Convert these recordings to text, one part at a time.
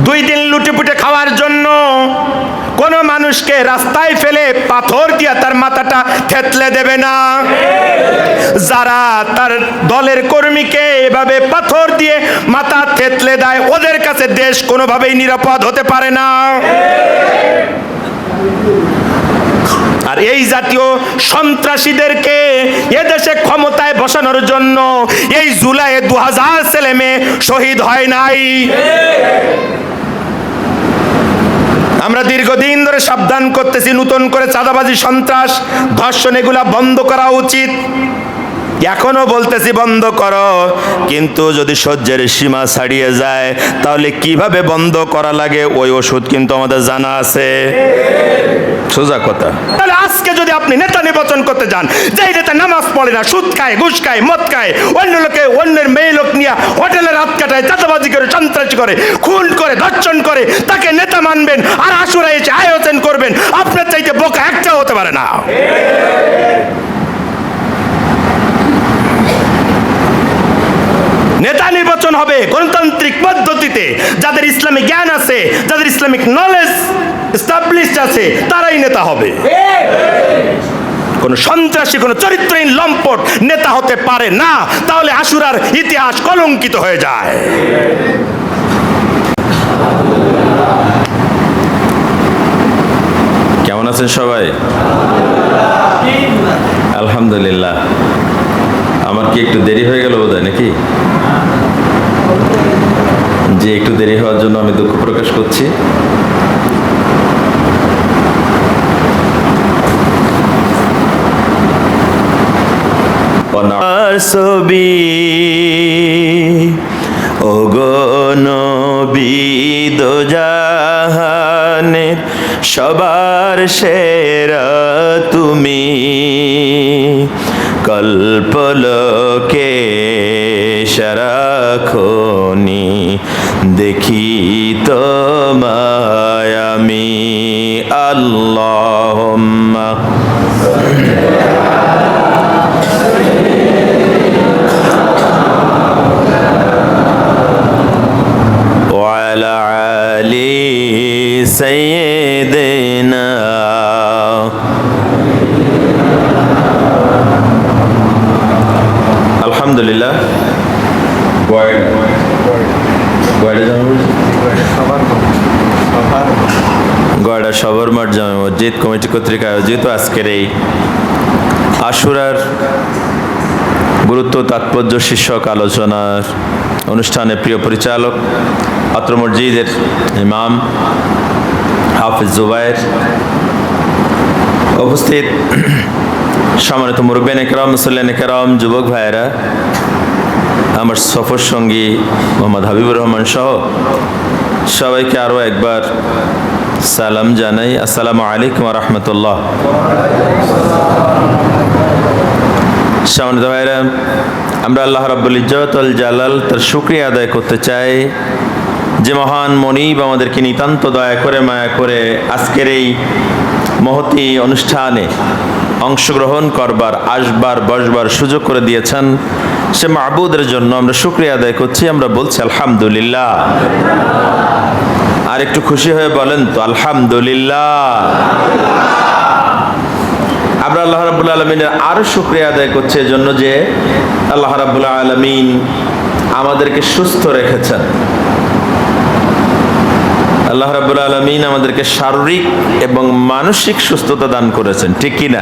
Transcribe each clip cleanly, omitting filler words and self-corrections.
2 দিন লুটেপুটে খাওয়ার জন্য কোন মানুষকে রাস্তায় ফেলে পাথর দিয়ে তার মাথাটা থেতলে দেবে না। যারা তার দলের কর্মীকে এভাবে পাথর দিয়ে মাথা থেতলে দেয়, ওদের কাছে দেশ কোনোভাবেই নিরাপদ হতে পারে না। আর এই জাতীয় সন্ত্রাসীদেরকে এদেশে ক্ষমতায় বসানোর জন্য এই জুলাইয়ে 2000 ছেলে মেয়ে শহীদ হয় নাই। আমরা দীর্ঘদিন ধরে সাবধান করতেছি, নতুন করে চাঁদাবাজি, সন্ত্রাস, ধর্ষণ এগুলা বন্ধ করা উচিত। এখনো বলতেছি বন্ধ করো, কিন্তু যদি সহ্যের সীমা ছাড়িয়ে যায় তাহলে কিভাবে বন্ধ করা লাগে ওই ওষুধ কিন্তু আমাদের জানা আছে। সোজা কথা। তাহলে আজকে যদি আপনি নেতা নির্বাচন করতে যান, যেই নেতা নামাজ পড়ে না, সুদ খায়, ঘুষ খায়, মদ খায়, অন্য লোকে অন্যের মেয়ে লোক নিয়ে হোটেলে রাত কাটায়, চাঁদাবাজি করে, সন্ত্রাসী করে, খুন করে, ধর্ষণ করে, তাকে নেতা মানবেন আর আশুরা এসে আয়োজন করবেন? আপনার চাইতে বোকা একটাও হতে পারে না। নেতা নির্বাচন হবে গণতান্ত্রিক পদ্ধতিতে, যাদের ইসলামিক জ্ঞান আছে, যাদের ইসলামিক নলেজ এস্টাবলিশড আছে, তারাই নেতা হবে। কোন সন্ত্রাসী, কোন চরিত্রহীন লম্পট নেতা হতে পারে না, তাহলে আশুরার ইতিহাস কলঙ্কিত হয়ে যায়। কেমন আছেন সবাই? আলহামদুলিল্লাহ। আমার কি একটু দেরি হয়ে গেল বোধহয় নাকি? যে একটু দেরি হওয়ার জন্য আমি দুঃখ প্রকাশ করছি। ছবি ওগো নবী দোজাহানের সবার সেরা তুমি, কল্পলোকে সারাক্ষণি দেখি তোমায় আমি। আল্লাহুম্মা ওয়ালা আলি সাইয়্যিদিনা। আলহামদুলিল্লাহ। গয়ডা সবর মাঠ জামে মসজিদ কমিটি কর্তৃক আয়োজিত আজকের এই আশুরার গুরুত্ব তাৎপর্য শীর্ষক আলোচনার অনুষ্ঠানে প্রিয় পরিচালক, অত্র মসজিদের ইমাম হাফিজ জুবায়ের, উপস্থিত সম্মানিত মুরব্বিয়ান একরাম, মুসল্লিয়ান একরাম, যুবক ভাইয়েরা, আমার সফর সঙ্গী মোহাম্মদ হাবিবুর রহমান সহ সবাইকে আরও একবার সালাম জানাই। আসসালামু আলাইকুম ওয়া রাহমাতুল্লাহ। সম্মানিত ভাইয়েরা, আমরা আল্লাহ রাব্বুল ইজ্জত ওয়াল জালাল তার শুকরিয়া আদায় করতে চাই, যে মহান মনিব আমাদেরকে নিতান্ত দয়া করে, মায়া করে আজকের এই মহতী অনুষ্ঠানে অংশগ্রহণ করবার, আসবার, বসবার সুযোগ করে দিয়েছেন। সে মাবুদের জন্য আমরা শুকরিয়া আদায় করছি। আমরা বলছি আলহামদুলিল্লাহ। আর একটু খুশি হয়ে বলেন তো আলহামদুলিল্লাহ। আমরা আল্লাহ রাব্বুল আলামিনের আরো শুকরিয়া আদায় করছি এজন্য যে আল্লাহ রাব্বুল আলামিন আমাদেরকে সুস্থ রেখেছেন। আল্লাহ রাব্বুল আলামিন আমাদেরকে শারীরিক এবং মানসিক সুস্থতা দান করেছেন, ঠিক কি না?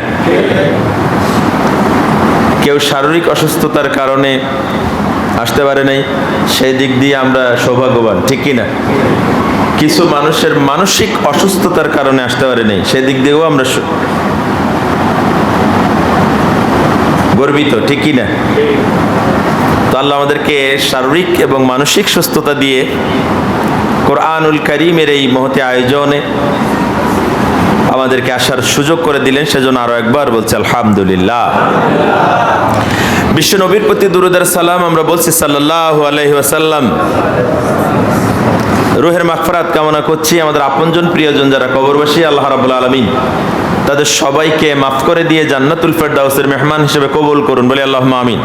কেউ শারীরিক অসুস্থতার কারণে আসতে পারে নাই, সেই দিক দিয়ে আমরা সৌভাগ্যবান, ঠিক কি না? কিছু মানুষের মানসিক অসুস্থতার কারণে আসতে পারে নাই, সেই দিক দিয়েও আমরা গর্বিত, ঠিক কি না? তো আল্লাহ আমাদেরকে শারীরিক এবং মানসিক সুস্থতা দিয়ে কোরআনুল কারীমের এই মহতী আয়োজনে আমাদেরকে আসার সুযোগ করে দিলেন, সেজন্য আরো একবার বলছি আলহামদুলিল্লাহ। বিশ্ব নবীর প্রতি দুরূদ আর সালাম আমরা বলছি সাল্লাল্লাহু আলাইহি ওয়াসাল্লাম। রূহের মাগফিরাত কামনা করছি। আমাদের আপনজন প্রিয়জন যারা কবরবাসী, আল্লাহ রাব্বুল আলামিন তাদের সবাইকে মাফ করে দিয়ে জান্নাতুল ফেরদাউসের মেহমান হিসেবে কবুল করুন, বলি আল্লাহুম্মা আমিন।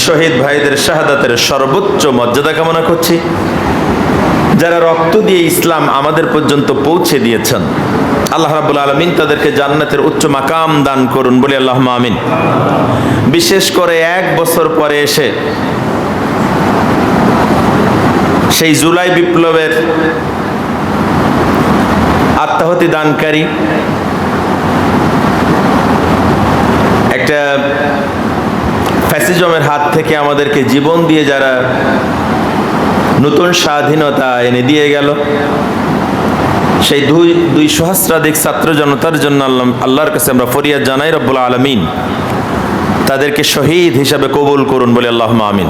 শহীদ ভাইদের শাহাদাতের সর্বোচ্চ মর্যাদা কামনা করছি। যারা রক্ত দিয়ে ইসলাম আমাদের পর্যন্ত পৌঁছে দিয়েছেন, আল্লাহ রাব্বুল আলামিন তাদেরকে জান্নাতের উচ্চ মাকাম দান করুন বলে আল্লাহুম্মা আমিন। বিশেষ করে 1 বছর পরে এসে সেই জুলাই বিপ্লবের আত্মাহুতি দানকারী একটা ফ্যাসিজমের হাত থেকে আমাদেরকে জীবন দিয়ে যারা নতুন স্বাধীনতা এনে দিয়ে গেল, সেই দুই সহস্রাধিক ছাত্র জনতার জন্য আল্লাহর কাছে আমরা ফরিয়াদ জানাই, রব্বুল আলামিন তাদেরকে শহীদ হিসাবে কবুল করুন বলে আল্লাহুম্মা আমিন।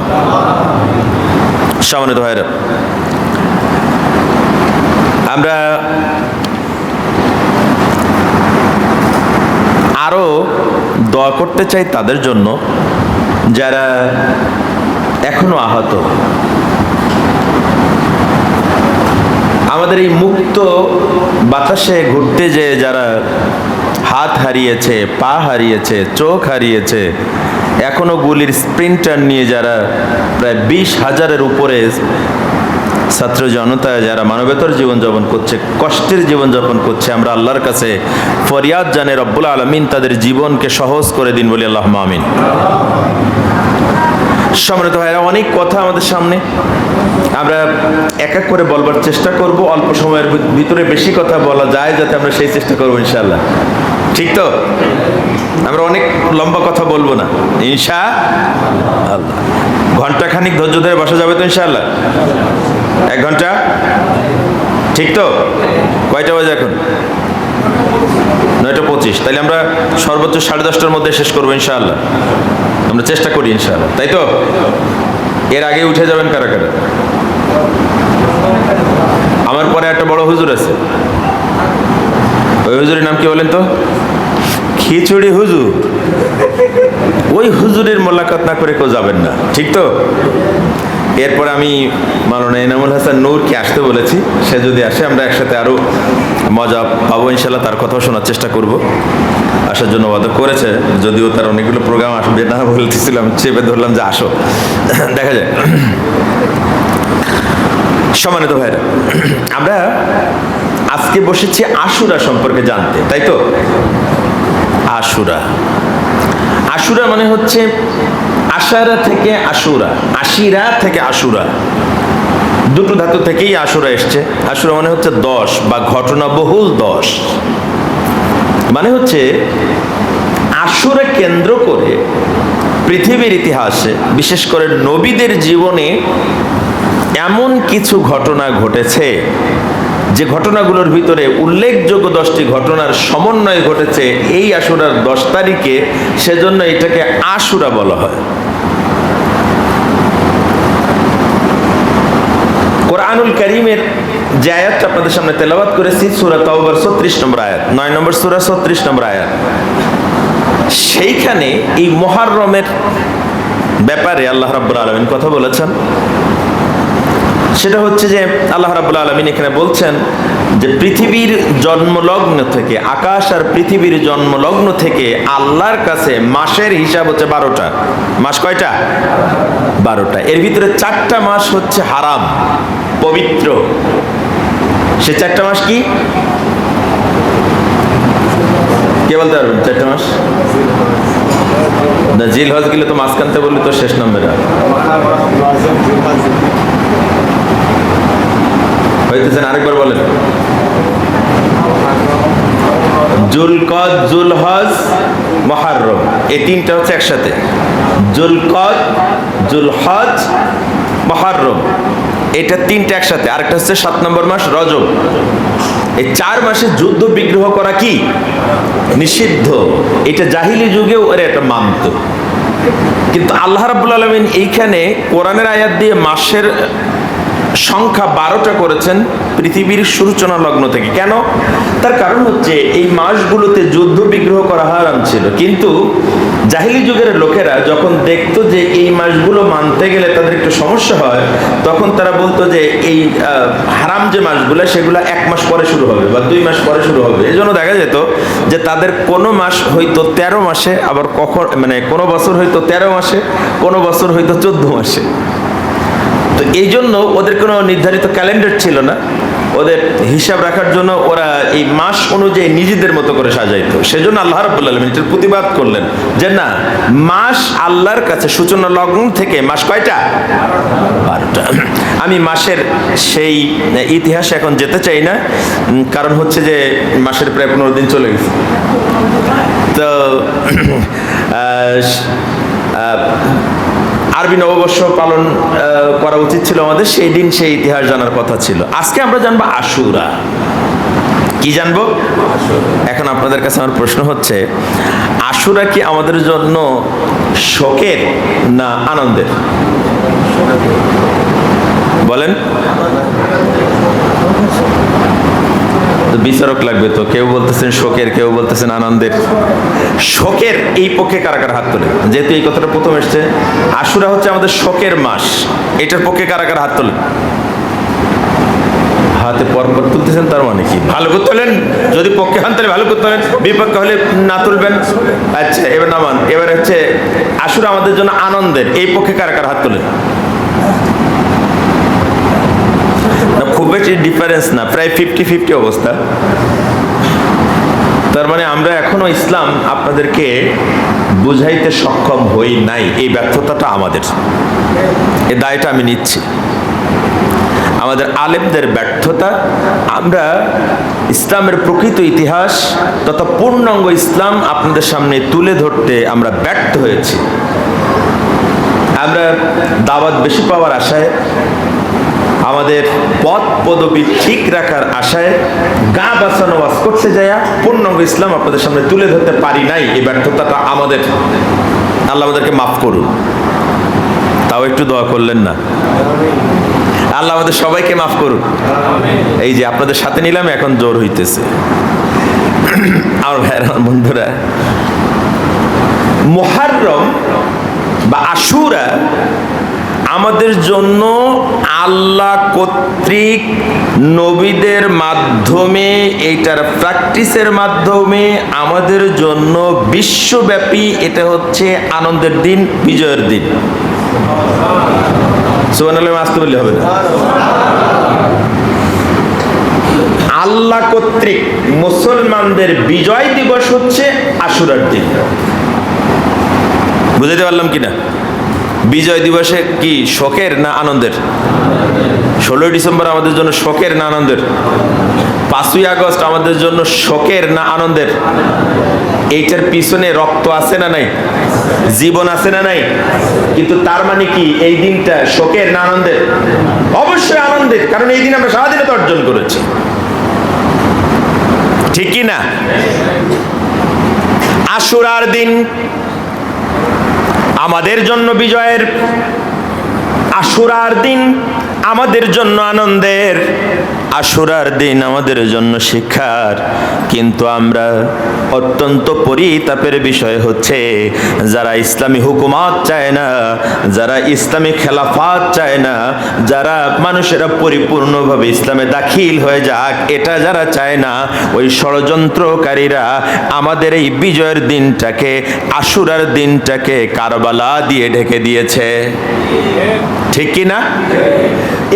সম্মানিত ভাইরা, আমরা আরো দোয়া করতে চাই তাদের জন্য যারা এখনো আহত। আমাদের এই মুক্ত বাতাসে ঘুরতে যেয়ে যারা হাত হারিয়েছে, পা হারিয়েছে, চোখ হারিয়েছে, এখনো গুলির স্প্রিন্টার নিয়ে যারা প্রায় 20,000-এর উপরে ছাত্র জনতা যারা মানবেতর জীবনযাপন করছে, কষ্টের জীবনযাপন করছে, আমরা আল্লাহর কাছে ফরিয়াদ জানাই, রব্বুল আলামিন তাদের জীবনকে সহজ করে দিন বলে আল্লাহুম্মা আমিন। সম্মানিত ভাইরা, অনেক কথা আমাদের সামনে, আমরা এক এক করে বলবার চেষ্টা করব। অল্প সময়ের ভিতরে বেশি কথা বলা যায় যাতে আমরা সেই চেষ্টা করবো ইনশাআল্লাহ। ঠিক তো? আমরা অনেক লম্বা কথা বলবো না ইনশাআল্লাহ। ঘন্টাখানিক ধৈর্য ধরে বসা যাবে তো ইনশাআল্লাহ? 1 ঘন্টা? ঠিক তো? কয়টা বাজে এখন? 9:25। তাহলে আমরা সর্বোচ্চ 10:30টার মধ্যে শেষ করবো ইনশাআল্লাহ। আমরা চেষ্টা করি ইনশাআল্লাহ, তাই তো? এর আগে উঠে যাবেন কারা কারা? আমার পরে একটা বড় হুজুর আছে, ওই হুজুরের নাম কি বলেন তো? খিচুড়ি হুজুর। ওই হুজুরের মোলাকাত না করে কেউ যাবেন না, ঠিক তো? এরপর আমি মাওলানা এনামুল হাসান নূরকে আসতে বলেছি, সে যদি আসে আমরা একসাথে আরো মজা পাবো ইনশাল্লাহ। তার কথাও শোনার চেষ্টা করব। আসার জন্য ওয়াদা করেছে, যদিও তার অনেকগুলো প্রোগ্রাম আসবে না বলতেছিলাম, চেপে ধরলাম যে আসো, দেখা যায়। সম্মানিত ভাইরা, আমরা আজকে বসেছি আশুরা সম্পর্কে জানতে, তাই তো? আশুরা, আশুরা মানে হচ্ছে আশারা থেকে আশুরা, আশিরা থেকে আশুরা, দুটো ধাতু থেকেই আশুরা এসছে। আশুরা মানে হচ্ছে 10 বা ঘটনা বহুল 10, মানে হচ্ছে আশুরা কেন্দ্র করে পৃথিবীর ইতিহাসে, বিশেষ করে নবীদের জীবনে এমন কিছু ঘটনা ঘটেছে যে ঘটনাগুলোর ভিতরে উল্লেখযোগ্য 10টি ঘটনার সমন্বয় ঘটেছে এই আশুরার 10 তারিখে, সেজন্য এটাকে আশুরা বলা হয়। কোরআনুল কারীমের যে আয়াতটা আপনাদের সামনে তেলাওয়াত করেছি, সূরা তাওবার 36 নম্বর আয়াত, 9 নম্বর সূরা 36 নম্বর আয়াত, সেইখানে এই মুহররমের ব্যাপারে আল্লাহ রাব্বুল আলামিন কথা বলেছেন। সেটা হচ্ছে যে আল্লাহ রাব্বুল আলামিন এখানে বলছেন যে পৃথিবীর জন্মলগ্ন থেকে, আকাশ আর পৃথিবীর জন্মলগ্ন থেকে আল্লাহর কাছে মাসের হিসাব হচ্ছে 12টা। মাস কয়টা? 12টা। এর ভিতরে 4টা মাস হচ্ছে হারাম, পবিত্র। সে 4টা মাস কি? কে বলতে পারবেন 4টা মাস? না, জিলহজ গেলে তো মাঝখানতে বললে তো শেষ নম্বরে হইতেছেন। আরেকবার বলেন। জুলকদ, জুলহজ, মুহররম, এই 3টা হচ্ছে একসাথে। জুলকদ, জুলহজ, মুহররম, এটা 3টা একসাথে। আরেকটা হচ্ছে 7 নম্বর মাস রজব। এই 4 মাসে যুদ্ধ বিগ্রহ করা কি? নিষিদ্ধ। এটা জাহিলি যুগেও ওরা এটা মানত, কিন্তু আল্লাহ রাব্বুল আলামিন এইখানে কোরআনের আয়াত দিয়ে মাসের সংখ্যা 12টা করেছেন পৃথিবীর সূচনা লগ্ন থেকে। কেন? তার কারণ হচ্ছে এই মাসগুলোতে যুদ্ধ বিগ্রহ করা হারাম ছিল, কিন্তু জাহিলি যুগের লোকেরা যখন দেখতো যে এই মাসগুলো মানতে গেলে তাদের একটু সমস্যা হয়, তখন তারা বলতো যে এই হারাম যে মাসগুলো সেগুলো 1 মাস পরে শুরু হবে বা 2 মাস পরে শুরু হবে। এই জন্য দেখা যেত যে তাদের কোনো মাস হয়তো 13 মাসে, আবার কোনো বছর হয়তো 13 মাসে, কোনো বছর হয়তো 14 মাসে। তো এই জন্য ওদের কোনো নির্ধারিত ক্যালেন্ডার ছিল না, ওদের হিসাব রাখার জন্য ওরা এই মাস অনুযায়ী নিজেদের মতো করে সাজাইতো। সেজন্য আল্লাহ রাব্বুল আলামিন এটার প্রতিবাদ করলেন যে না, মাস আল্লাহর কাছে সূচনা লগ্ন থেকে মাস কয়টা? 12টা। আমি মাসের সেই ইতিহাসে এখন যেতে চাই না, কারণ হচ্ছে যে মাসের প্রায় 15 দিন চলে গেছে। তো আরবি নববর্ষ পালন করা উচিত ছিল আমাদের, সেই দিন সেই ইতিহাস জানার কথা ছিল। আজকে আমরা জানবো আশুরা। কি জানবো? এখন আপনাদের কাছে আমার প্রশ্ন হচ্ছে, আশুরা কি আমাদের জন্য শোকের না আনন্দের? বলেন। বিচারক লাগবে তো, কেউ বলতেছেন শোকের, কেউ বলতেছেন আনন্দের। শোকের এই পক্ষে কারা কারা হাত তোলে? যেহেতু এই কথাটা প্রথম এসছে, আশুরা হচ্ছে আমাদের শোকের মাস, এটার পক্ষে কারা কারা হাত তোলেন? হাতে পরপর তুলতেছেন, তার মানে কি? ভালো করে তোলেন। যদি পক্ষে হন তাহলে ভালো করে তোলেন, বিপক্ষে হলে না তুলবেন। আচ্ছা, এবার নামান। এবার হচ্ছে আশুরা আমাদের জন্য আনন্দের, এই পক্ষে কারা কারা হাত তোলেন? খুব বেশি ডিফারেন্স না, প্রায় 50-50 অবস্থা। তার মানে আমরা এখনো ইসলাম আপনাদেরকে বুঝাইতে সক্ষম হই নাই, এই ব্যর্থতাটা আমাদের, এই দায়টা আমি নিচ্ছি। আমাদের আলেমদের ব্যর্থতা। আমরা ইসলামের প্রকৃত ইতিহাস তথা পূর্ণাঙ্গ ইসলাম আপনাদের সামনে তুলে ধরতে আমরা ব্যর্থ হয়েছি। আমরা দাওয়াত বেশি পাওয়ার আশায়, আমাদের পদ পদবি ঠিক রাখার আশায় গা বাঁচানো ওয়াজ করতে যায়া পূর্ণাঙ্গ ইসলাম আপনাদের সামনে তুলে ধরতে পারি নাই, এই ব্যর্থতাটা আমাদের। আল্লাহ আমাদেরকে মাফ করুন। তাও একটু দোয়া করলেন না? আল্লাহ আমাদের সবাইকে মাফ করুন। এই যে আপনাদের সাথে নিলাম, এখন জোর হইতেছে। আমার ভাইয়েরা, বন্ধুরা, মুহররম বা আশুরা আমাদের জন্য আল্লাহ কর্তৃক নবীদের মাধ্যমে, এইটার প্র্যাকটিসের মাধ্যমে আমাদের জন্য বিশ্বব্যাপী এটা হচ্ছে আনন্দের দিন, বিজয়ের দিন। সুবহানাল্লাহ আসতে বললে হবে না। আল্লাহ কর্তৃক মুসলমানদের বিজয় দিবস হচ্ছে আশুরার দিন। বুঝাইতে পারলাম কিনা? বিজয় দিবসে কি শোকের না আনন্দের? 16 ডিসেম্বর আমাদের জন্য শোকের না আনন্দের? 5ই আগস্ট আমাদের জন্য শোকের না আনন্দের? এইটার পিছনে রক্ত আছে না নাই? জীবন আছে না নাই? কিন্তু তার মানে কি এই দিনটা শোকের না আনন্দের? অবশ্যই আনন্দের, কারণ এই দিন আমরা স্বাধীনতা অর্জন করেছি। ঠিক কি না? আশুরার দিন আমাদের জন্য বিজয়ের, আশুরার দিন আমাদের জন্য আনন্দের, আশুরার দিন আমাদের জন্য শিক্ষার। কিন্তু আমরা অত্যন্ত পরিতাপের বিষয় হচ্ছে, যারা ইসলামী হুকুমত চায় না, যারা ইসলামী খেলাফত চায় না, যারা মানুষেরা পরিপূর্ণভাবে ইসলামে দাখিল হয়ে যাক, এটা যারা চায় না, ওই ষড়যন্ত্রকারীরা আমাদের এই বিজয়ের দিনটাকে, আশুরার দিনটাকে কারবালা দিয়ে ঢেকে দিয়েছে। ঠিক কি না?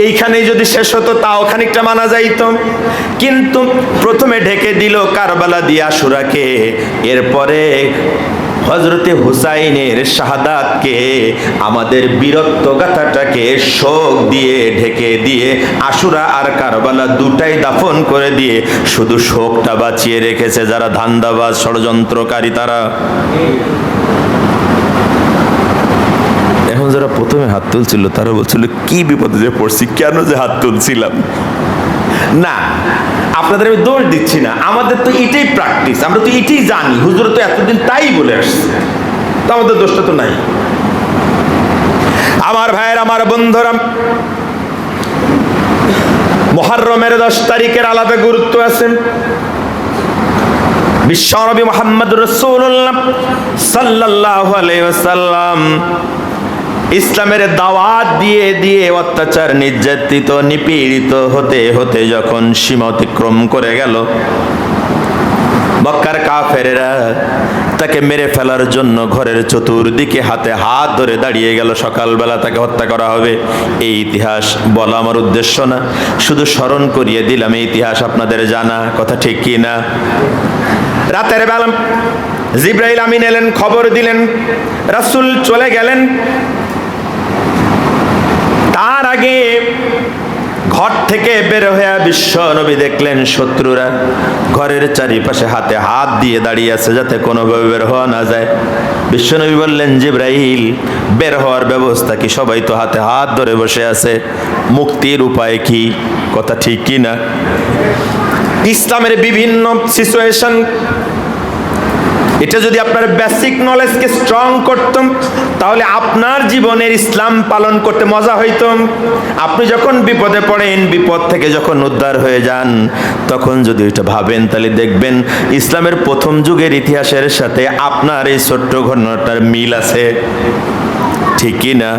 এইখানেই যদি শেষ হতো তাও খানিকটা মানা যাইত, কিন্তু প্রথমে ঢেকে দিল কারবালা দিয়ে আশুরাকে, এরপরে হযরতে হুসাইনের শাহাদাতকে, আমাদের বীরত্ব গাথাটাকে শোক দিয়ে ঢেকে দিয়ে আশুরা আর কারবালা দুটাই দাফন করে দিয়ে শুধু শোকটা বাঁচিয়ে রেখেছে যারা ধান্দাবাজ ষড়যন্ত্রকারী তারা। এখন যারা প্রথমে হাত তুলছিল তারা বলছিল কি বিপদে যে পড়ছি, কেন যে হাত তুলছিলাম। না, আপনাদের আমি দোষ দিচ্ছি না, আমাদের তো এটাই প্র্যাকটিস, আমরা তো এটাই জানি, হুজুর তো এতদিন তাই বলে আসছে, তো আমাদের দোষটা তো নাই। আমার ভাইয়ের, আমার বন্ধুরা, মুহররমের 10 তারিখের আলাদা গুরুত্ব আছে। বিশ্বনবী মুহাম্মদ রাসূলুল্লাহ সাল্লাল্লাহু আলাইহি ওয়াসাল্লাম ইসলামের দাওয়াত দিয়ে দিয়ে অত্যাচার, নির্যাতিত, নিপীড়িত হতে হতে যখন সীমা অতিক্রম করে গেল, মক্কার কাফেরেরা তাকে মেরে ফেলার জন্য ঘরের চতুর্দিকে হাতে হাত ধরে দাঁড়িয়ে গেল। সকালবেলা তাকে হত্যা করা হবে। এই ইতিহাস বলা আমার উদ্দেশ্য না, শুধু স্মরণ করিয়ে দিলাম এই ইতিহাস আপনাদের জানা, কথা ঠিক কি না? রাতের বেলা জিব্রাইল আমিন এলেন, খবর দিলেন, রাসূল চলে গেলেন। তার আগে ঘর থেকে বের হয়ে বিশ্ব নবী দেখলেন শত্রুরা ঘরের চারিপাশে হাতে হাত দিয়ে দাঁড়িয়ে আছে, যাতে কোনোভাবে বের হওয়া না যায়। বিশ্ব নবী বললেন, জিব্রাইল, বের হওয়ার ব্যবস্থা কি? সবাই তো হাতে হাত ধরে বসে আছে, মুক্তির উপায় কি? কথা ঠিক কি না? ইসলামের বিভিন্ন সিচুয়েশন, এটা যদি আপনার বেসিক নলেজকে স্ট্রং করতাম, তাহলে আপনার জীবনের ইসলাম পালন করতে মজা হইতো। আপনি যখন বিপদে পড়েন, বিপদ থেকে যখন উদ্ধার হয়ে যান, তখন যদি এটা ভাবেন, তাহলে দেখবেন ইসলামের প্রথম যুগের ইতিহাসের সাথে আপনার এই ছোট্ট ঘটনাটার মিল আছে, ঠিক কি না?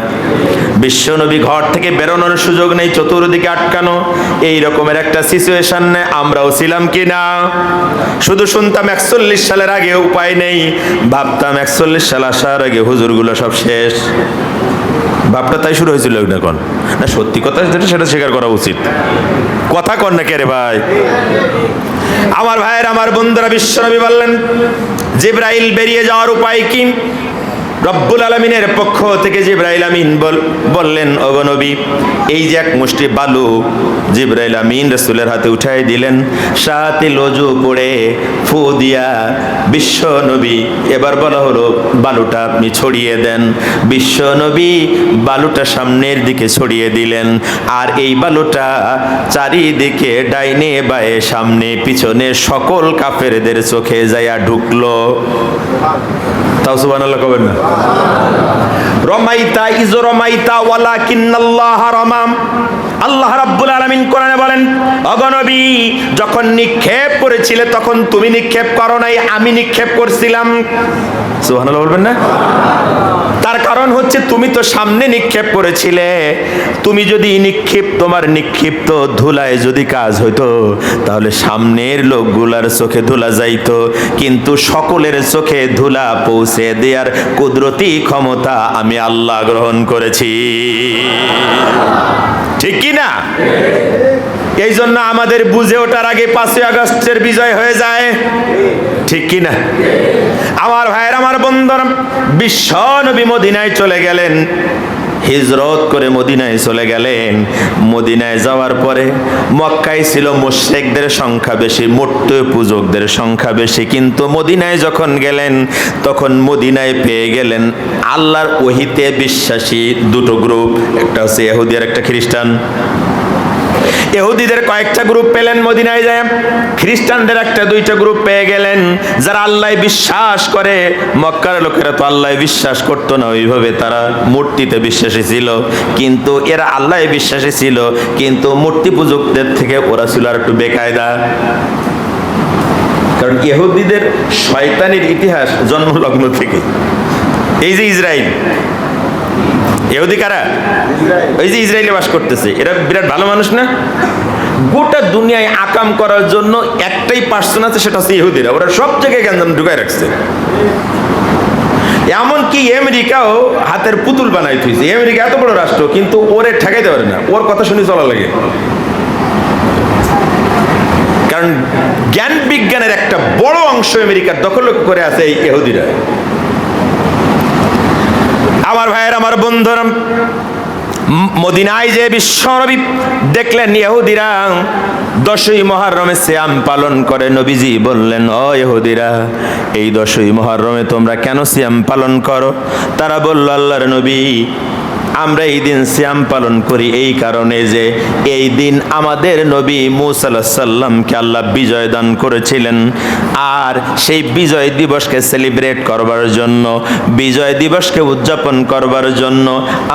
বিশ্বনবী ঘর থেকে বেরোনোর সুযোগ নেই, চতুর্দিকে আটকানো। এই রকমের একটা সিচুয়েশনে আমরাও ছিলাম কি না? শুধু শুনতাম 41 সালের আগে উপায় নেই, ভাবতাম 41 সাল আসার আগে হুজুরগুলো সব শেষ। ভাবটা তাই শুরু হয়েছিল এখন না? সত্যি কথা যেটা সেটা স্বীকার করা উচিত। কথা কর না কে রে ভাই? আমার ভাইয়ের, আমার বন্ধুরা, বিশ্বনবী বললেন, জিব্রাইল বেরিয়ে যাওয়ার উপায় কি? রব্বুল আলামিনের পক্ষ থেকে জিব্রাইল আমিন বললেন, ওগো নবী, এই যে এক মুষ্টি বালু জিব্রাইল আমিন রাসূলের হাতে উঠাই দিলেন, সাথে লজু পড়ে ফু দিয়া বিশ্ব নবী, এবার বলা হলো বালুটা আপনি ছড়িয়ে দেন। বিশ্ব নবী বালুটা সামনের দিকে ছড়িয়ে দিলেন, আর এই বালুটা চারিদিকে ডাইনে বায়ে সামনে পিছনে সকল কাফেরদের চোখে যাইয়া ঢুকলো। তাও সুবহানাল্লাহ কবেন না? রমাইতা ইজ রমাইতা ওয়ালাকিন্নাল্লাহ রামাম। আল্লাহ রাব্বুল আলামিন কোরআনে বলেন, ওগো নবী, যখন নিক্ষেপ করেছিলে তখন তুমি নিক্ষেপ করো নাই, আমি নিক্ষেপ করছিলাম। সুবহানাল্লাহ বলবেন না? তার কারণ হচ্ছে তুমি তো সামনে নিক্ষেপ করেছিলে। তুমি যদি তোমার নিক্ষিপ্ত ধুলায় যদি কাজ হইতো, তাহলে সামনের লোকগুলার চোখে ধুলা যাইতো, কিন্তু সকলের চোখে ধুলা পৌঁছে দেওয়ার কুদরতি ক্ষমতা আমি আল্লাহ গ্রহণ করেছি, ঠিক কি না? এই জন্য আমাদের বুঝে ওঠার আগে 5ই আগস্টের বিজয় হয়ে যায়, ঠিক কি না? আমার ভাইয়ের, আমার বন্ধুরা, বিশ্ব নবী মদিনায় চলে গেলেন, হিজরত করে মদিনায় চলে গেলেন। মদিনায় যাওয়ার পরে মক্কায় ছিল মুশরিকদের সংখ্যা বেশি, মূর্তি পূজকদের সংখ্যা বেশি, কিন্তু মদিনায় যখন গেলেন তখন মদিনায় পেয়ে গেলেন আল্লাহর ওহীতে বিশ্বাসী দুটো গ্রুপ, একটা হচ্ছে ইহুদি আর একটা খ্রিস্টান। ইহুদিদের কয়েকটা গ্রুপ পেলেন মদিনায় যায়, খ্রিস্টানদের একটা দুইটা গ্রুপ পেয়ে গেলেন যারা আল্লাহ বিশ্বাস করে। মক্কার লোকেরা তো আল্লাহ বিশ্বাস করতো না ওইভাবে, তারা মূর্তিতে বিশ্বাসী ছিল, কিন্তু এরা আল্লাহ বিশ্বাসী ছিল, কিন্তু মূর্তি পূজকদের থেকে ওরা ছিল আর একটু বেকায়দা। কারণ ইহুদিদের শয়তানের ইতিহাস জন্মলগ্ন থেকে। এই যে ইসরায়েল, ইহুদি কারা? ওই যে ইসরায়েলে বাস করতেছে, এরা বিরাট ভালো মানুষ না? গোটা দুনিয়ায় আকাম করার জন্য একটাই পার্সন আছে, সেটা হচ্ছে ইহুদিরা। ওরা সব জায়গায় গ্যাঞ্জাম ঢুকায় রাখছে। এমনকি আমেরিকাও হাতের পুতুল বানাই থইছে। আমেরিকা এত বড় রাষ্ট্র, কিন্তু ওরে ঠেকাইতে পারে না, ওর কথা শুনে চলা লাগে। কারণ জ্ঞান বিজ্ঞানের একটা বড় অংশ আমেরিকার দখল করে আছে এই ইহুদিরা। আমার ভাইয়ের, আমার বন্ধুরা, মদিনায় যে বিশ্বনবী দেখলেন ইহুদিরা 10ই মুহররমে সিয়াম পালন করে। নবীজি বললেন, ও ইহুদিরা, এই 10ই মুহররমে তোমরা কেন সিয়াম পালন করো? তারা বলল, আল্লাহর নবী, আমরা এই দিন সিয়াম পালন করি এই কারণে যে এই দিন আমাদের নবী মুসা আলাইহিস সালামকে আল্লাহ বিজয় দান করেছিলেন, আর সেই বিজয় দিবসকে সেলিব্রেট করবার জন্য, বিজয় দিবসকে উদযাপন করবার জন্য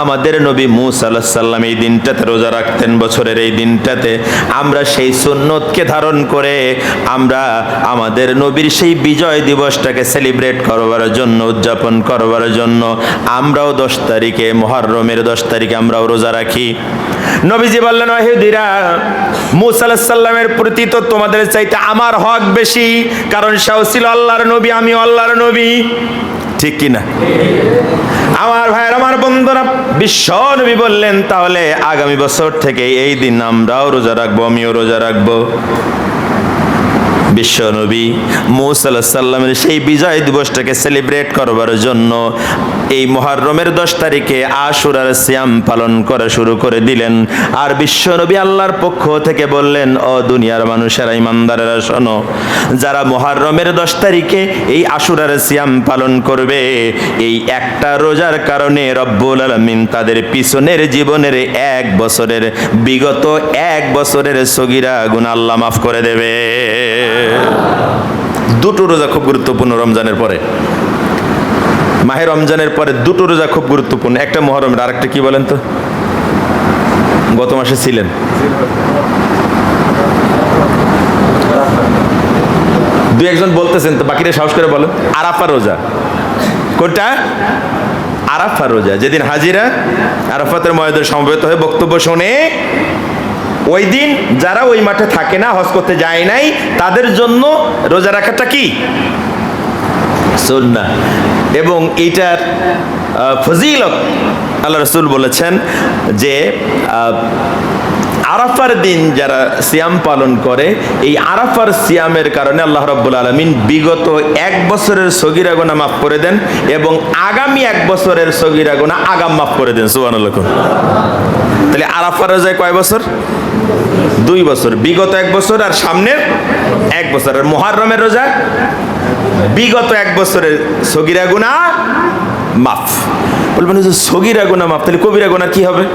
আমাদের নবী মুসা আলাইহিস সালাম এই দিনটাতে রোজা রাখতেন। বছরের এই দিনটাতে আমরা সেই সুন্নতকে ধারণ করে আমরা আমাদের নবীর সেই বিজয় দিবসটাকে সেলিব্রেট করবার জন্য, উদযাপন করবার জন্য আমরাও 10 তারিখে মুহররমে মুহররমের 10 তারিখে আমরাও রোজা রাখি। নবীজি বললেন, ইহুদিরা, মুসা আলাইহিস সালামের প্রতি তো তোমাদের চাইতে আমার হক বেশি, কারণ সেও ছিল আল্লাহর নবী, আমিও আল্লাহর নবী। ঠিক কি না? আমার ভাইয়ের, আমার বন্ধুরা, বিশ্ব নবী বললেন, তাহলে আগামী বছর থেকে এই দিন আমরাও রোজা রাখবো, আমিও রোজা রাখবো। বিশ্ব নবী মুসা আলাইহিস সালামের সেই বিজয় দিবসটাকে সেলিব্রেট করবার জন্য এই মুহররমের 10 তারিখে আশুরার সিয়াম পালন করা শুরু করে দিলেন। আর বিশ্ব নবী আল্লাহর পক্ষ থেকে বললেন, ও দুনিয়ার মানুষেরা, ইমানদারেরা শোনো, যারা মুহররমের 10 তারিখে এই আশুরার সিয়াম পালন করবে, এই একটা রোজার কারণে রব্বুল আলামিন তাদের পিছনের জীবনের 1 বছরের, বিগত 1 বছরের সগীরা গুনাহ আল্লাহ মাফ করে দেবে। দুটো রোজা খুব গুরুত্বপূর্ণ রমজানের পরে, মাহে রমজানের পরে দুটো রোজা খুব গুরুত্বপূর্ণ। একটা মুহররমের, আরেকটা কি বলেন তো? গত মাসে ছিলেন দুই একজন বলতেছেন, তো বাকিরা সাহস করে বলেন। আরাফা রোজা। কোনটা? আরাফা রোজা, যেদিন হাজিরা আরাফাতের ময়দানে সমবেত হয়ে বক্তব্য শোনে। ওই দিন যারা ওই মাঠে থাকে না, হজ করতে যায় নাই, তাদের জন্য রোজা রাখাটা কি সুন্নাহ। এবং এইটার ফজিলত আল্লাহ রাসূল বলেছেন যে আরাফার দিন যারা সিয়াম পালন করে, এই আরাফার সিয়ামের কারণে আল্লাহ রাব্বুল আলামিন বিগত 1 বছরের সগীরা গুনাহ মাফ করে দেন, এবং আগামী 1 বছরের সগীরা গুনাহ আগাম মাফ করে দেন। সুবহানাল্লাহ। তাহলে আরাফার রোজায় কয় বছর? 2 বছর। বিগত 1 বছর আর সামনের 1 বছর। আর মুহররমের রোজা বিগত 1 বছরের সগীরা গুনাহ মাফ। বলবেন যে সগীরা গুনাহ মাফ, তাহলে কবিরা গুনাহ কি হবে?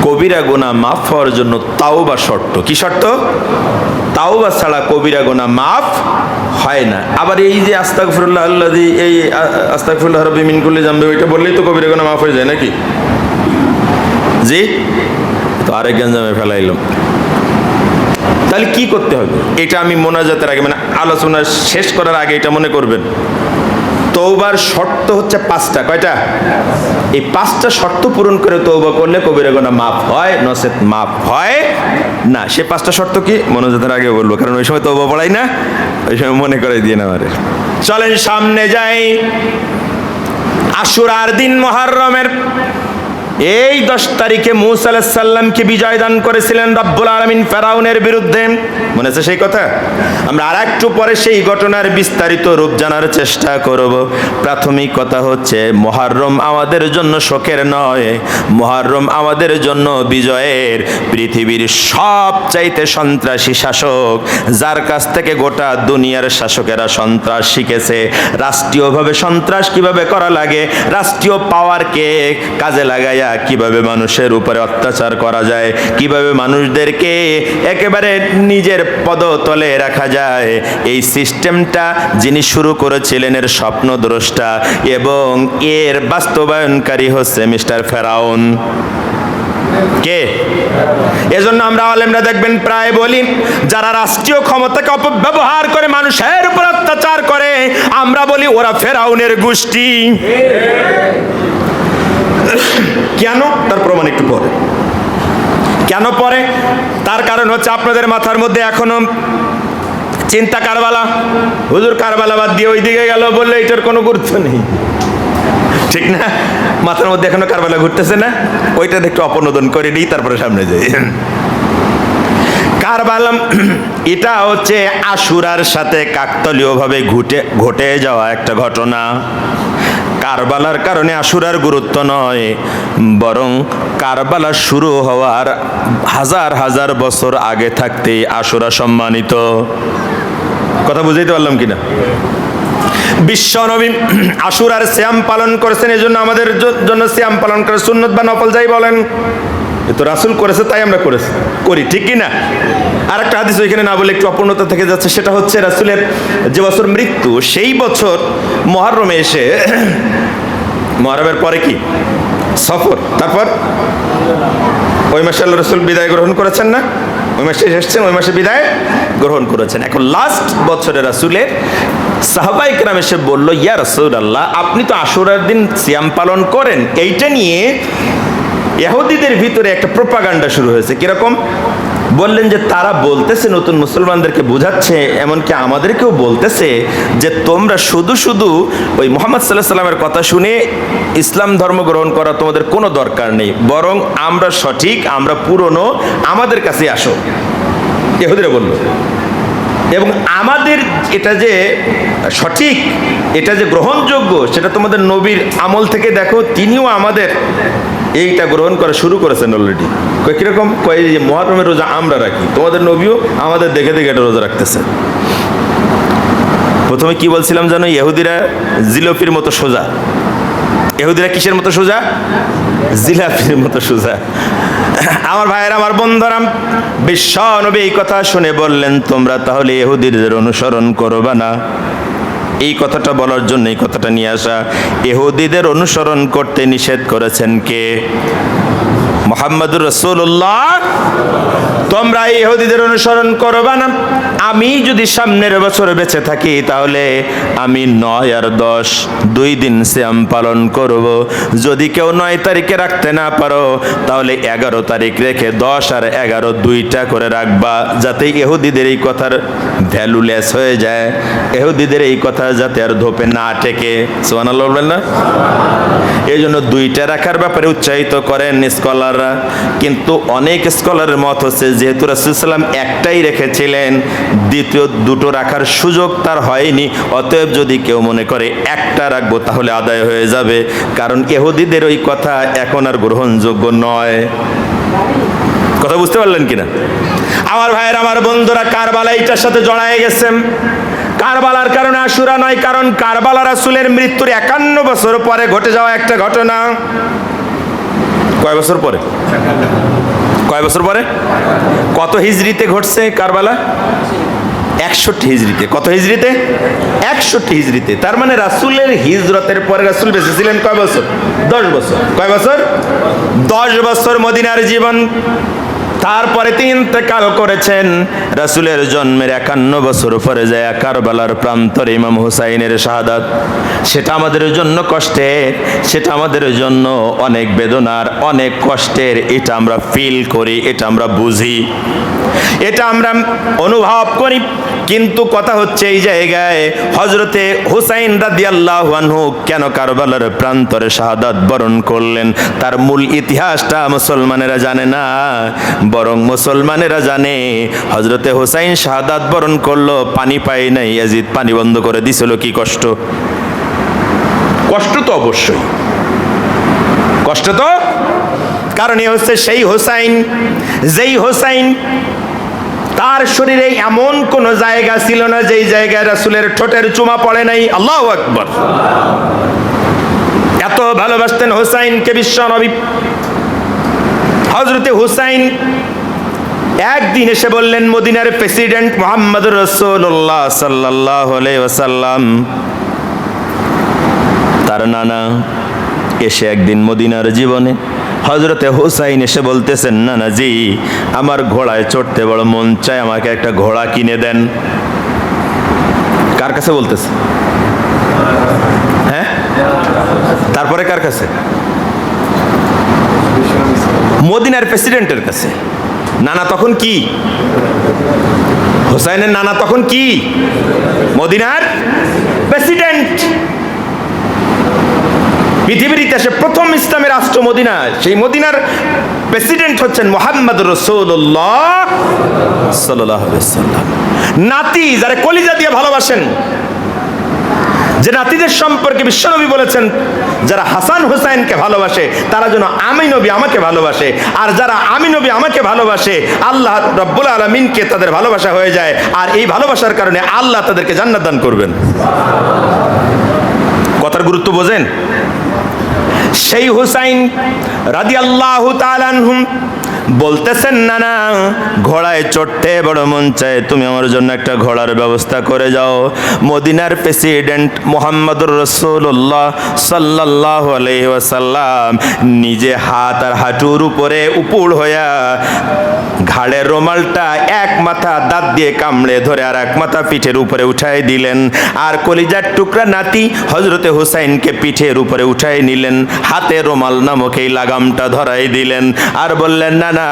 কবিরা গুনাহ মাফ হওয়ার জন্য তাওবা শর্ত। কি শর্ত? তাওবা ছাড়া কবিরা গুনাহ মাফ হয় না। আবার এই যে আস্তাগফিরুল্লাহ আল্লাযী, এই আস্তাগফিরুল্লাহ রাব্বি মিন কুল্লি যামবি, ওইটা বললেই তো কবিরা গুনাহ মাফ হয়ে যায় নাকি? জি, তো আরেক গঞ্জামে ফেলাইলাম। তাহলে কি করতে হবে? এটা আমি মোনাজাতের আগে, মানে আলোচনা শেষ করার আগে এটা মনে করবেন। তওবার শর্ত হচ্ছে 5টা। কয়টা? এই 5টা শর্ত পূরণ করে তওবা করলে কবিরা গুনাহ মাফ হয়, নচেত মাফ হয় না। সে 5টা শর্ত কি? মোনাজাতের আগে বলবো, কারণ ওই সময় তওবা পড়াই না, ওই সময় মনে করে দিয়ে না আমারে। চলেন সামনে যাই। আশুরার দিন মুহররমের এই 10 তারিখে মুসা আলাইহিস সালামকে বিজয় দান করেছিলেন রব্বুল আলামিন ফেরাউনের বিরুদ্ধে। মনে আছে সেই কথা? আমরা আরেকটু পরে সেই ঘটনার বিস্তারিত রূপ জানার চেষ্টা করব। প্রাথমিক কথা হচ্ছে, মুহররম আমাদের জন্য শোকের নয়, মুহররম আমাদের জন্য বিজয়ের। পৃথিবীর সবচাইতে সন্ত্রাসী শাসক, যার কাছ থেকে গোটা দুনিয়ার শাসকেরা সন্ত্রাস শিখেছে, রাষ্ট্রীয়ভাবে সন্ত্রাস কিভাবে করা লাগে, রাষ্ট্রীয় পাওয়ারকে কাজে লাগায় কিভাবে মানুষের উপরে অত্যাচার করা যায়, কিভাবে মানুষদেরকে একেবারে নিজের পদতলে রাখা যায়, এই সিস্টেমটা যিনি শুরু করেছিলেন, এর স্বপ্নদ্রষ্টা এবং এর বাস্তবায়নকারী হচ্ছে মিস্টার ফেরাউন। কে? এজন্য আমরা আলেমরা দেখবেন প্রায় বলি, যারা রাষ্ট্রীয় ক্ষমতাকে অপব্যবহার করে মানুষের উপর অত্যাচার করে, আমরা বলি ওরা ফেরাউনের গোষ্ঠী। কেন? তার প্রমাণ একটু পরে। কেন পরে? তার কারণ হচ্ছে, আপনাদের মাথার মধ্যে এখনো চিন্তা কারবালা, হুজুর কারবালা বাদ দিয়ে ওই দিকে গেল বললে এটার কোনো গুরুত্ব নেই, ঠিক না? মাথার মধ্যে এখনো কারবালা ঘুরতেছে না? ওইটা একটু অপনোদন করে নিই, তারপরে সামনে যাই। কারবালা এটা হচ্ছে আশুরার সাথে কাকতালীয়ভাবে ঘটে যাওয়া একটা ঘটনা। কারবালার কারণে আশুরার গুরুত্ব নয়, বরং কারবালা শুরু হওয়ার হাজার হাজার বছর আগে থাকতে আশুরা সম্মানিত। কথা বুঝাইতে পারলাম কিনা? বিশ্ব নবী আশুরার সিয়াম পালন করেছেন, এই জন্য আমাদের জন্য সিয়াম পালন করে সুন্নত বা নফল যাই বলেন, এ তো রাসূল করেছে তাই আমরা করি, ঠিক কি না? আর একটা হাদিস ওইখানে না বলে একটু অপূর্ণতা থেকে যাচ্ছে, সেটা হচ্ছে রাসূলের যে বছর মৃত্যু, সেই বছর মুহররমে এসে, মুহররমের পরে কি সফর, তারপর ওই মাসে আল্লাহ রাসূল বিদায় গ্রহণ করেছেন না? ওই মাসে এসেছেন, ওই মাসে বিদায় গ্রহণ করেছেন। এখন লাস্ট বছরে রাসূলের সাহাবায়ে কেরাম এসে বলল, ইয়া রাসূলুল্লাহ, আপনি তো আশুরার দিন সিয়াম পালন করেন, এইটা নিয়ে ইহুদিদের ভিতরে একটা প্রোপাগান্ডা শুরু হয়েছে। কিরকম? বললেন যে তারা বলতেছে, নতুন মুসলমানদেরকে বোঝাচ্ছে, এমনকি আমাদেরকেও বলতেছে যে তোমরা শুধু শুধু ওই মুহাম্মদ সাল্লাল্লাহু আলাইহি সাল্লামের কথা শুনে ইসলাম ধর্ম গ্রহণ করা তোমাদের কোনো দরকার নেই, বরং আমরা সঠিক, আমরা পুরনো, আমাদের কাছে আসো, ইহুদিরা বলল। এবং আমাদের এটা যে সঠিক, এটা যে গ্রহণযোগ্য, সেটা তোমাদের নবীর আমল থেকে দেখো, তিনিও আমাদের এইটা গ্রহণ করা শুরু করেছেন অলরেডি। কিরকম? কয় যে মুহররমের রোজা আমরা রাখি, তোমাদের নবীও আমাদের দেখে দেখে এটা রোজা রাখতেছে। প্রথমে কি বলছিলাম জানো? ইহুদিরা জিলাপির মতো সোজা। ইহুদিরা কিসের মতো সোজা? জিলাপির মতো সোজা। আমার ভাইয়েরা, আমার বন্ধুরা, বিশ্ব নবী এই কথা শুনে বললেন, তোমরা তাহলে ইহুদিদের অনুসরণ করবা না। এই কথাটা বলার জন্য এই কথাটা নিয়ে আসা। ইহুদিদের অনুসরণ করতে নিষেধ করেছেন কে? মুহাম্মদুর রাসূলুল্লাহ। তোমরা ইহুদিদের অনুসরণ করবা না। আমি যদি সামনের বছর বেঁচে থাকি তাহলে আমি 9 আর 10 2 দিন সিয়াম পালন করব। যদি কেউ 9 তারিখে রাখতে না পারো তাহলে 11 তারিখ রেখে 10 আর 11 দুইটা করে রাখবা, যাতে ইহুদিদের এই কথার ভ্যালুলেস হয়ে যায়, ইহুদিদের এই কথা যাতে আর ধোপে না টেকে। সুবহানাল্লাহ বলবেন না? এই জন্য দুইটা রাখার ব্যাপারে উৎসাহিত করেন স্কলাররা। কিন্তু অনেক স্কলারের মত হচ্ছে যেহেতু রাসূল সাল্লাল্লাহু আলাইহি ওয়াসাল্লাম একটাই রেখেছিলেন, দ্বিতীয় দুটো রাখার সুযোগ তার হয়নি, অতএব যদি কেউ মনে করে একটা রাখবো তাহলে আদায় হয়ে যাবে, কারণ ইহুদিদের ওই কথা এখন আর গ্রহণযোগ্য নয়। কথা বুঝতে পারলেন কিনা? আমার ভাইয়ের, আমার বন্ধুরা, কারবালা এইটার সাথে জড়ায় গেছেন। কারবালার কারণে আশুরা নয়, কারণ কারবালা রাসূলের মৃত্যুর 51 বছর পরে ঘটে যাওয়া একটা ঘটনা। কয় বছর পরে? কয় বছর পরে? কত হিজরিতে ঘটছে কারবালা? 61 হিজরিতে। কত হিজরিতে? 61 হিজরিতে। তার মানে রাসূলের হিজরতের পরে রাসূল বেঁচে ছিলেন কয় বছর? 10 বছর। কয় বছর? 10 বছর মদিনার জীবন। তারপরে তিনি ইন্তেকাল করেছেন। রাসূলের জন্মের 51 বছর পরে যায় কারবালার প্রান্তরে ইমাম হুসাইনের শাহাদাত। সেটা আমাদের জন্য কষ্টের, সেটা আমাদের জন্য অনেক বেদনার, অনেক কষ্টের। এটা আমরা ফিল করি, এটা আমরা বুঝি, এটা আমরা অনুভব করি। কিন্তু কথা হচ্ছে এই জায়গায় হযরতে হুসাইন রাদিয়াল্লাহু আনহু কেন কারবালার প্রান্তরে শাহাদাত বরণ করলেন, তার মূল ইতিহাসটা মুসলমানেরা জানে না, বরং মুসলমানেরা জানে হযরতে হুসাইন শাহাদাত বরণ করলো, পানি পায় নাই, ইয়াজিদ পানি বন্ধ করে দিছিল। কি কষ্ট! কষ্ট তো অবশ্যই কষ্ট তো, কারণ এ হচ্ছে সেই হুসাইন, যেই হুসাইন তার শরীরে এমন কোন জায়গা ছিল না যেই জায়গায় রাসূলের ঠোঁটের চুমা পড়ে নাই। আল্লাহু আকবার! এত ভালোবাসতেন হুসাইনকে বিশ্ব নবী। হযরতে হুসাইন একদিন এসে বললেন, মদিনার প্রেসিডেন্ট মুহাম্মদুর রাসূলুল্লাহ সাল্লাল্লাহু আলাইহি ওয়াসাল্লাম তার নানা এসে একদিন মদিনার জীবনে হযরতে হুসাইন এসে বলতেছেন, নানাজি, আমার ঘোড়ায় চড়তে বড় মন চায়, আমাকে একটা ঘোড়া কিনে দেন। কার কাছে বলতেছে? হ্যাঁ, তারপরে কার কাছে? মদিনার প্রেসিডেন্টের কাছে। নানা তখন কি? হুসাইনের নানা তখন কি? মদিনার প্রেসিডেন্ট। পৃথিবীর ইতিহাসে প্রথম ইসলামের রাষ্ট্র মদিনা, সেই মদিনার প্রেসিডেন্ট হচ্ছেন মুহাম্মদুর রাসূলুল্লাহ সাল্লাল্লাহু আলাইহি ওয়াসাল্লাম। নাতি যারা কলিজা দিয়ে ভালোবাসেন, যে নাতিদের সম্পর্কে বিশ্বনবী বলেছেন, যারা হাসান হুসাইনকে ভালোবাসে তারা যেন আমি নবী আমাকে ভালোবাসে, আর যারা আমি নবী আমাকে ভালোবাসে আল্লাহ রাব্বুল আলামিনকে তাদের ভালোবাসা হয়ে যায়, আর এই ভালোবাসার কারণে আল্লাহ তাদেরকে জান্নাত দান করবেন। কথার গুরুত্ব বোঝেন? সেই হুসাইন রাদিয়াল্লাহু তাআলা আনহু বলতেছেন, না না, ঘোড়ায় চড়তে বড় মন চায়, তুমি আমার জন্য একটা ঘোড়ার ব্যবস্থা করে যাও। মদিনার প্রেসিডেন্ট মুহাম্মদুর রাসূলুল্লাহ সাল্লাল্লাহু আলাইহি ওয়াসাল্লাম নিজে হাত আর হাঁটুর উপরে উপুড় হইয়া ঘাড়ের রুমালটা এক মাথা দাঁত দিয়ে কামড়ে ধরে আর এক মাথা পিঠের উপরে উঠাই দিলেন, আর কলিজার টুকরা নাতি হযরতে হুসাইনকে পিঠের উপরে উঠাই নিলেন, হাতে রুমাল নামক এই লাগামটা ধরাই দিলেন, আর বললেন, নানা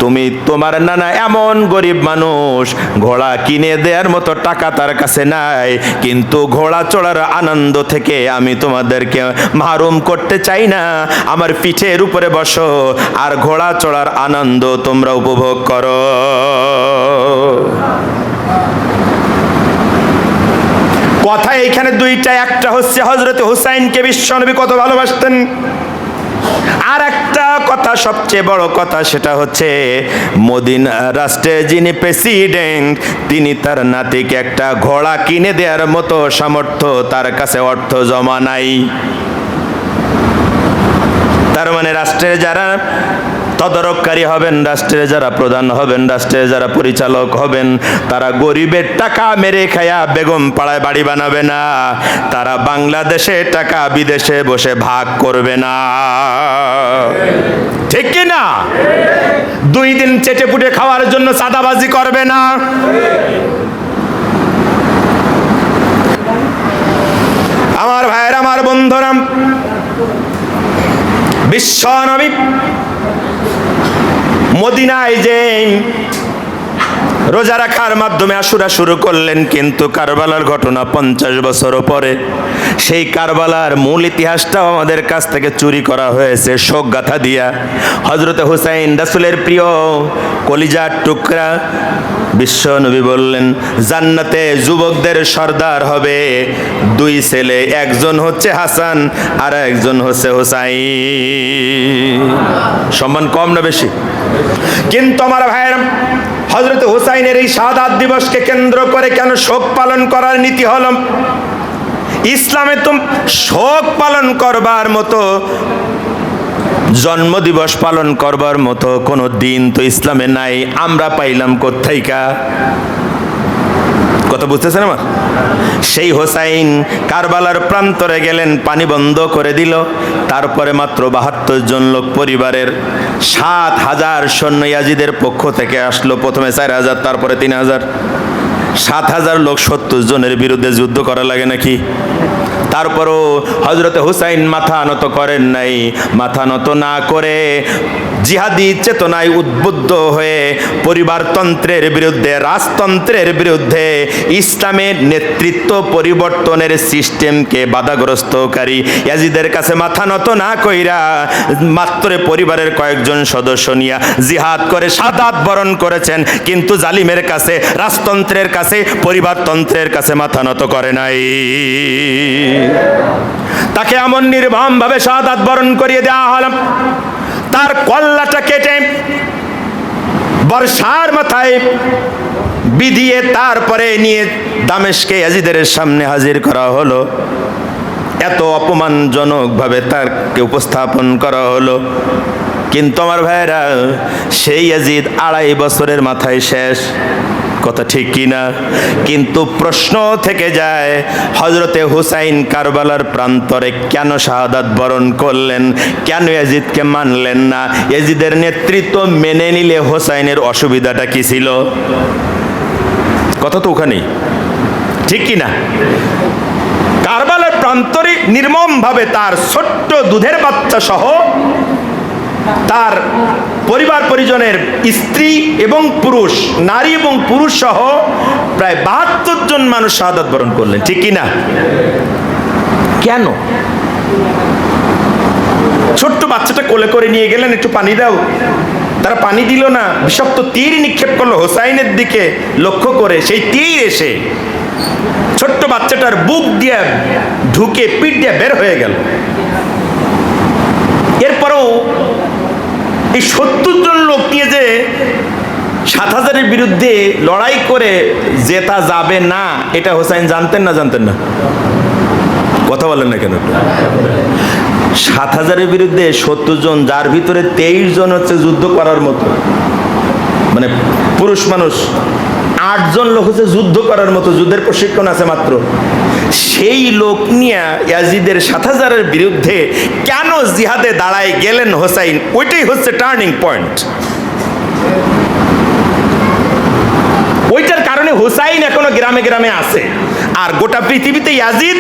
তুমি, তোমার নানা এমন গরিব মানুষ, ঘোড়া কিনে দেওয়ার মতো টাকা তার কাছে নাই, কিন্তু ঘোড়া চড়ার আনন্দ থেকে আমি তোমাদেরকে মাহরুম করতে চাই না। আমার পিঠের উপরে বসো আর ঘোড়া চড়ার আনন্দ তোমরা উপভোগ করো। কথা এইখানে দুইটা, একটা হচ্ছে হযরতে হুসাইনকে বিশ্বনবী কত ভালোবাসতেন, আর একটা কথা সবচেয়ে বড় কথা, সেটা হচ্ছে মদিনা রাষ্ট্রের যিনি প্রেসিডেন্ট তিনি তার নাতিকে একটা ঘোড়া কিনে দেওয়ার মতো সামর্থ্য তার কাছে অর্থ জমা নাই। তার মানে রাষ্ট্রের যারা তদারককারী হবেন, রাষ্ট্রের যারা প্রধান হবেন, রাষ্ট্রের যারা পরিচালক হবেন, তারা গরিবের টাকা মেরে খায়া বেগম পাড়ায় বাড়ি বানাবে না, তারা বাংলাদেশে টাকা বিদেশে বসে ভাগ করবে না, ঠিক কি না? 2 দিন চেটে পুটে খাওয়ার জন্য চাঁদাবাজি করবে না। আমার ভাইয়ের, আমার বন্ধুরা, বিশ্বনবী মদিনায় যে রোজা রাখার মাধ্যমে আশুরা শুরু করলেন, কিন্তু কারবালার ঘটনা 50 বছর পরে, সেই কারবালার মূল ইতিহাসটাও আমাদের কাছ থেকে চুরি করা হয়েছে শোক গাথা দিয়া। হযরতে হুসাইন রাসূলের প্রিয় কলিজার টুকরা, বিশ্ব নবী বললেন জান্নাতে যুবকদের সর্দার হবে 2 ছেলে, একজন হচ্ছে হাসান আর একজন হচ্ছে হুসাইন। সম্মান কম না বেশি? কিন্তু আমার ভাইয়েরা, হযরত হুসাইনের এই শাহাদাত দিবসকে কেন্দ্র করে কেন শোক পালন করার নীতি হলো? ইসলামে তো শোক পালন করবার মতো, জন্মদিবস পালন করবার মতো কোনো দিন তো ইসলামে নাই। আমরা পাইলাম কোত্থাইকা? কথা বুঝতেছেন আমার? সেই হোসাইন কারবালার প্রান্তরে গেলেন, পানি বন্ধ করে দিল, তারপরে মাত্র 72 জন লোক পরিবারের 7000 সৈন্য ইয়াজিদের পক্ষ থেকে আসলো। প্রথমে 4000, তারপরে 3000, 7000 লোক 70 জনের বিরুদ্ধে যুদ্ধ করা লাগে নাকি? তারপরও হযরতে হুসাইন মাথা নত করেন নাই। মাথা নত না করে জিহাদি চেতনায় উদ্বুদ্ধ হয়ে পরিবারতন্ত্রের বিরুদ্ধে, রাজতন্ত্রের বিরুদ্ধে, ইসলামের নেতৃত্ব পরিবর্তনের সিস্টেমকে বাধাগ্রস্তকারী ইয়াজিদের কাছে মাথা নত না কইরা মাত্র পরিবারের কয়েকজন সদস্য নিয়ে জিহাদ করে শাহাদাত বরণ করেছেন, কিন্তু জালিমের কাছে, রাজতন্ত্রের কাছে, পরিবারতন্ত্রের কাছে মাথা নত করে নাই। তাকে এমন নির্মমভাবে শাহাদাত বরণ করিয়ে দেওয়া হলো, তার কল্লাটা কেটে বর্ষার মাথায় বিধিয়ে তারপরে নিয়ে দামেস্কে ইয়াজিদের সামনে হাজির করা হলো। এত অপমানজনকভাবে তাকে উপস্থাপন করা হলো। কিন্তু আমার ভাইয়েরা, সেই ইয়াজিদ 2.5 বছরের মাথায় শেষ। কথা ঠিক কিনা? কিন্তু প্রশ্ন থেকে যায়, হযরতে হুসাইন কারবালার প্রান্তরে কেন শাহাদাত বরণ করলেন? কেন ইয়াজিদকে মানলেন না? ইয়াজিদের নেতৃত্ব মেনে নিলে হুসাইনের অসুবিধাটা কি ছিল? কথা তো ওখানেই, ঠিক কিনা? কারবালার প্রান্তরে নির্মমভাবে তার ছোট্ট দুধের বাচ্চা সহ তার পরিবার পরিজনের স্ত্রী এবং পুরুষ, নারী এবং পুরুষ সহ প্রায় 72 জন মানুষ শাহাদাত বরণ করলেন, ঠিক কি না? কেন? ছোট্ট বাচ্চাটা কোলে করে নিয়ে গেলেন, একটু পানি দাও। তারা পানি দিল না, বিষাক্ত তীর নিক্ষেপ করলো হোসাইনের দিকে লক্ষ্য করে। সেই তীর এসে ছোট্ট বাচ্চাটার বুক দিয়ে ঢুকে পিঠ দিয়ে বের হয়ে গেল। এরপরও এই 70 জন লোক নিয়ে যে 7000-এর বিরুদ্ধে লড়াই করে জেতা যাবে না, এটা হোসাইন জানতেন না? জানতেন না? কথা বলেন না কেন? 7000-এর বিরুদ্ধে 70 জন, যার ভিতরে 23 জন হচ্ছে যুদ্ধ করার মতো, মানে পুরুষ মানুষ, 8 জন লোক হচ্ছে যুদ্ধ করার মতো, যুদ্ধের প্রশিক্ষণ আছে মাত্র, সেই লোক নিয়ে ইয়াজিদের 7,000-এর বিরুদ্ধে কেন জিহাদে দাঁড়ায় গেলেন হোসাইন, ওইটাই হচ্ছে টার্নিং পয়েন্ট। ওইটার কারণে হোসাইন এখনো গ্রামে গ্রামে আছে, আর গোটা পৃথিবীতে ইয়াজিদ,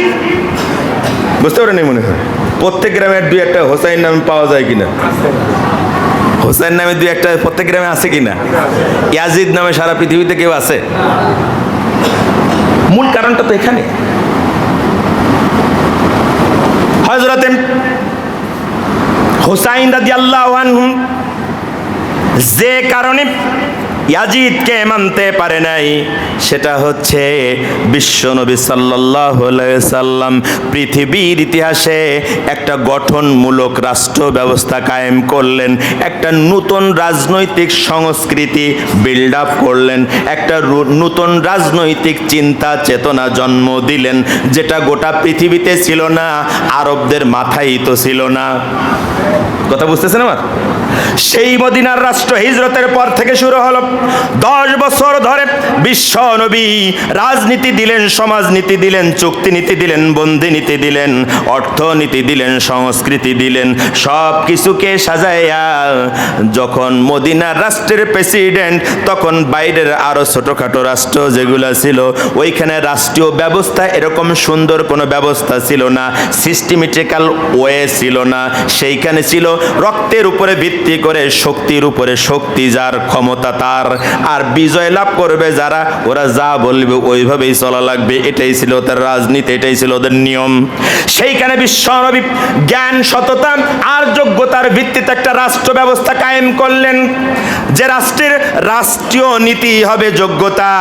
বুঝতে পারেন মনে হয় প্রত্যেক গ্রামের 2-1টা হোসাইন নাম পাওয়া যায় কিনা, হোসেন নামে 2-1টা প্রত্যেক গ্রামে আছে কিনা, ইয়াজিদ নামে সারা পৃথিবীতে কেউ আছে? মূল কারণটা তো এখানে। হযরতে হুসাইন রাদিয়াল্লাহু আনহু যে কারণে ইয়াজিদকে মানতে পারে নাই, সেটা হচ্ছে বিশ্বনবী সাল্লাল্লাহু আলাইহি সাল্লাম পৃথিবীর ইতিহাসে একটা গঠনমূলক রাষ্ট্র ব্যবস্থা কায়েম করলেন, একটা নতুন রাজনৈতিক সংস্কৃতি বিল্ড আপ করলেন, একটা নতুন রাজনৈতিক চিন্তা চেতনা জন্ম দিলেন, যেটা গোটা পৃথিবীতে ছিল না, আরবদের মাথায় তো ছিল না। কথা বুঝতেছেন আমার? সেই মদিনার রাষ্ট্র হিজরতের পর থেকে শুরু হলো। 10 বছর ধরে বিশ্ব নবী রাজনীতি দিলেন, সমাজনীতি দিলেন, চুক্তিনীতি দিলেন, বন্দিনীতি দিলেন, অর্থনীতি দিলেন, সংস্কৃতি দিলেন, সব কিছুকে সাজাইয়া যখন মদিনার রাষ্ট্রের প্রেসিডেন্ট, তখন বাইরের আরো ছোটখাটো রাষ্ট্র যেগুলো ছিল, ওইখানে রাষ্ট্রীয় ব্যবস্থা এরকম সুন্দর কোনো ব্যবস্থা ছিল না, সিস্টেমেটিক্যাল ওয়ে ছিল না। সেইখানে ছিল রক্তের উপরে ভিত্তি করে, শক্তির উপরে শক্তি, যার ক্ষমতা তার, আর বিজয় লাভ করবে যারা, ওরা যা বলবে ওইভাবেই চলা লাগবে। এটাই ছিল তার রাজনীতি, এটাই ছিল ওদের নিয়ম। সেইখানে বিশ্বনবী জ্ঞান, সততা আর যোগ্যতার ভিত্তিতে একটা রাষ্ট্র ব্যবস্থা কায়েম করলেন, যে রাষ্ট্রের রাষ্ট্রীয় নীতি হবে যোগ্যতা,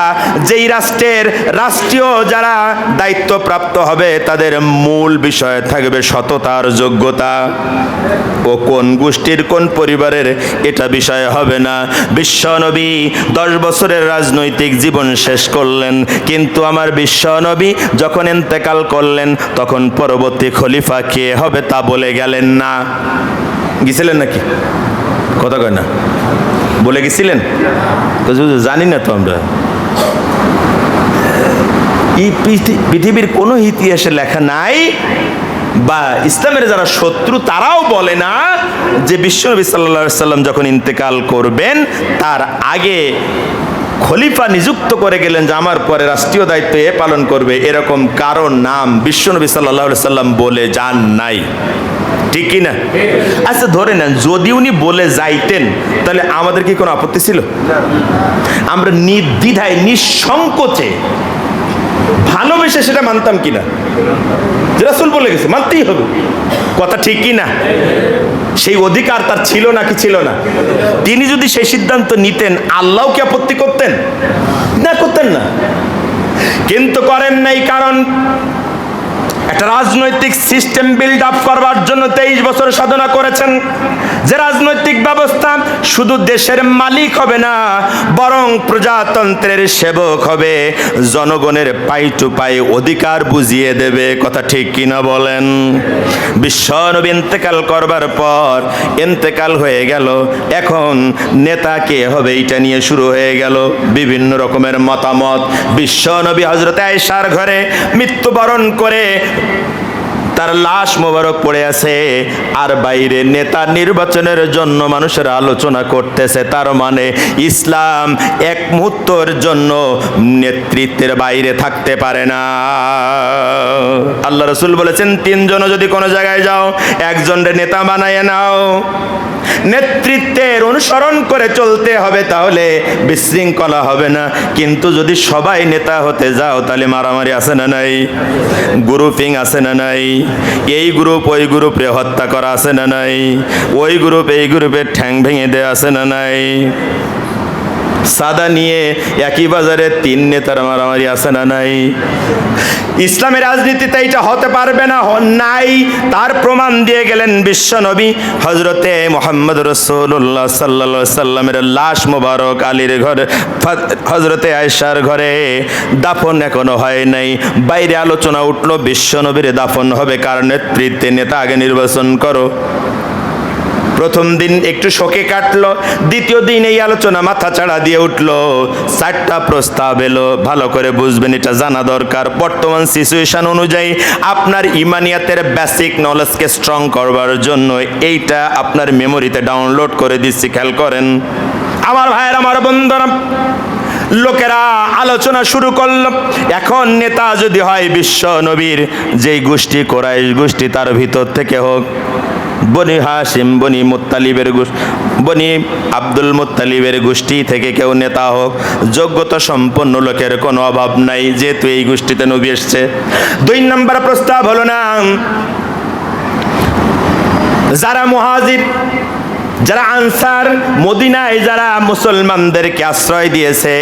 যেই রাষ্ট্রের রাষ্ট্রীয় যারা দায়িত্বপ্রাপ্ত হবে তাদের মূল বিষয় থাকবে সততার যোগ্যতা। ও কোন গোষ্ঠীর কোন পরিবারের এটা বিষয় হবে না। বিশ্বনবী 10 বছরের রাজনৈতিক জীবন শেষ করলেন, কিন্তু আমার বিশ্বনবী যখন ইন্তেকাল করলেন, তখন পরবর্তী খলিফা কে হবে তা বলে গেলেন না। গেছিলেন নাকি? কথা কয় না, বলে গেছিলেন? জানি না তো আমরা। এই পৃথিবীর কোনো ইতিহাসে লেখা নাই, বা ইসলামের যারা শত্রু তারাও বলে না যে বিশ্বনবী সাল্লাল্লাহু আলাইহি সাল্লাম যখন ইন্তেকাল করবেন তার আগে খলিফা নিযুক্ত করে গেলেন যে আমার পরে রাষ্ট্রীয় দায়িত্ব এ পালন করবে, এরকম কারণ নাম বিশ্বনবী সাল্লাল্লাহু আলাইহি সাল্লাম বলে যান নাই। ঠিক কি না? আচ্ছা ধরে নেন যদি উনি বলে যাইতেন, তাহলে আমাদের কি কোনো আপত্তি ছিল? আমরা নির্দ্বিধায় নিঃসংকোচে ভালোবেসে সেটা মানতাম কিনা? যে রাসূল বলে গেছে মানতেই হবে, কথা ঠিক কি না? সেই অধিকার তার ছিল নাকি ছিল না? তিনি যদি সেই সিদ্ধান্ত নিতেন, আল্লাহ কি আপত্তি করতেন? না, করতেন না। কিন্তু করেন নাই, কারণ একটা রাজনৈতিক সিস্টেম বিল্ড আপ করবার জন্য 23 বছর সাধনা করেছেন, যে রাজনৈতিক ব্যবস্থা শুধু দেশের মালিক হবে না, বরং প্রজাতন্ত্রের সেবক হবে, জনগণের পাই টু পাই অধিকার বুঝিয়ে দেবে। কথা ঠিক কিনা বলেন? বিশ্বনবী ইন্তেকাল করবার পর ইন্তেকাল হয়ে গেল, এখন নেতা কে হবে এটা নিয়ে শুরু হয়ে গেল বিভিন্ন রকমের মতামত। বিশ্বনবী হযরত আয়েশার ঘরে মৃত্যুবরণ করে তার লাশ মোবারক পড়ে আছে, আর বাইরে নেতা নির্বাচনের জন্য মানুষের আলোচনা করতেছে। তার মানে ইসলাম এক মুহূর্তের জন্য নেতৃত্বের বাইরে থাকতে পারে না। আল্লাহ রাসূল বলেছেন 3 জন যদি কোনো জায়গায় যাও, একজনের নেতা বানায় নাও, নেতৃত্বের অনুসরণ করে চলতে হবে, তাহলে বিশৃঙ্খলা হবে না। কিন্তু যদি সবাই নেতা হতে যাও, তাহলে মারামারি আছে না নাই? গ্রুপিং আছে না নাই? এই গ্রুপ ওই গ্রুপে হত্যা করা আছে না নাই? ওই গ্রুপ এই গ্রুপের ঠ্যাং ভেঙে দেওয়া আছে না নাই? সাদা নিয়ে একই বাজারে 3 নেতার মারামারি আছে না নাই? ইসলামের রাজনীতিতে এটা হতে পারবে না, নাই। তার প্রমাণ দিয়ে গেলেন বিশ্বনবী হযরতে মুহাম্মদ রাসূলুল্লাহ সাল্লাল্লাহু আলাইহি সাল্লামের লাশ মোবারক আলীর ঘরে, হযরতে আয়েশার ঘরে দাফন এখনো হয় নাই। বাইরে আলোচনা উঠলো বিশ্বনবীর দাফন হবে কার নেতৃত্বে, নেতা আগে নির্বাচন করো। প্রথম দিন একটু শোকে কাটলো, দ্বিতীয় দিন এই আলোচনা মাথা চাড়া দিয়ে উঠলো। 4টা প্রস্তাব এলো, ভালো করে বুঝবেন, এটা জানা দরকার। বর্তমান সিচুয়েশন অনুযায়ী আপনার ইমানিয়াতের বেসিক নলেজকে স্ট্রং করবার জন্য এইটা আপনার মেমোরিতে ডাউনলোড করে দিচ্ছি, খেয়াল করেন আমার ভাইয়ের, আমার বন্ধুরা। লোকেরা আলোচনা শুরু করল, এখন নেতা যদি হয় বিশ্ব নবীর যেই গোষ্ঠী, কোরাইশ গোষ্ঠী, তার ভিতর থেকে হোক, বনি হাশিম, বনি মুত্তালিবের বনি আব্দুল মুত্তালিবের গোষ্ঠী থেকে কেউ নেতা হোক, যোগ্যতা সম্পন্ন লোকের কোনো অভাব নাই, যেহেতু এই গোষ্ঠীতে নবী এসছে। 2 নম্বর প্রস্তাব হলো না, যারা মুহাজির, যারা আনসার, মদিনায় যারা মুসলমানদেরকে আশ্রয় দিয়েছে,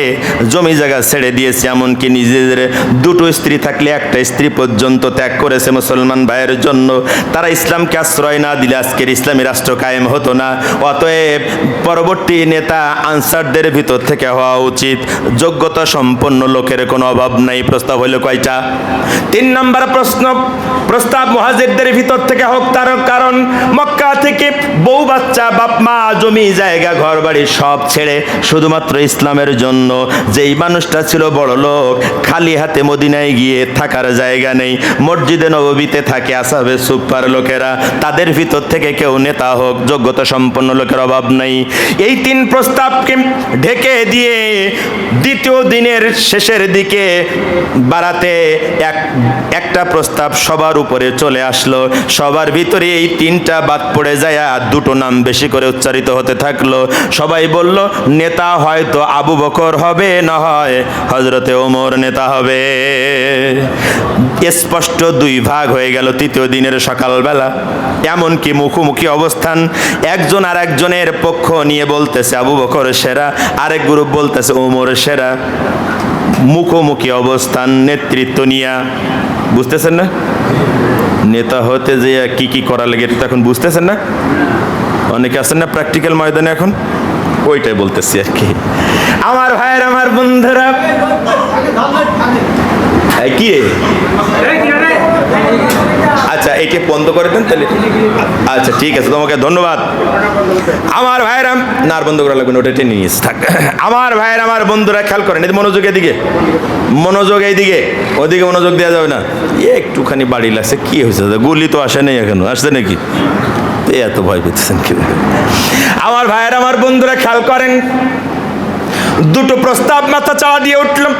জমি জায়গা ছেড়ে দিয়েছে, এমনকি নিজেদের 2টো স্ত্রী থাকলে 1টা স্ত্রী পর্যন্ত ত্যাগ করেছে মুসলমান ভাইয়ের জন্য, তারা ইসলামকে আশ্রয় না দিলে আজকের ইসলামী রাষ্ট্র কায়েম হতো না। অতএব পরবর্তী নেতা আনসারদের ভিতর থেকে হওয়া উচিত, যোগ্যতা সম্পন্ন লোকের কোনো অভাব নাই। প্রস্তাব হলো কয়টা? 3 নম্বর প্রস্তাব মুহাজিরদের ভিতর থেকে হোক, তার কারণ মক্কা থেকে বউ বাচ্চা, মা, জমি জায়গা, ঘর বাড়ি সব ছেড়ে শুধুমাত্র ইসলামের জন্য, যেই মানুষটা ছিল বড় লোক, খালি হাতে মদিনায় গিয়ে থাকার জায়গা নেই, মসজিদে নববীতে থাকে আসহাবে সুফার লোকেরা, তাদের ভিতর থেকে কেউ নেতা হোক, যোগ্যতা সম্পন্ন লোকের অভাব নাই। এই 3 প্রস্তাবকে ঢেকে দিয়ে দ্বিতীয় দিনের শেষের দিকে বারাতে একটা প্রস্তাব সবার উপরে চলে আসলো। সবার ভিতরে এই 3টা বাদ পড়ে যায়, আর 2টো নাম বেশি করে উচ্চারিত হতে থাকলো। সবাই বলল নেতা হয়তো আবু বকর হবে, না হয় হযরতে ওমর নেতা হবে। স্পষ্ট 2 ভাগ হয়ে গেল তৃতীয় দিনের সকালবেলা। এমনকি মুখোমুখি অবস্থান, একজন আর একজনের পক্ষ নিয়ে বলতেছে আবু বকর সেরা, আরেক গ্রুপ বলতেছে ওমর সেরা। মুখোমুখি অবস্থান, নেতৃত্ব নিয়ে, বুঝতেছেন না? নেতা হতে যে কি কি করা লাগে এটা এখন বুঝতেছেন না? অনেকে আছেন না প্র্যাকটিক্যাল ময়দানে, এখন ওইটাই বলতেছি আর কি। আমার ভাইয়ের, আমার বন্ধুরা, কি রে? আচ্ছা, এইটা বন্ধ করে দেন তাহলে। আচ্ছা ঠিক আছে, তোমাকে ধন্যবাদ। আমার ভাইয়েরা, না আর বন্ধ করা লাগবে না, ওটা টেনে নিয়েছে, থাক। আমার ভাইয়ের, আমার বন্ধুরা, খেয়াল করেন, এই মনোযোগ এদিকে, মনোযোগ এইদিকে, ওদিকে মনোযোগ দেওয়া যাবে না। একটুখানি বাড়ি লাগছে, কি হয়েছে? গুলি তো আসে নাই এখনো, আসছে নাকি? এত ভয় পেতেছেন কি? আমার ভাইয়ের, আমার বন্ধুরা, খেয়াল করেন, 2টো প্রস্তাব মাথা চাওয়া দিয়ে উঠলাম।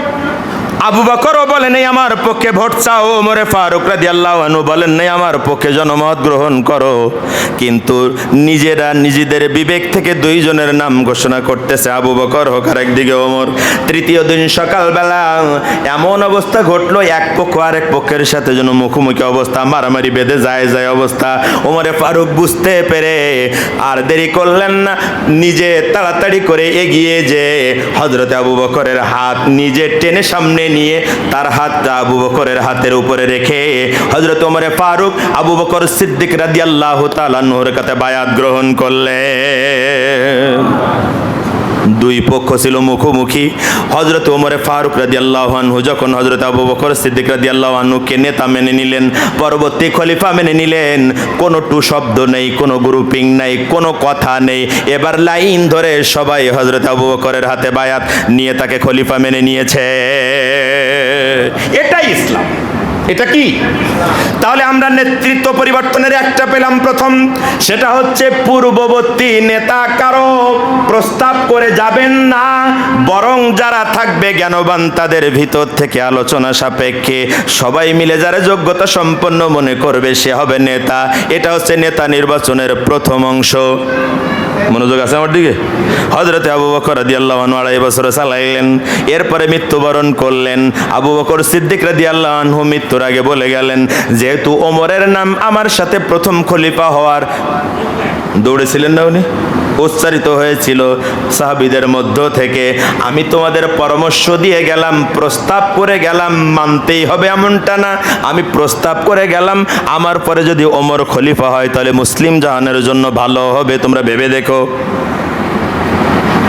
আবু বকরও বলেন এই আমার পক্ষে ভোট চাও, ওমরে ফারুক রাদিয়াল্লাহু আনহু বলেন নাই আমার পক্ষে জনমত গ্রহণ করো। কিন্তু নিজেরা নিজেদের বিবেক থেকে 2 জনের নাম ঘোষণা করতেছে, আবু বকর হোক আর একদিকে ওমর। তৃতীয় দিন সকালবেলা এমন অবস্থা ঘটলো, এক পক্ষ আরেক পক্ষের সাথে যেন মুখোমুখি অবস্থা, মারামারি বেঁধে যায় অবস্থা। ওমরে ফারুক বুঝতে পেরে আর দেরি করলেন না, নিজে তাড়াতাড়ি করে এগিয়ে যে হযরতে আবু বকরের হাত নিজে টেনে সামনে নিয়ে তার হাতটা আবু বকরের হাতের উপরে রেখে হযরত ওমরে ফারুক আবু বকর সিদ্দিক রাদিয়াল্লাহু তাআলা আনহুর কাছে বায়াত গ্রহণ করলেন। 2 পক্ষ ছিল মুখোমুখি। হযরত ওমরে ফারুক রাদিয়াল্লাহু আনহু যখন হযরত আবু বকর সিদ্দিক রাদিয়াল্লাহু আনহুকে নেতা মেনে নিলেন, পরবর্তী খলিফা মেনে নিলেন, কোনো টু শব্দ নেই, কোনো গ্রুপিং নাই, কোনো কথা নেই। এবার লাইন ধরে সবাই হযরত আবু বকরের হাতে বায়াত নিয়ে তাকে খলিফা মেনে নিয়েছে। এটাই ইসলাম। এটা কি? তাহলে আমরা নেতৃত্ব পরিবর্তনের একটা পেলাম প্রথম, সেটা হচ্ছে পূর্ববর্তী নেতা কারো প্রস্তাব করে যাবেন না, বরং যারা থাকবে জ্ঞানবান তাদের ভিতর থেকে আলোচনা সাপেক্ষে সবাই মিলে যারা যোগ্যতা সম্পন্ন মনে করবে সে হবে নেতা। এটা হচ্ছে নেতা নির্বাচনের প্রথম অংশ। মনোযোগ আছে আমার দিকে? হযরতে আবু বকর রাদিয়াল্লাহু আনহু 2.5 বছর চালাইলেন, এরপরে মৃত্যুবরণ করলেন। আবু বকর সিদ্দিক রাদিয়াল্লাহু আনহু মৃত্যুর আগে বলে গেলেন, যেহেতু ওমরের নাম আমার সাথে প্রথম খলিফা হওয়ার দৌড়েছিলেন না উনি, উচ্চারিত হয়েছিল সাহাবীদের মধ্য থেকে, আমি তোমাদের পরামর্শ দিয়ে গেলাম, প্রস্তাব করে গেলাম, মানতেই হবে এমনটা না, আমি প্রস্তাব করে গেলাম, আমার পরে যদি ওমর খলিফা হয় তাহলে মুসলিম জাহানের জন্য ভালো হবে, তোমরা ভেবে দেখো।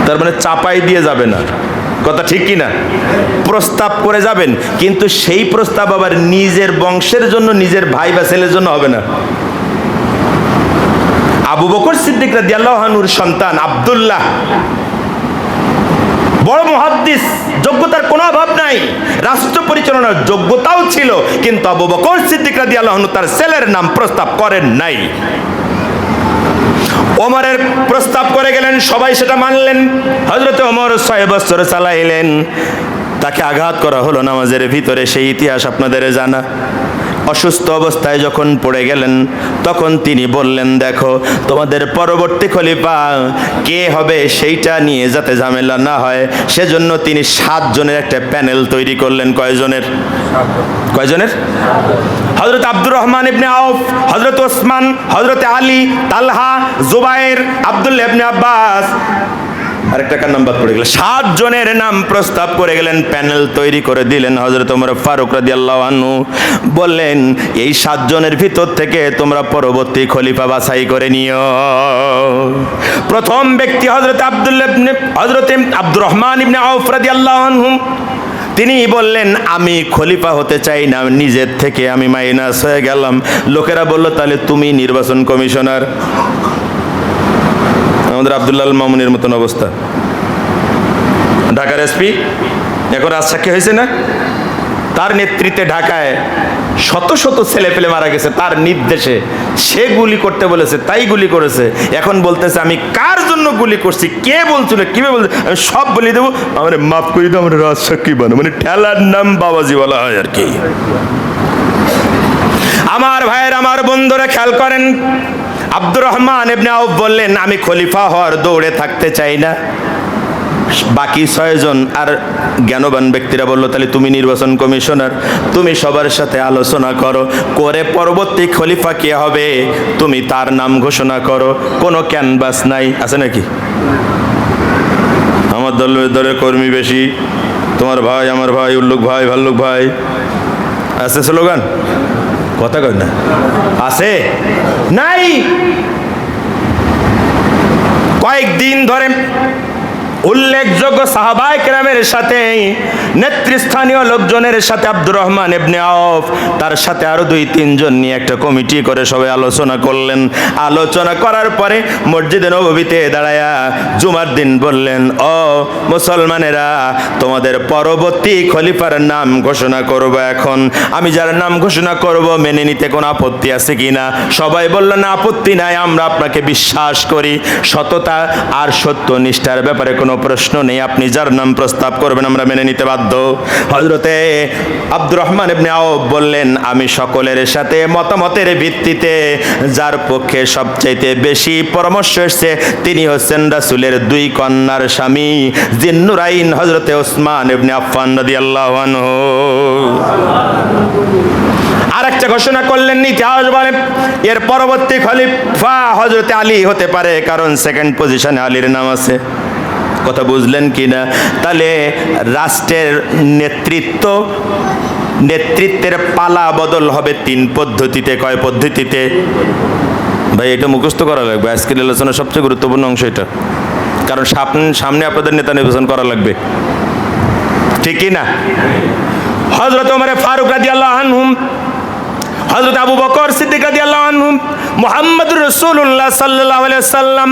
তার মানে চাপাই দিয়ে যাবে না, কথা ঠিক কি না? প্রস্তাব করে যাবেন, কিন্তু সেই প্রস্তাব আবার নিজের বংশের জন্য, নিজের ভাই বা ছেলের জন্য হবে না। আবু বকর সিদ্দিক রাদিয়াল্লাহু আনহুর সন্তান আব্দুল্লাহ বড় মুহাদ্দিস, যোগ্যতার কোনো অভাব নাই, রাষ্ট্র পরিচালনার যোগ্যতাও ছিল, কিন্তু আবু বকর সিদ্দিক রাদিয়াল্লাহু আনহু তার ছেলের নাম প্রস্তাব করেন নাই। ওমরের প্রস্তাব করে গেলেন, সবাই সেটা মানলেন। হযরত ওমর 6 বছর চালাইলেন, তাকে আঘাত করা হলো নামাজের ভিতরে, সেই ইতিহাস আপনাদের জানা। অসুস্থ অবস্থায় যখন পড়ে গেলেন, তখন তিনি বললেন, দেখো তোমাদের পরবর্তী খলিফা কে হবে সেইটা নিয়ে যাতে ঝামেলা না হয়, সেজন্য তিনি 7 জনের একটা প্যানেল তৈরি করলেন। কয়জনের? হযরত আব্দুর রহমান ইবনে আউফ, হযরত ওসমান, হযরত আলী, তালহা, জুবাইর, আব্দুল্লাহ ইবনে আব্বাস, আরেকটা কার নাম বাদ পড়ে গেল। 7 জনের নাম প্রস্তাব করে গেলেন, প্যানেল তৈরি করে দিলেন। হযরত ওমর ফারুক রাদিয়াল্লাহু আনহু বললেন, এই 7 জনের ভিতর থেকে তোমরা পরবর্তী খলিফা বাছাই করে নিও। প্রথম ব্যক্তি হযরত আব্দুর রহমান ইবনে আউফ রাদিয়াল্লাহু আনহু, তিনি বললেন, আমি খলিফা হতে চাই না, নিজের থেকে আমি মাইনাস হয়ে গেলাম। লোকেরা বলল, তাহলে তুমি নির্বাচন কমিশনার। আমাদের আব্দুল্লাহ আল মামুনের মতন অবস্থা। ঢাকার এসপি এখন রাজসাক্ষী হয়েছে না, তার নেতৃত্বে ঢাকায় শত শত ছেলে পেলে মারা গেছে তার নির্দেশে। সে গুলি করতে বলেছে, তাই গুলি করেছে। এখন বলতেছে, আমি কার জন্য গুলি করছি, কে বলছিল, কিভাবে বলছে, আমি সব বলে দেবো, আমার মাফ করে দেবো, আমার রাজসাক্ষী বানো। মানে ঠেলার নাম বাবাজি বলা হয় আর কি। আমার ভাইয়ের, আমার বন্ধুরা খেয়াল করেন, আব্দুর রহমান ইবনে আউফ বললেন, আমি খলিফা হওয়ার দৌড়ে থাকতে চাই না। বাকি 6 জন আর জ্ঞানবান ব্যক্তিরা বলল, তাহলে তুমি নির্বাচন কমিশনার, তুমি সবার সাথে আলোচনা করো, করে পরবর্তী খলিফা কে হবে তুমি তার নাম ঘোষণা করো। কোনো ক্যানভাস নাই, আছে নাকি? আমার দলের কর্মী বেশি, তোমার ভাই, আমার ভাই, উল্লুক ভাই, ভাল্লুক ভাই, আছে স্লোগান? কথা কয় না, আছে নাই? কয়েকদিন ধরে উল্লেখযোগ্য সাহাবায়ে কেরামের সাথে, নেতৃস্থানীয় লোকজনের সাথে আব্দুর রহমান ইবনে আউফ তার সাথে আরো 2-3 জন নিয়ে একটা কমিটি করে সবাই আলোচনা করলেন। আলোচনা করার পরে মসজিদে নববীতে দাঁড়ায়া জুমার দিন বললেন, ও মুসলমানেরা, তোমাদের পরবর্তী খলিফার নাম ঘোষণা করব। এখন আমি যার নাম ঘোষণা করব মেনে নিতে কোনো আপত্তি আছে কিনা? সবাই বলল, না, আপত্তি নাই, আমরা আপনাকে বিশ্বাস করি, সততা আর সত্যনিষ্ঠার ব্যাপারে কোনো প্রশ্ন নেই, আপনি যার নাম প্রস্তাব করবেন আমরা মেনে নিতে বাধ্য। হযরতে আব্দুর রহমান ইবনে আউফ বললেন, আমি সকলের সাথে মতামতের ভিত্তিতে যার পক্ষে সবচাইতে বেশি পরামর্শ এসেছে তিনি হচ্ছেন রাসূলের 2 কন্যার স্বামী জিন্নুরাইন হযরতে ওসমান ইবনে আফফান রাদিয়াল্লাহু আনহু। আরেকটা ঘোষণা করলেন, ইতিহাস বলে এর পরবর্তী খলিফা হযরতে আলী হতে পারে, কারণ সেকেন্ড পজিশনে আলীর নাম আছে। কথা বুঝলেন কিনা? তাহলে রাষ্ট্রের নেতৃত্বের পালা বদল হবে 3 পদ্ধতিতে। কয় পদ্ধতিতে? ভাই, এটা মুখস্থ করা লাগবে, আজকের আলোচনার সবচেয়ে গুরুত্বপূর্ণ অংশ এটা, কারণ সামনে আপনাদের নেতা নির্বাচন করা লাগবে, ঠিক কি না? হযরত ওমর ফারুক রাদিয়াল্লাহু আনহু, হযরত আবু বকর সিদ্দিক রাদিয়াল্লাহু আনহু, মুহাম্মদুর রাসূলুল্লাহ সাল্লাল্লাহু আলাইহি সাল্লাম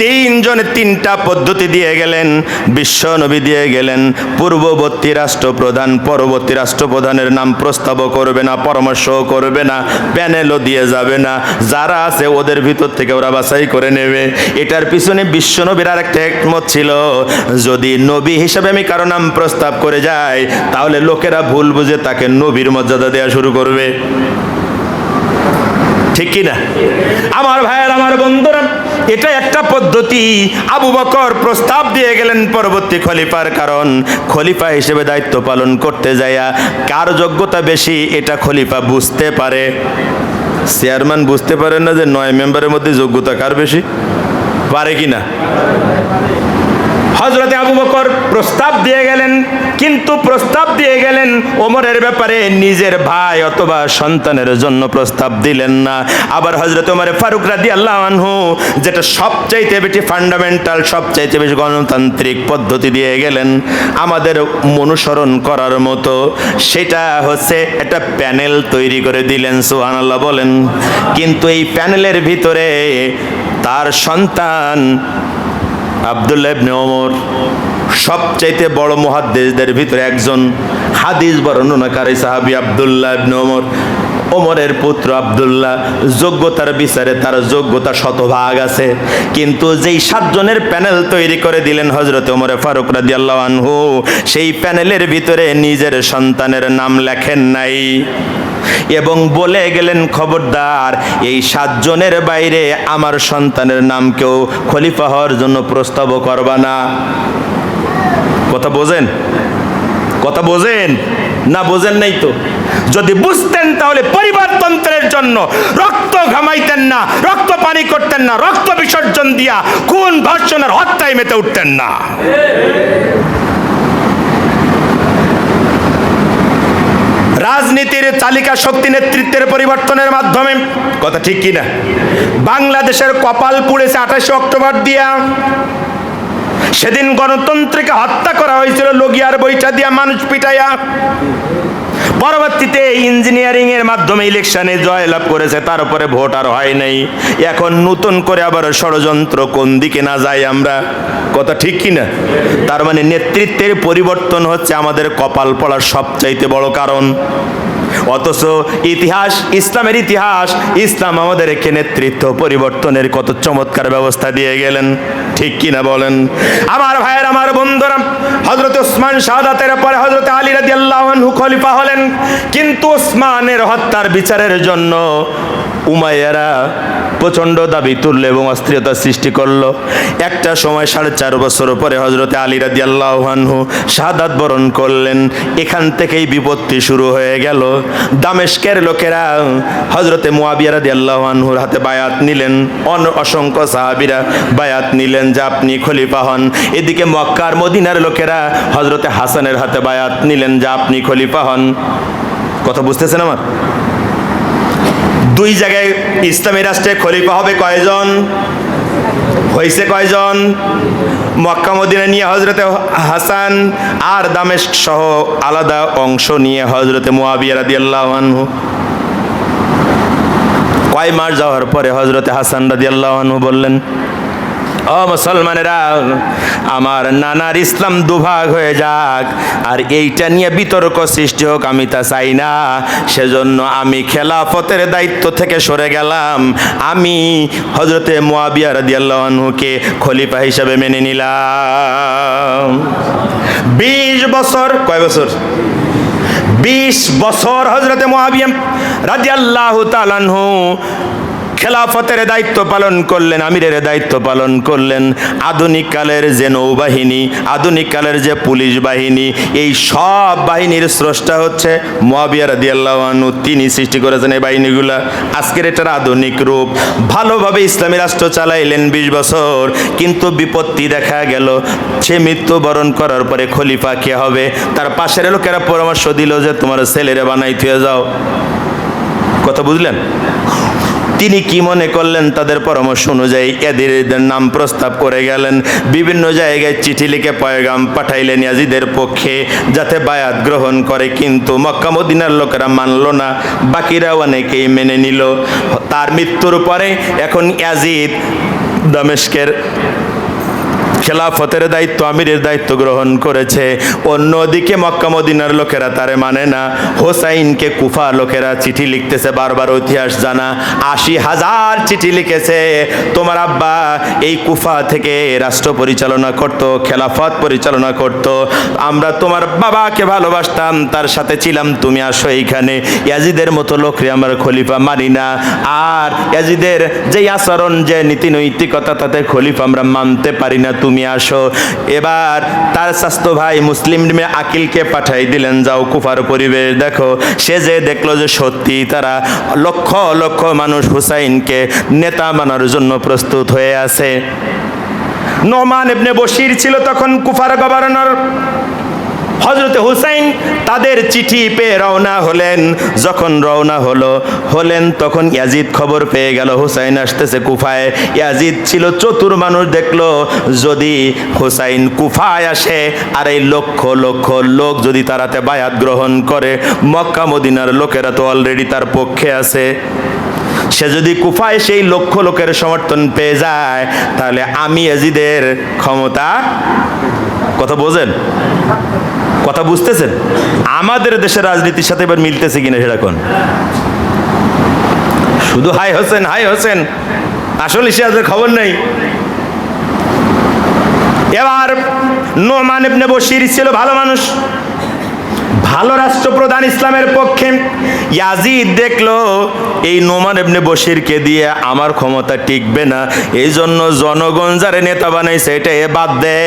3 জনে 3টা পদ্ধতি দিয়ে গেলেন। বিশ্ব নবী দিয়ে গেলেন, পূর্ববর্তী রাষ্ট্রপ্রধান পরবর্তী রাষ্ট্রপ্রধানের নাম প্রস্তাবও করবে না, পরামর্শও করবে না, প্যানেলও দিয়ে যাবে না, যারা আছে ওদের ভিতর থেকে ওরা বাছাই করে নেবে। এটার পিছনে বিশ্ব নবীর আরেকটা হিকমত ছিল, যদি নবী হিসেবে আমি কারো নাম প্রস্তাব করে যাই তাহলে লোকেরা ভুল বুঝে তাকে নবীর মর্যাদা দেওয়া শুরু করবে, ঠিক কিনা? আমার ভাইয়ের, আমার বন্ধুরা, এটা একটা পদ্ধতি। আবু বকর প্রস্তাব দিয়ে গেলেন পরবর্তী খলিফার, কারণ খলিফা হিসেবে দায়িত্ব পালন করতে যায়া কার যোগ্যতা বেশি এটা খলিফা বুঝতে পারে। চেয়ারম্যান বুঝতে পারেন না যে 9 মেম্বারের মধ্যে যোগ্যতা কার বেশি, পারে কিনা? হযরতে আবু বকর প্রস্তাব দিয়ে গেলেন, কিন্তু প্রস্তাব দিয়ে গেলেন ওমরের ব্যাপারে, নিজের ভাই অথবা সন্তানের জন্য প্রস্তাব দিলেন না। আবার হযরতে ওমর ফারুক রাদিয়াল্লাহু আনহু যেটা সবচাইতে বেশি ফান্ডামেন্টাল, সবচাইতে বেশি গণতান্ত্রিক পদ্ধতি দিয়ে গেলেন আমাদের অনুসরণ করার মতো, সেটা হচ্ছে একটা প্যানেল তৈরি করে দিলেন। সুবহানাল্লাহ বলেন। কিন্তু এই প্যানেলের ভিতরে তার সন্তান আব্দুল্লাহ ইবনে ওমর সবচাইতে বড় মুহাদ্দিসদের ভিতরে একজন, হাদিস বর্ণনাকারী সাহাবী আব্দুল্লাহ ইবনে ওমর। ওমরের পুত্র আব্দুল্লাহ, যোগ্যতার বিচারে তার যোগ্যতা শতভাগ আছে, কিন্তু যেই 7 জনের প্যানেল তৈরি করে দিলেন হযরত ওমর ফারুক রাদিয়াল্লাহু আনহু, সেই প্যানেলের ভিতরে নিজের সন্তানের নাম লেখেন নাই এবং বলে গেলেন, খবরদার এই 7 জনের বাইরে আমার সন্তানের নাম কেউ খলিফা হওয়ার জন্য প্রস্তাবও করবা না। কথা বোঝেন? কথা বোঝেন না? বোঝেন নাই তো? যদি বুঝতেন তাহলে পরিবারতন্ত্রের জন্য রক্ত ঘামাইতেন না, রক্ত পানি করতেন না, রক্ত বিসর্জন দিয়া খুন ধর্ষণের হত্যায় মেতে উঠতেন না। রাজনীতির চালিকা শক্তি নেতৃত্বের পরিবর্তনের মাধ্যমে, কথা ঠিক কিনা? বাংলাদেশের কপাল পুড়েছে 28 অক্টোবর দিয়া। সেদিন গণতন্ত্রকে হত্যা করা হয়েছিল লগিয়ার বইটা দিয়া, মানুষ পিটাইয়া। পরবর্তীতে ইঞ্জিনিয়ারিং এর মাধ্যমে ইলেকশনে জয়লাভ করেছে, তার উপরে ভোট আর হয় নাই। এখন নতুন করে আবার ষড়যন্ত্র, কোন দিকে না যাই আমরা। কথা ঠিক কিনা? তার মানে নেতৃত্বের পরিবর্তন হচ্ছে আমাদের কপাল পড়ার সবচাইতে বড় কারণ। অথচ ইতিহাস, ইসলামের ইতিহাস, ইসলাম আমাদেরকে নেতৃত্ব পরিবর্তনের কত চমৎকার ব্যবস্থা দিয়ে গেলেন। ঠিক কিনা বলেন? আমার ভাইয়ের, আমার বন্ধুরা, হযরত ওসমান শাহাদাতের পরে হযরত আলী রাদিয়াল্লাহু আনহু খলিফা হলেন, কিন্তু ওসমানের হত্যার বিচারের জন্য উমাইয়ারা প্রচণ্ড দাবি তুলল এবং অস্থিরতা সৃষ্টি করলো। একটা সময় 4.5 বছর পরে হযরত আলী রাদিয়াল্লাহু আনহু শাহাদাত বরণ করলেন। এখান থেকেই বিপত্তি শুরু হয়ে গেল। দামেস্কের লোকেরা হযরতে মুয়াবিয়া রাদিয়াল্লাহু আনহুর হাতে বায়াত নিলেন, অসংখ্য সাহাবীরা বায়াত নিলেন যে আপনি খলিফা হন। এদিকে মক্কার মদিনার লোকেরা হযরতে হাসানের হাতে বায়াত নিলেন যে আপনি খলিফা হন। কথা বুঝতেছেন আমার? 2 জায়গায় ইসলামী রাষ্ট্রে খলিফা হবে কয়জন? হয়েছে কয়জন? মক্কা মদিনা নিয়ে হযরতে হাসান, আর দামেস্ক সহ আলাদা অংশ নিয়ে হযরতে মুয়াবিয়া রাদিয়াল্লাহু আনহু। কয় মাস যাওয়ার পরে হযরতে হাসান রাদিয়াল্লাহু আনহু বললেন, ও মুসলমানেরা, আমার নানার ইসলাম দুভাগ হয়ে যাক, আর এইটা নিয়ে বিতর্ক সৃষ্টি হোক, আমি তা চাই না। সেজন্য আমি খেলাফতের দায়িত্ব থেকে সরে গেলাম। আমি হযরতে মুয়াবিয়া রাদিয়াল্লাহু আনহুকে খলিফা হিসেবে মেনে নিলাম। 20 বছর, কয় বছর? 20 বছর হযরতে মুয়াবিয়া রাদিয়াল্লাহু তাআলা আনহু খেলাফতের দায়িত্ব পালন করলেন, আমিরের দায়িত্ব পালন করলেন। আধুনিক কালের যে নৌবাহিনী, আধুনিক কালের যে পুলিশ বাহিনী, এই সব বাহিনীর স্রষ্টা হচ্ছে মুয়াবিয়া রাদিয়াল্লাহু আনহু। তিনি সৃষ্টি করেছেন এই বাহিনীগুলা। আজকের এটার আধুনিক রূপ। ভালোভাবে ইসলামী রাষ্ট্র চালাইলেন 20 বছর, কিন্তু বিপত্তি দেখা গেল। সে মৃত্যুবরণ করার পরে খলিফা কে হবে? তার পাশের লোকেরা পরামর্শ দিল যে তোমার ছেলেরে বানাই থুয়ে যাও। কথা বুঝলেন? তিনি কি মনে করলেন? তাদের পরামর্শ অনুযায়ী এদের নাম প্রস্তাব করে গেলেন। বিভিন্ন জায়গায় চিঠি লিখে পয়গাম পাঠাইলেন ইয়াজিদের পক্ষে, যাতে বায়াত গ্রহণ করে, কিন্তু মক্কা মদিনার লোকেরা মানল না, বাকিরা অনেকেই মেনে নিল। তার মৃত্যুর পরে এখন ইয়াজিদ দামেস্কের খেলাফতের দায়িত্ব, আমিরের দায়িত্ব গ্রহণ করেছে। অন্যদিকে মক্কা মদিনার লোকেরা তারে মানে না। হোসাইনকে কুফা লোকেরা চিঠি লিখতেছে, বারবার ইতিহাস জানা, 80,000 চিঠি লিখেছে। তোমার আব্বা এই কুফা থেকে রাষ্ট্র পরিচালনা করত, খেলাফত পরিচালনা করত, আমরা তোমার বাবাকে ভালোবাসতাম, তার সাথে ছিলাম, তুমি আসো এইখানে। ইয়াজিদের মতো লোকরে আমরা খলিফা মানি না, আর ইয়াজিদের যে আচরণ, যে নীতি নৈতিকতা, তাতে খলিফা আমরা মানতে পারি না, তুমি আসো। এবার তার স্বাস্থ্য ভাই মুসলিম আকিলকে পাঠাই দিলেন, যাও কুফার পরিবেশ দেখো। সে যে দেখলো যে সত্যি তারা লক্ষ লক্ষ মানুষ হুসাইনকে নেতা মানার জন্য প্রস্তুত হয়ে আছে। নোমান ইবনে বশির ছিল তখন কুফার গভর্নর। হযরত হুসাইন তাদের চিঠি পেয়ে রওনা হলেন। যখন রওনা হলেন তখন ইয়াজিদ খবর পেয়ে গেল হুসাইন আসতেছে কুফায়। ইয়াজিদ ছিল চতুর মানুষ, দেখলো যদি হুসাইন কুফায় আসে আর এই লক্ষ লক্ষ লোক যদি তারাতে বায়াত গ্রহণ করে, মক্কা মদিনার লোকেরা তো অলরেডি তার পক্ষে আছে। সে যদি কুফায় সেই লক্ষ লোকের সমর্থন পেয়ে যায়, তাহলে আমি ইয়াজিদের ক্ষমতা, কথা বোঝেন, কথা বুঝতেছেন? আমাদের দেশের রাজনীতির সাথে এবার মিলতেছে কিনা সেটা কোন? শুধু হাই হোসেন হাই হোসেন, আসলে সিরাজের খবর নেই। এবার নোমান ইবনে বশির ছিল ভালো মানুষ, ভালো রাষ্ট্রপ্রধান ইসলামের পক্ষে। ইয়াজিদ দেখলো এই নোমান ইবনে বশিরকে দিয়ে আমার ক্ষমতা টিকবে না, এই জন্য জনগণ যারে নেতা বানাইছে এটা এ বাদ দে,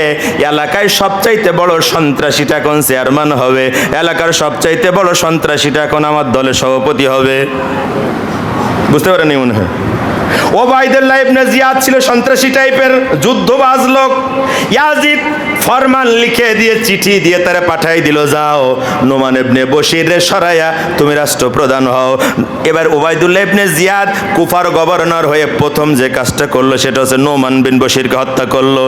এলাকায় সবচাইতে বড় সন্ত্রাসীটা এখন চেয়ারম্যান হবে, এলাকার সবচাইতে বড় সন্ত্রাসীটা এখন আমার দলের সভাপতি হবে। বুঝতে পারেনি মনে হয়? ওবায়দুল্লাহ ইবনে জিয়াদ ছিল সন্ত্রাসী টাইপের, যুদ্ধবাজ লোক। ইয়াজিদ ফরমান লিখে দিয়ে চিঠি দিয়ে তারা পাঠাই দিল, যাও নোমান ইবনে বশিরের সরাইয়া তুমি রাষ্ট্রপ্রধান হও। এবার ওবায়দুল্লাহ ইবনে জিয়াদ কুফার গভর্নর হয়ে প্রথম যে কাজটা করলো সেটা হচ্ছে নোমান বিন বশিরকে হত্যা করলো,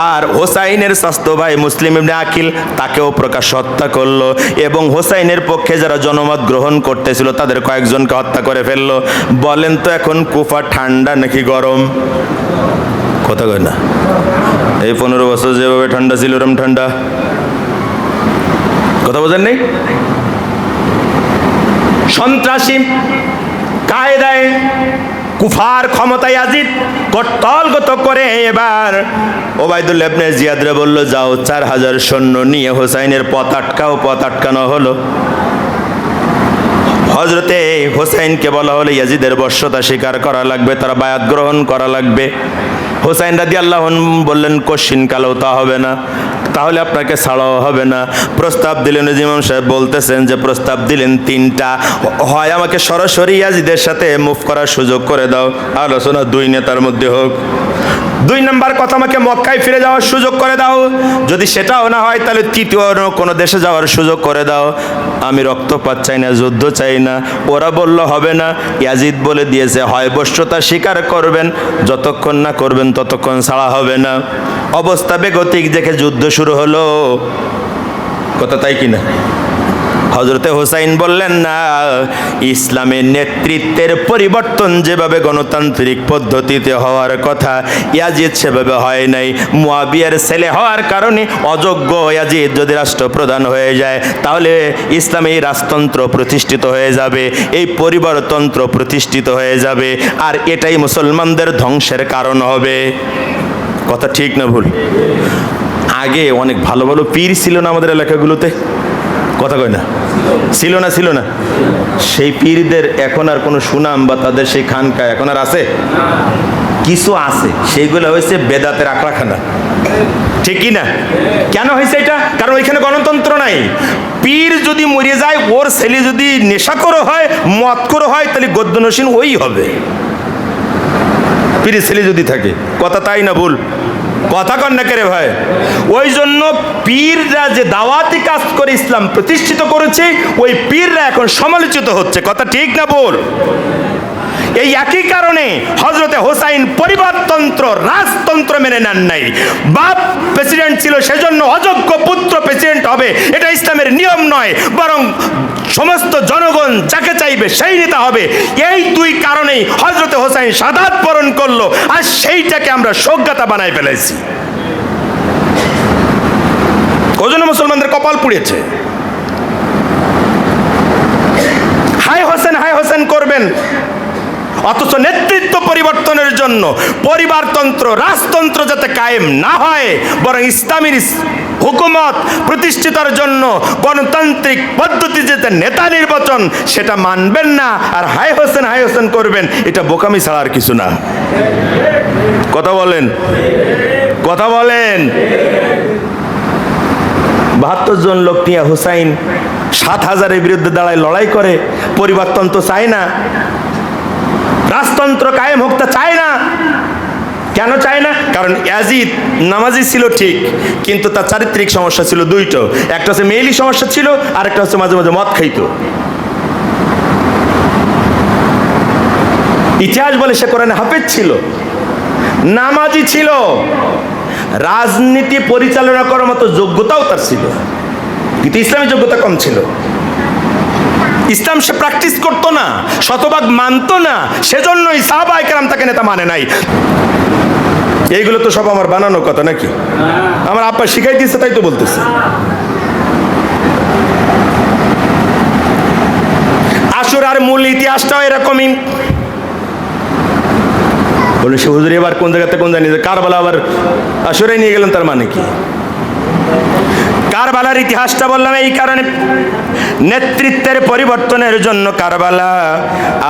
আর হোসাইনের স্বাস্থ্য ভাই মুসলিম ইবনে আকিল তাকেও প্রকাশ্য হত্যা করলো, এবং হোসাইনের পক্ষে যারা জনমত গ্রহণ করতেছিল তাদের কয়েকজনকে হত্যা করে ফেললো। বলেন তো এখন কুফা ঠান্ডা নাকি গরম? কথা কয় না? এই 15 বছর যেভাবে ঠান্ডা ছিল ওরম ঠান্ডা, কথা বোঝেন নেই? সন্ত্রাসী কায়দায় কুফার ক্ষমতায় ইয়াজিদ কট্টলগত করে এবার ওবায়দুল্লাহ ইবনে জিয়াদরে বলল, যাও 4000 সৈন্য নিয়ে হোসাইনের পথ আটকাও। পথ আটকানো হলো। হযরতে হোসাইনকে বলা হলো ইয়াজিদের বশ্যতা স্বীকার করা লাগবে, তারা বায়াত গ্রহণ করা লাগবে। হোসাইন রাদিয়াল্লাহু আনহু বললেন, কোশ্চিন কালেও তা হবে না, তাহলে আপনাকে ছাড়াও হবে না। প্রস্তাব দিলেন, ইমাম সাহেব বলতেছেন যে প্রস্তাব দিলেন 3টা, হয় আমাকে সরাসরি ইয়াজিদের সাথে মুভ করার সুযোগ করে দাও, আলোচনা 2 নেতার মধ্যে হোক। 2 নম্বর কথা, আমাকে মক্কায় ফিরে যাওয়ার সুযোগ করে দাও। যদি সেটাও না হয় তাহলে তৃতীয় কোনো দেশে যাওয়ার সুযোগ করে দাও। আমি রক্তপাত চাই না, যুদ্ধ চাই না। ওরা বলল হবে না। ইয়াজিদ বলে দিয়েছে, হয় বশ্যতা স্বীকার করবেন, যতক্ষণ না করবেন ততক্ষণ ছাড়া হবে না। অবস্থা বেগতিক দেখে যুদ্ধ শুরু হলো। কথা তাই কিনা? হযরতে হোসাইন বললেন, না, ইসলামের নেতৃত্বের পরিবর্তন যেভাবে গণতান্ত্রিক পদ্ধতিতে হওয়ার কথা, ইয়াজিদ সেভাবে হয় নাই। মুয়াবিয়ার ছেলে হওয়ার কারণে অযোগ্য ইয়াজিদ যদি রাষ্ট্রপ্রধান হয়ে যায়, তাহলে ইসলামে এই রাজতন্ত্র প্রতিষ্ঠিত হয়ে যাবে, এই পরিবারতন্ত্র প্রতিষ্ঠিত হয়ে যাবে, আর এটাই মুসলমানদের ধ্বংসের কারণ হবে। কথা ঠিক না ভুল? আগে অনেক ভালো ভালো পীর ছিল না আমাদের এলাকাগুলোতে? কথা কয় না? ছিল না? ছিল না? সেই পীরদের এখন আর কোনো সুনাম বা তাদের সেই খানকা এখন আর আছে? কিছু আছে, সেইগুলো হয়েছে বেদাতের আখড়াখানা। ঠিক কি না? কেন হয়েছে এটা? কারণ ওইখানে গণতন্ত্র নাই। পীর যদি মরে যায়, ওর ছেলে যদি নেশাখোর হয়, মদখোর হয়, তাহলে গদ্যনসীন ওই হবে, পীরের ছেলে যদি থাকে। কথা তাই না ভুল? কথা কন না কে ভাই? ওই জন্য পীররা যে দাওয়াতি কাজ করে ইসলাম প্রতিষ্ঠিত করেছে, ওই পীররা এখন সমালোচিত হচ্ছে। কথা ঠিক না ভুল? এই একই কারণে হযরতে হোসাইন পরিবারতন্ত্র, রাজতন্ত্র মেনে নেন নাই। বাপ প্রেসিডেন্ট ছিল, সেজন্য অযোগ্য পুত্র প্রেসিডেন্ট হবে, এটা ইসলামের নিয়ম নয়, বরং সমস্ত জনগণ যাকে চাইবে সেই নেতা হবে। এই 2 কারণেই হযরতে হোসাইন শাহাদাত বরণ করলো, আর সেইটাকে আমরা সজ্ঞাতা বানাই ফেলেছি। ওজন্য মুসলমানদের কপাল পুড়েছে। হাই হোসেন হাই হোসেন করবেন, অথচ নেতৃত্ব পরিবর্তনের জন্য পরিবারতন্ত্র, রাজতন্ত্র যাতে কায়েম না হয়, বরং ইসলামী হুকুমত প্রতিষ্ঠিতার জন্য গণতান্ত্রিক পদ্ধতি যেতে নেতা নির্বাচন, সেটা মানবেন না, আর হাই হোসেন করবেন, এটা বোকামি ছাড়া আর কিছু না। কথা বলেন, কথা বলেন। 72 জন লোক নিয়ে হুসাইন 7000-এর বিরুদ্ধে দাঁড়ায়, লড়াই করে। পরিবর্তন তো চায় না, রাজতন্ত্র কায়েম হোক তা চায় না। কেন চায় না? কারণ ইয়াজিদ নামাজি ছিল ঠিক, কিন্তু তার চারিত্রিক সমস্যা ছিল 2টো। একটা হচ্ছে মেয়েলি সমস্যা ছিল, আর একটা হচ্ছে মাঝে মাঝে মদ খাইতো। ইতিহাস বলে সে কোরআনে হাফেজ ছিল, নামাজি ছিল, রাজনীতি পরিচালনা করার মতো যোগ্যতাও তার ছিল, কিন্তু ইসলামী যোগ্যতা কম ছিল। ইসলাম সে প্র্যাকটিস করতো না, শতভাগ মানতো না, সেজন্যই সাহাবায়ে কেরাম তাকে নেতা মানে নাই। এইগুলো তো সব আমার বানানো কথা নাকি? আমার আব্বা শিখাই দিয়েছে তাই তো বলতেছে। আশুরার মূল ইতিহাসটাও এরকমই। বলে সে হুজুর এবার কোন জায়গাতে কোন জানি কারবালা আবার আশুরাই নিয়ে গেলেন, তার মানে কি? কারবালার ইতিহাসটা বললাম এই কারণে, নেতৃত্বের পরিবর্তনের জন্য কারবালা।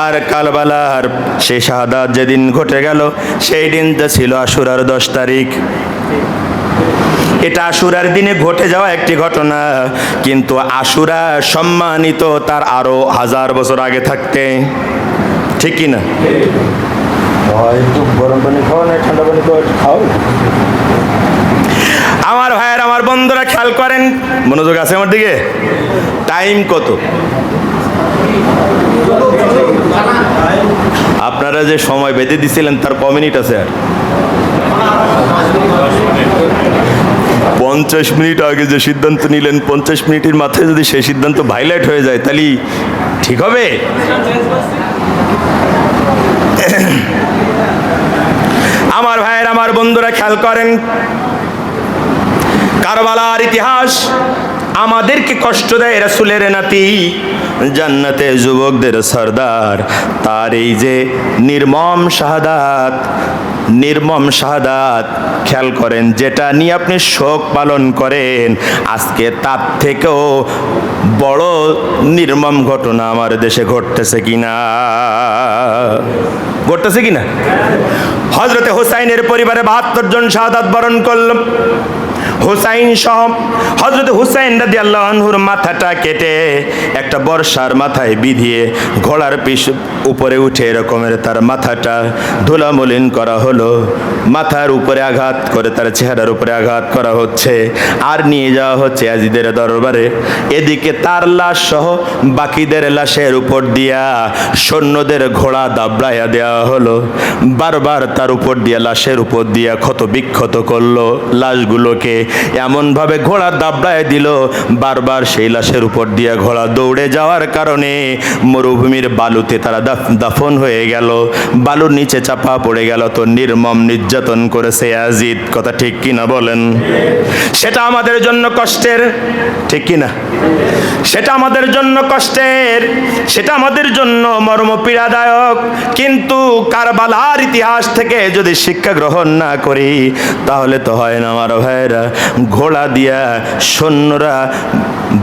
আর কারবালার সেই শাহাদাত যেদিন ঘটে গেল সেই দিনটা ছিল আশুরার 10 তারিখ। এটা আশুরার দিনে ঘটে যাওয়া একটি ঘটনা, কিন্তু আশুরা সম্মানিত তার আরো 1000 বছর আগে থাকতে, ঠিক কি না? একটু গরম পানি খাও না ঠান্ডা পানি খাও। আমার ভাইয়ের, আমার বন্ধুরা খেয়াল করেন, মনোযোগ আছে আমার দিকে? টাইম কত? আপনারা যে সময় বেঁধে দিছিলেন তার ক মিনিট আছে? আর 50 মিনিট আগে যে সিদ্ধান্ত নিলেন, 50 মিনিটের মাথায় যদি সেই সিদ্ধান্ত ভাইলেট হয়ে যায় তাহলে ঠিক হবে? আমার ভাইয়ের, আমার বন্ধুরা খেয়াল করেন, কারবালার ইতিহাস আমাদেরকে কষ্ট দেয়। রাসূলের নাতি, জান্নাতে যুবকদের সরদার, তার এই যে নির্মম শাহাদাত খেয়াল করেন, যেটা নিয়ে আপনি শোক পালন করেন, আজকে তার থেকেও বড় নির্মম ঘটনা আমার দেশে ঘটতেছে কিনা? হযরতে হুসাইনের পরিবারে 72 জন শাহাদাত বরণ করল। হুসাইন সহ হযরত হুসাইন রাদিয়াল্লাহু আনহুর মাথাটা কেটে একটা বর্ষার মাথায় বিধিয়ে ঘোড়ার উপরে উঠে এরকমের তার মাথাটা ধুলামলিন করা হলো। মাথার উপরে আঘাত করে তার চেহারার উপরে আঘাত করা হচ্ছে, আর নিয়ে যাওয়া হচ্ছে ইয়াজিদের দরবারে। এদিকে তার লাশ সহ বাকিদের লাশের উপর দিয়া সৈন্যদের ঘোড়া দাবড়াইয়া দেওয়া হলো। বারবার তার উপর দিয়া, লাশের উপর দিয়া ক্ষত বিক্ষত করলো লাশগুলোকে, এমনভাবে ঘোড়া দাবড়ায় দিল, বারবার সেই লাশের উপর দিয়া ঘোড়া দৌড়ে যাওয়ার কারণে মরুভূমির বালুতে তারা দাফন হয়ে গেল, বালুর নিচে চাপা পড়ে গেল। তো নির্মম নির্যাতন করেছে ইয়াজিদ, কথা ঠিক কিনা বলেন? সেটা আমাদের জন্য কষ্টের, ঠিক কিনা? সেটা আমাদের জন্য কষ্টের, সেটা আমাদের জন্য মর্মপীড়াদায়ক। কিন্তু কারবালার ইতিহাস থেকে যদি শিক্ষা গ্রহণ না করি তাহলে তো হয় না। আমার ভাইয়েরা, ঘোড়া দিয়া সৈন্যরা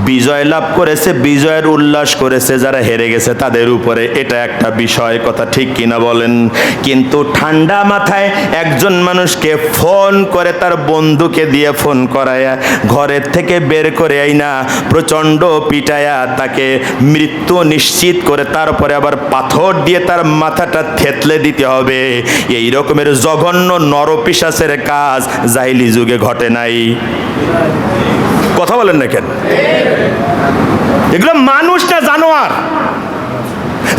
বিজয় লাভ করেছে, বিজয়ের উল্লাস করেছে যারা হেরে গেছে তাদের উপরে, এটা একটা বিষয়, কথা ঠিক কিনা বলেন? কিন্তু ঠান্ডা মাথায় একজন মানুষকে ফোন করে, তার বন্ধুকে দিয়ে ফোন করায়া ঘরের থেকে বের করে আইনা প্রচণ্ড পিটায়া তাকে মৃত্যু নিশ্চিত করে তারপরে আবার পাথর দিয়ে তার মাথাটা থেতলে দিতে হবে, এই রকমের জঘন্য নরপিশাচের কাজ জাহিলি যুগে ঘটে নাই। কথা বলেন না কেন? এগুলো মানুষ না জানোয়ার?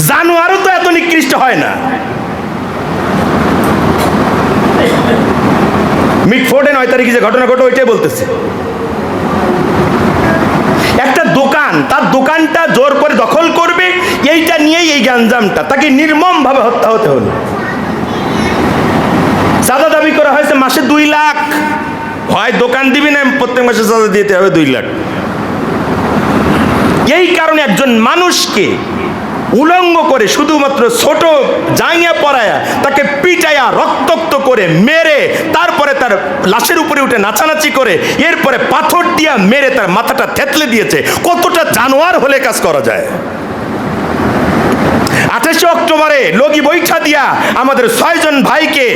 জানোয়ারও তো এত নিকৃষ্ট হয় না। মিটফোর্ডে 9 তারিখে যে ঘটনা ঘটে ওইটাই বলতেছে। একটা দোকান, তার দোকানটা জোর করে দখল করবে, এইটা নিয়েই এই গ্যাঞ্জামটা, তাকে নির্মম ভাবে হত্যা হতে হলো। চাঁদা দাবি করা হয়েছে মাসে 2 লাখ। হয় দোকান দিবি না প্রত্যেক মাসে চাঁদা দিতে হবে 2 লাখ। এই কারণে একজন মানুষকে উলঙ্গ করে, শুধুমাত্র ছোট জাঙ্গিয়া পরায়া তাকে পিটায়া রক্তাক্ত করে মেরে, তারপরে তার লাশের উপরে উঠে নাচানাচি করে, এরপরে পাথর দিয়া মেরে তার মাথাটা থেতলে দিয়েছে। কতটা জানোয়ার হলে কাজ করা যায়? 28 অক্টোবরে লগি বৈঠা দিয়া আমাদের 6 জন ভাইকে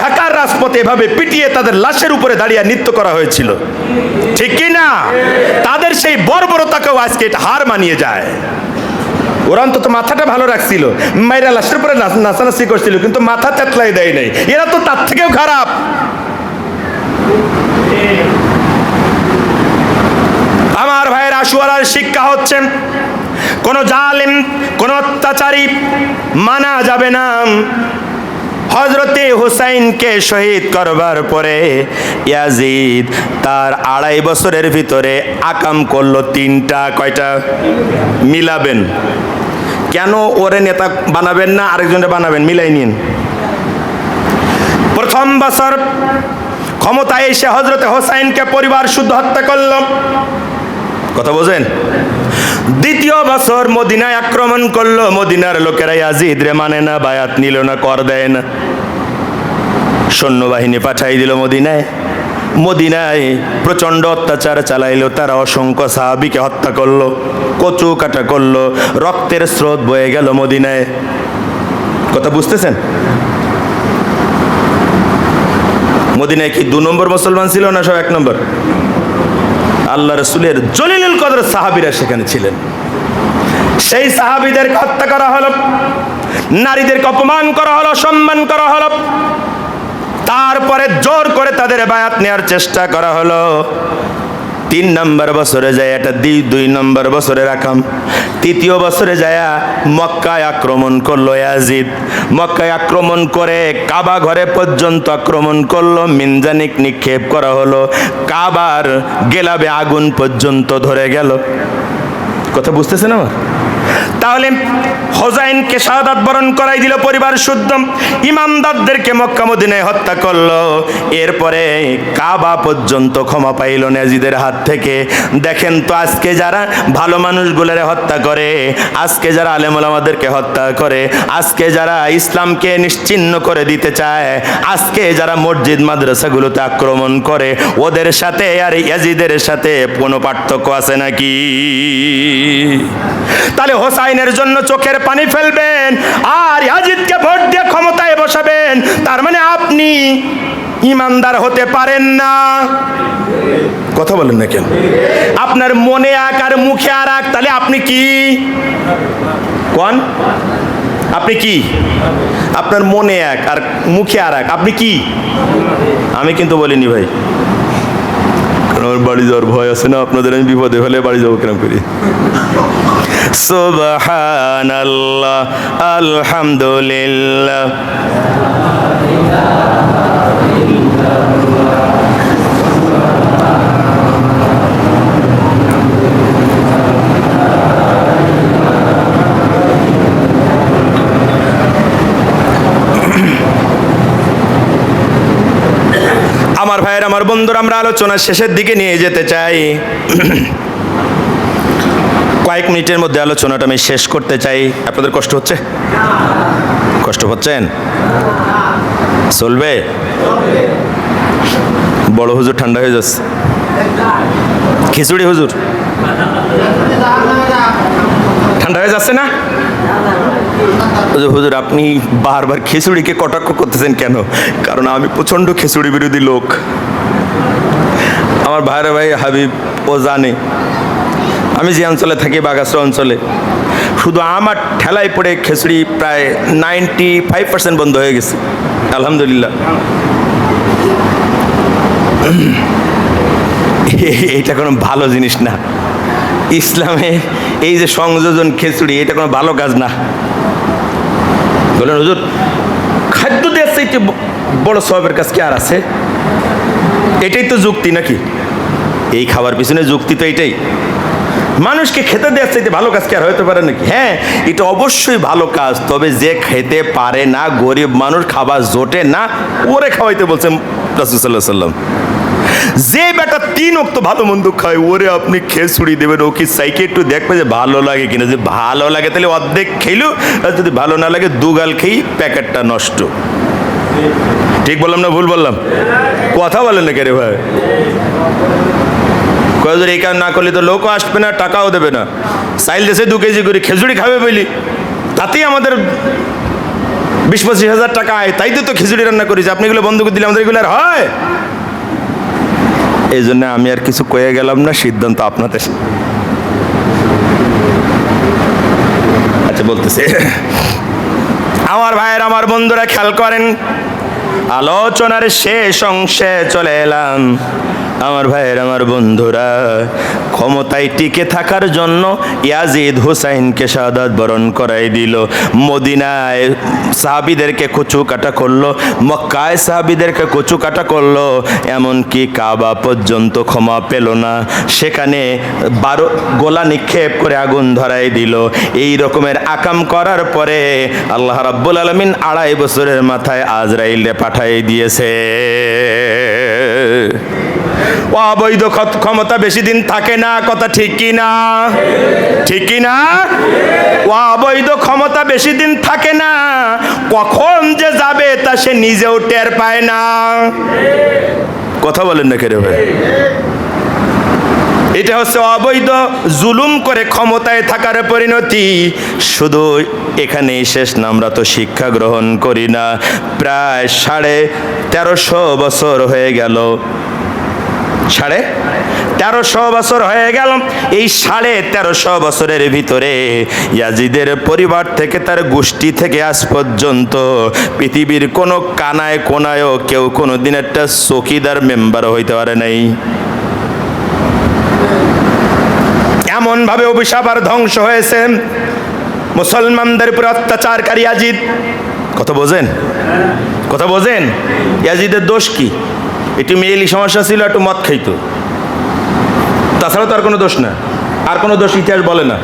ঢাকার রাজপথে এভাবে পিটিয়ে তাদের লাশের উপরে দাঁড়িয়ে নৃত্য করা হয়েছিল, ঠিক কি না? তাদের সেই বর্বরতাকেও আজকে এটা হার মানিয়ে যায়। ওরা অন্তত মাথাটা ভালো রাখছিল, মাইরা লাশের উপরে নাচানাচি করছিল, কিন্তু মাথা তেতলাই দেয় নাই। এরা তো তার থেকেও খারাপ। আমার ভাইয়ের, আশুরার শিক্ষা হচ্ছে কোন জালেম, কোন অত্যাচারী মানা যাবে না। হযরতে হুসাইনকে শহীদ করবার পরে ইয়াজিদ তার 2.5 বছরের ভিতরে আকাম করলো 3টা। কয়টা? মিলাবেন। কেন ওরে নেতা বানাবেন না আরেকজনটা বানাবেন? মিলাই নিন। প্রথম বছর ক্ষমতায় এসে হযরতে হুসাইনকে পরিবার শুদ্ধ হত্যা করল। কথা বোঝেন? দ্বিতীয় বছর মদিনায় আক্রমণ করলো। মদিনার লোকেরা ইয়াজিদ রে মানে না, বায়াত নিল না, কর দেয় না। সৈন্যবাহিনী পাঠাই দিল মদিনায়। মদিনায় প্রচণ্ড অত্যাচার চালাইলো। তারা অসংখ্য সাহাবীকে হত্যা করলো, কচু কাটা করলো, রক্তের স্রোত বয়ে গেল মদিনায়। কথা বুঝতেছেন? মদিনায় কি 2 নম্বর মুসলমান ছিল না সব 1 নম্বর? আল্লাহ রাসূলের জলিলুল কদর সাহাবীরা সেখানে ছিলেন। সেই সাহাবীদেরকে হত্যা করা হলো, নারীদেরকে অপমান করা হলো, সম্মান করা হলো। তারপরে জোর করে তাদের বায়াত নেওয়ার চেষ্টা করা হলো। 3 নম্বর বছরে যায় এটা 2 নম্বর বছরে রাখাম। 3য় বছরে যায় মক্কায় আক্রমণ করলো ইয়াজিদ। মক্কায় আক্রমণ করে কাবা ঘরে পর্যন্ত আক্রমণ করলো। মিনজানিক নিক্ষেপ করা হলো, কাবার গেলাবে আগুন পর্যন্ত ধরে গেল। কথা বুঝতেছেন আমার? তাহলে হুসাইনকে শাহাদাত বরণ করাই দিল পরিবার শুদ্ধ, ইমানদারদেরকে মক্কা মদিনায় হত্যা করলো। এরপরে কাবা পর্যন্ত ক্ষমা পাইল ইয়াজিদের হাত থেকে। দেখেন তো আজকে যারা ভালো মানুষগুলোরে হত্যা করে, আজকে যারা আলেম ওলামাদেরকে হত্যা করে, আজকে যারা ইসলামকে নিশ্চিহ্ন করে দিতে চায়, আজকে যারা মসজিদ মাদ্রাসাগুলোতে আক্রমণ করে, ওদের সাথে আর ইয়াজিদের সাথে কোনো পার্থক্য আছে নাকি? তাহলে হোসাইনের জন্য চোখের পানি ফেলবেন আর ইয়াজিদকে ভোট দিয়ে ক্ষমতায় বসাবেন, তার মানে আপনি ইমানদার হতে পারেন না। কথা বলেন না কেন? আপনার মনে এক আর মুখে আর এক, তাহলে আপনি কি? কোন? আপনি কি? আপনার মনে এক আর মুখে আর এক, আপনি কি? আমি কিন্তু বলিনি ভাই, আমার বাড়ি যাওয়ার ভয় আছে না আপনাদের, আমি বিপদে হলে বাড়ি যাবো কেন করি। সুবহানাল্লাহ, আলহামদুলিল্লাহ। আমার ভাইয়ের, আমার বন্ধুরা, আমরা আলোচনার শেষের দিকে নিয়ে যেতে চাই। কয়েক মিনিটের মধ্যে আলোচনাটা আমি শেষ করতে চাই। আপনাদের কষ্ট হচ্ছে? কষ্ট হচ্ছেন? চলবে? বড় হুজুর ঠান্ডা হয়ে যাচ্ছে। খিচুড়ি হুজুর ঠান্ডা হয়ে যাচ্ছে না? হুজুর আপনি বারবার খিচুড়িকে কটাক্ষ করতেছেন কেন? কারণ আমি প্রচণ্ড খিচুড়ি বিরোধী লোক। আমার ভাইরা ভাই হাবিব ও জানে আমি যে অঞ্চলে থাকি, বাগাসরা অঞ্চলে, শুধু আমার ঠেলায় পড়ে খিচুড়ি প্রায় 95% বন্ধ হয়ে গেছে, আলহামদুলিল্লাহ। এইটা কোনো ভালো জিনিস না। ইসলামে এই যে সংযোজন খিচুড়ি, এটা কোনো ভালো কাজ না। বলেন হুজুর, খাদ্য দেওয়ার চাইতে বড় সওয়াবের কাজ কি আর আছে? এটাই তো যুক্তি নাকি? এই খাবার পিছনে যুক্তি তো এইটাই। মানুষকে খেতে দেওয়ার চাইতে ভালো কাজ কি আর হতে পারে নাকি? হ্যাঁ, এটা অবশ্যই ভালো কাজ, তবে যে খেতে পারে না, গরিব মানুষ, খাবার জোটে না, ওরে খাওয়াইতে বলছেন রাসূল সাল্লাল্লাহু আলাইহি ওয়াসাল্লাম। যে বেটা 3 ওয়াক্ত ভালো মন্দ খায়, ওরে আপনি খিচুড়ি দেবেন, ও কি চাইকে একটু দেখবে যে ভালো লাগে কিনা। যে ভালো লাগে তাহলে অর্ধেক খেলো, আর যদি ভালো না লাগে 2 গাল খেয়ে প্যাকেটটা নষ্ট। ঠিক বললাম না ভুল বললাম? কথা বলেন না কে রে ভাই? কয়েকজন এই কাজ না করলে তো লোকও আসবে না, টাকাও দেবে না। চাইল দেশে 2 কেজি করে খিচুড়ি খাবে বলি, তাতেই আমাদের 20-25 হাজার টাকা আয়। তাই তো খিচুড়ি রান্না করেছি। আপনি এগুলো বন্ধ করে দিলে আমাদের এগুলো আর হয়? এই জন্য আমি আর কিছু কয়ে গেলাম না, সিদ্ধান্ত আপনাদের। আচ্ছা বলতেছে, আমার ভাইয়ের, আমার বন্ধুরা খেয়াল করেন, আলোচনার শেষ অংশে চলে এলাম। আমার ভাইয়ের, আমার বন্ধুরা, ক্ষমতায় টিকে থাকার জন্য ইয়াজিদ হুসাইনকে শাহাদাত বরণ করাই দিল। মদিনায় সাহাবীদেরকে কচু কাটা করলো, মক্কায় সাহাবীদেরকে কচু কাটা করলো, এমনকি কাবা পর্যন্ত ক্ষমা পেল না। সেখানে 12 গোলা নিক্ষেপ করে আগুন ধরাই দিল। এই রকমের আকাম করার পরে আল্লাহ রাব্বুল আলামিন 2.5 বছরের মাথায় আজরাইলে পাঠাই দিয়েছে। অবৈধ ক্ষমতা বেশি দিন থাকে না, কথা ঠিক কি না? ঠিক কি না? অবৈধ ক্ষমতা বেশি দিন থাকে না, কখন যে যাবে তা সে নিজেও টের পায় না। কথা বলেন না কেরে ভাই? এটা হচ্ছে অবৈধ জুলুম করে ক্ষমতায় থাকার পরিণতি। শুধু এখানেই শেষ না, আমরা তো শিক্ষা গ্রহণ করি না। প্রায় 1350 বছর হয়ে গেল, 1350 বছর হয়ে গেল। এই 1350 বছরের ভিতরে ইয়াজিদের পরিবার থেকে, তার গোষ্ঠী থেকে আজ পর্যন্ত পৃথিবীর কোনো কানায় কোনায়ও কেউ কোনোদিন একটা চৌকিদার মেম্বার হইতে পারে নাই। এমন ভাবে অভিশাপ আর ধ্বংস হয়েছে মুসলমানদের উপর অত্যাচারকারী ইয়াজিদ। কথা বোঝেন? কথা বোঝেন? ইয়াজিদের দোষ কি? একটু মেয়েলি সমস্যা ছিল, একটু মদ খাইতো, তাছাড়া তো আর কোনো দোষ না। আর কোনো দোষ ইতিহাস বলে না।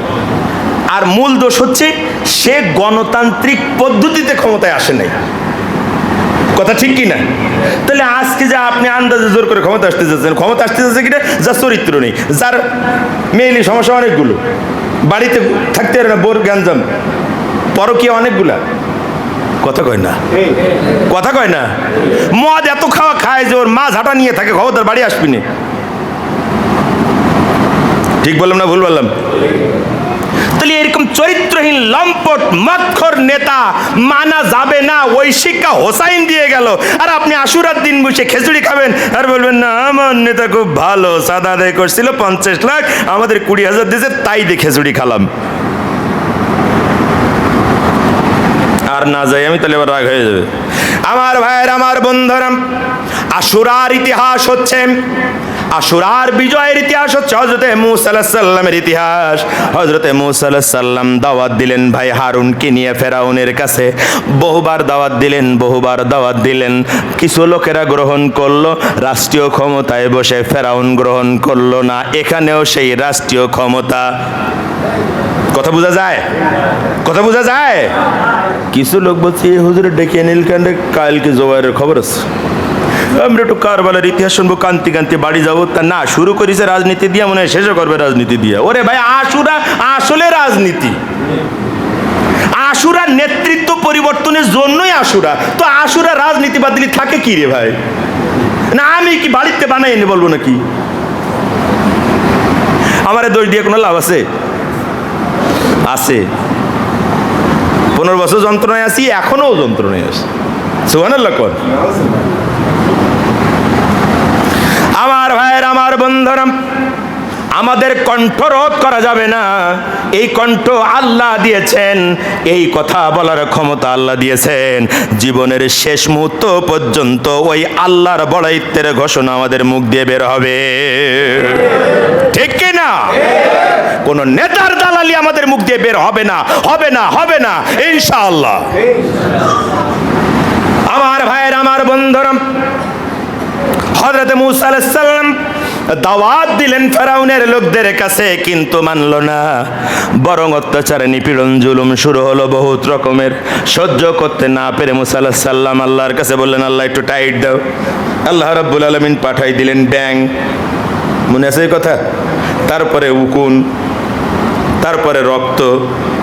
আর মূল দোষ হচ্ছে সে গণতান্ত্রিক পদ্ধতিতে ক্ষমতায় আসে নাই। কথা ঠিক কি না? তাহলে আজকে যা আপনি আন্দাজে জোর করে ক্ষমতা আসতে যাচ্ছেন, ক্ষমতা আসতে যাচ্ছে কিনা যার চরিত্র নেই, যার মেয়েলি সমস্যা অনেকগুলো, বাড়িতে থাকতে পারে না, বোর গ্যাঞ্জাম, পরকীয়া অনেকগুলা। কথা কয় না, কথা কয় না। মদ এত খায় যে ওর মা ঝাঁটা নিয়ে থাকে, ক্ষমতার বাড়ি আসবি না। ঠিক বললাম না ভুল বললাম? তাহলে এরকম চরিত্রহীন লম্পট মদখোর নেতা মানা যাবে না, ওই শিক্ষা হোসাইন দিয়ে গেল। আর আপনি আশুরার দিন বসে খিচুড়ি খাবেন আর বলবেন না আমার নেতা খুব ভালো, সাদা আদায় করছিল 50 লাখ, আমাদের 20,000 দিয়েছে, তাই দিয়ে খিচুড়ি খালাম। আর না যাই আমি, তাহলে আবার রাগ হয়ে যাবে। আমার ভাইয়ের, আমার বন্ধুরা, আশুরার ইতিহাস হচ্ছে, আশুরার বিজয়ের ইতিহাস হচ্ছে হযরতে মূসা আলাইহিস সালামের ইতিহাস। হযরতে মূসা আলাইহিস সালাম দাওয়াত দিলেন ভাই হারুনকে নিয়ে ফেরাউনের কাছে। বহুবার দাওয়াত দিলেন, বহুবার দাওয়াত দিলেন। কিছু লোকেরা গ্রহণ করলো, রাষ্ট্রীয় ক্ষমতায় বসে। ফেরাউন গ্রহণ করলো না। এখানেও সেই রাষ্ট্রীয় ক্ষমতা। কথা বোঝা যায়? কথা বোঝা যায়? কিছু লোক বলছে হুজুরে ডেকে নিল কেন, কালকে জোয়ারের খবর আছে, আমরা একটু কারবালার ইতিহাস শুনবো, কান্তি কান্তি বাড়ি যাবো। তা না, শুরু করেছে রাজনীতি দিয়ে, মনে হয় শেষও করবে রাজনীতি দিয়ে। ওরে ভাই, আশুরা আসলে রাজনীতি। আশুরা নেতৃত্ব পরিবর্তনের জন্যই আশুরা। তো আশুরা রাজনীতি বাদ দিলে থাকে কি রে ভাই? না আমি কি বাড়িতে বানাই এনে বলবো নাকি? আমারে দোষ দিয়ে কোনো লাভ আছে? আছে। 15 বছর যন্ত্রণায় আছি, এখনো যন্ত্রণায় আছি। সুবহানাল্লাহ কর। আমার ভাইয়ের, আমার বন্ধুরা, আমাদের কণ্ঠ রোধ করা যাবে না। এই কণ্ঠ আল্লাহ দিয়েছেন, এই কথা বলার ক্ষমতা আল্লাহ দিয়েছেন। জীবনের শেষ মুহূর্ত পর্যন্ত ওই আল্লাহর বড়াইত্বের ঘোষণা আমাদের মুখ দিয়ে বের হবে। ঠিক কি না? কোন নেতার দালালি আমাদের মুখ দিয়ে বের হবে না, হবে না, হবে না, ইনশাআল্লাহ। আমার ভাইয়ের, আমার বন্ধুরা, হযরত মূসা আলাইহিস সালাম দাওয়াত দিলেন ফেরাউনের লোকদের কাছে, কিন্তু মানল না। বরং অত্যাচার, নিপীড়ন, জুলুম শুরু হলো বহুত রকমের। সহ্য করতে না পেরে মূসা আলাইহিস সালাম আল্লাহর কাছে বললেন, আল্লাহ একটু টাইট দাও। আল্লাহ রাব্বুল আলামিন পাঠাই দিলেন ব্যাং। মনে আছে এই কথা? তারপরে উকুন, তারপরে রক্ত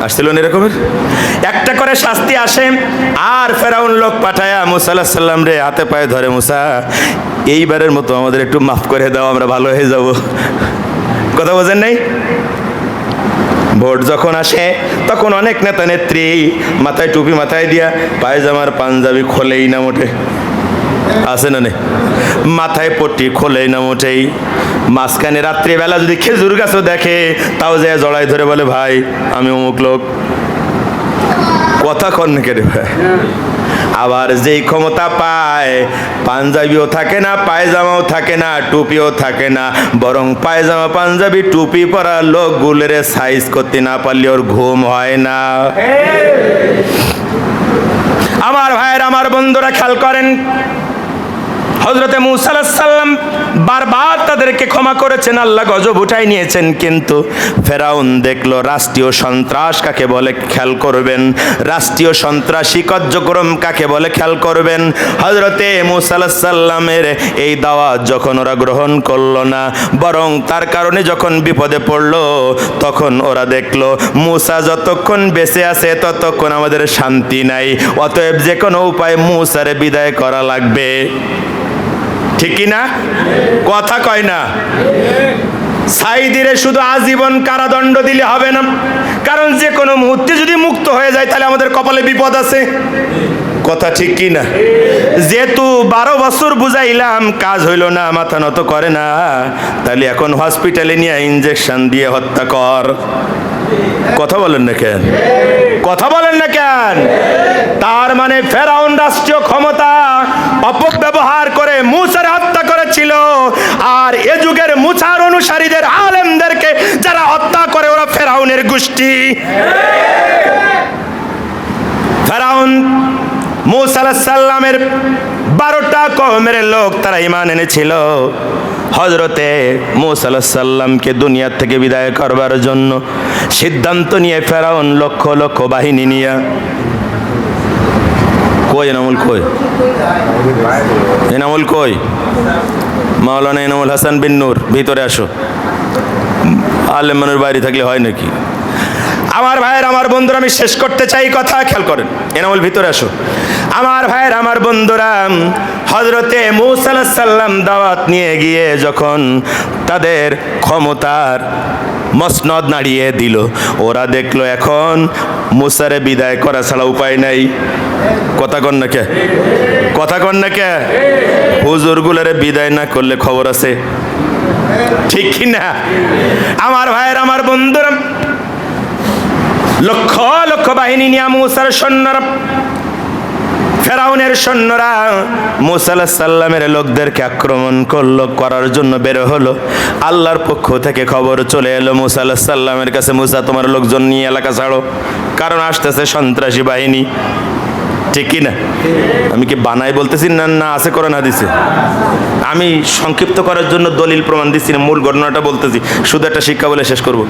আসছিল না এরকমের। একটা করে শাস্তি আসে। আর ফেরাউন লোক পাঠায়া মূসা আলাইহিস সালাম রে হাতে পায়ে ধরে, মূসা এইবারের মতো আমাদের একটু মাফ করে দাও, আমরা ভালো হয়ে যাব। কথা বোঝেন নাই? ভোট যখন আসে তখন অনেক নেতা নেত্রী মাথায় টুপি মাথায় দিয়া, পায়জামার পাঞ্জাবি খোলেই না মোটে, আছে না নেই, মাথায় পট্টি খোলেই না মোটেই। মাঝখানে রাত্রিবেলা যদি খেজুর গাছও দেখে, তাও যায় জড়াই ধরে বলে, ভাই আমি অমুক লোক। কথা কন না কেটে ভাই, আবার যেই ক্ষমতা পায় পাঞ্জাবিও থাকে না, পায়জামাও থাকে না, টুপিও থাকে না, বরং পায়জামা পাঞ্জাবি টুপি পরা লোকগুলোর সাইজ করতে না পারলে ওর ঘুম হয় না। আমার ভাইয়ের, আমার বন্ধুরা খেয়াল করেন, হযরতে মূসা আলাইহিস সালাম বারবার তাদেরকে ক্ষমা করেছেন, আল্লাহ গজব উঠাই নিয়েছেন, কিন্তু ফেরাউন দেখলো রাষ্ট্রীয় সন্ত্রাস কাকে বলে খেয়াল করবেন, রাষ্ট্রীয় সন্ত্রাসী কার্যক্রম কাকে বলে খেয়াল করবেন। হযরতে মূসা আলাইহিস সালামের এই দাওয়াত যখন ওরা গ্রহণ করলো না, বরং তার কারণে যখন বিপদে পড়লো, তখন ওরা দেখলো মূসা যতক্ষণ বেঁচে আছে ততক্ষণ আমাদের শান্তি নাই, অতএব যে কোনো উপায় মূসারে বিদায় করা লাগবে। ঠিক কি না? কথা কয় না? সাইদিরে শুধু আজীবন কারাদণ্ড দিলে হবে না, কারণ যে কোনো মুহূর্তে যদি মুক্ত হয়ে যায় তাহলে আমাদের কপালে বিপদ আছে। কথা ঠিক কি না? যেহেতু 12 বছর বুঝাইলাম, কাজ হইল না, মাথা নত করে না, তাহলে এখন হসপিটালে নিয়ে ইনজেকশন দিয়ে হত্যা কর। কথা বলেন না কেন? কথা বলেন না কেন? তার মানে ফেরাউন রাষ্ট্রীয় ক্ষমতা অপব্যবহার করে মূসার হত্যা করেছিল, আর এ যুগের মূসার অনুসারীদের আলেমদেরকে যারা হত্যা করে ওরা ফেরাউনের গোষ্ঠী। ফেরাউন মূসা আলাইহিস সালামের 12টা কওমের লোক তারা ঈমান এনেছিল। হযরতে মূসা আলাইহিস সালামকে দুনিয়া থেকে বিদায় করবার জন্য সিদ্ধান্ত নিয়ে ফেরাউন লক্ষ লক্ষ বাহিনী নিয়ে, কই এনামুল, কই এনামুল, কই মাওলানা এনামুল হাসান বিন নূর, ভিতরে আসো। আলেম মানুষ বাইরে থাকলে হয় নাকি? আমার ভাইয়ের, আমার বন্ধুরা, আমি শেষ করতে চাই, কথা খেয়াল করেন। এনামুল ভিতরে আসো। আমার ভাইয়ের, আমার বন্ধুরা, হযরতে মূসা আলাইহিস সালাম দাওয়াত নিয়ে গিয়ে যখন তাদের ক্ষমতার মসনদ নাড়িয়ে দিল, ওরা দেখলো এখন মূসারে বিদায় করা ছাড়া উপায় নাই। কথা কন না কে? কথা কন না কে? হুজুরগুলারে বিদায় না করলে খবর আছে, ঠিক কি না? আমার ভাইয়ের, আমার বন্ধুরা, লক্ষ লক্ষ বাহিনী নিয়ে মূসার সৈন্যরা, ফেরাউনের সৈন্যরা মূসা আলাইহিস সালামের লোকদেরকে আক্রমণ করার জন্য বের হলো। আল্লাহর পক্ষ থেকে খবর চলে এলো মূসা আলাইহিস সালামের কাছে, মূসা তোমার লোকজন নিয়ে এলাকা ছাড়ো, কারণ আসতেছে সন্ত্রাসী বাহিনী। ঠিক কি না? আমি কি বানাই বলতেছি না, না আছে কোরআন হাদিসে? আমি সংক্ষিপ্ত করার জন্য দলিল প্রমাণ দিচ্ছি না, মূল ঘটনাটা বলতেছি, শুধু একটা শিক্ষা বলে শেষ করব।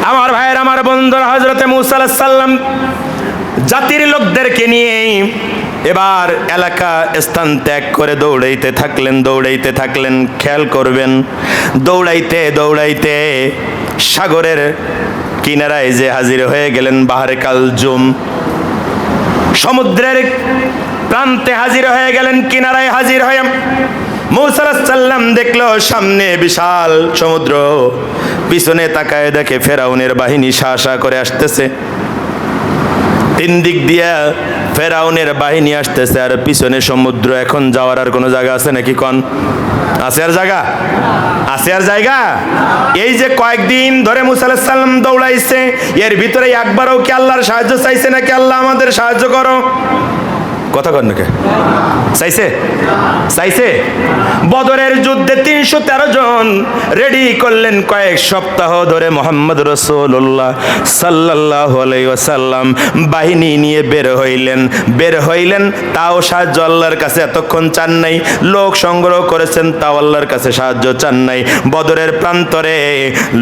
আমার ভাইয়ের, আমার বন্ধুরা, হযরতে মূসা আলাইহিস সালাম জাতির লোকদেরকে নিয়ে এবার এলাকা স্থান ত্যাগ করে দৌড়াইতে থাকলেন। খেয়াল করবেন, দৌড়াইতে দৌড়াইতে সাগরের কিনারায় যে হাজির হয়ে গেলেন, বাহারে কালজুম, সমুদ্রের প্রান্তে হাজির হয়ে গেলেন, কিনারায় হাজির হয়ে মূসা আলাইহিস সালাম দেখলো সামনে বিশাল সমুদ্র, পিছনে তাকায় দেখে ফেরাউনের বাহিনী শাসা করে আসতেছে। 3 দিক দিয়া ফেরাউনের বাহিনী আসতেছে, আর পিছনে সমুদ্র। এখন যাওয়ার আর কোনো জায়গা আছে নাকি? কন আছে আর জায়গা? আছে আর জায়গা? এই যে কয়েকদিন ধরে মূসা আলাইহিস সালাম দৌড়াইছে, এর ভিতরে একবারও কি আল্লাহর সাহায্য চাইছে নাকি আল্লাহ আমাদের সাহায্য করো? কথা কন নাকি? চাইছে? বদরের যুদ্ধে 313 জন রেডি করলেন কয়েক সপ্তাহ ধরে। মুহাম্মদ রাসূলুল্লাহ সাল্লাল্লাহু আলাইহি ওয়াসাল্লাম বাহিনী নিয়ে বের হইলেন, তাও সাহায্য আল্লাহর কাছে এতক্ষণ চান নাই। লোক সংগ্রহ করেছেন, তাও আল্লাহর কাছে সাহায্য চান নাই। বদরের প্রান্তরে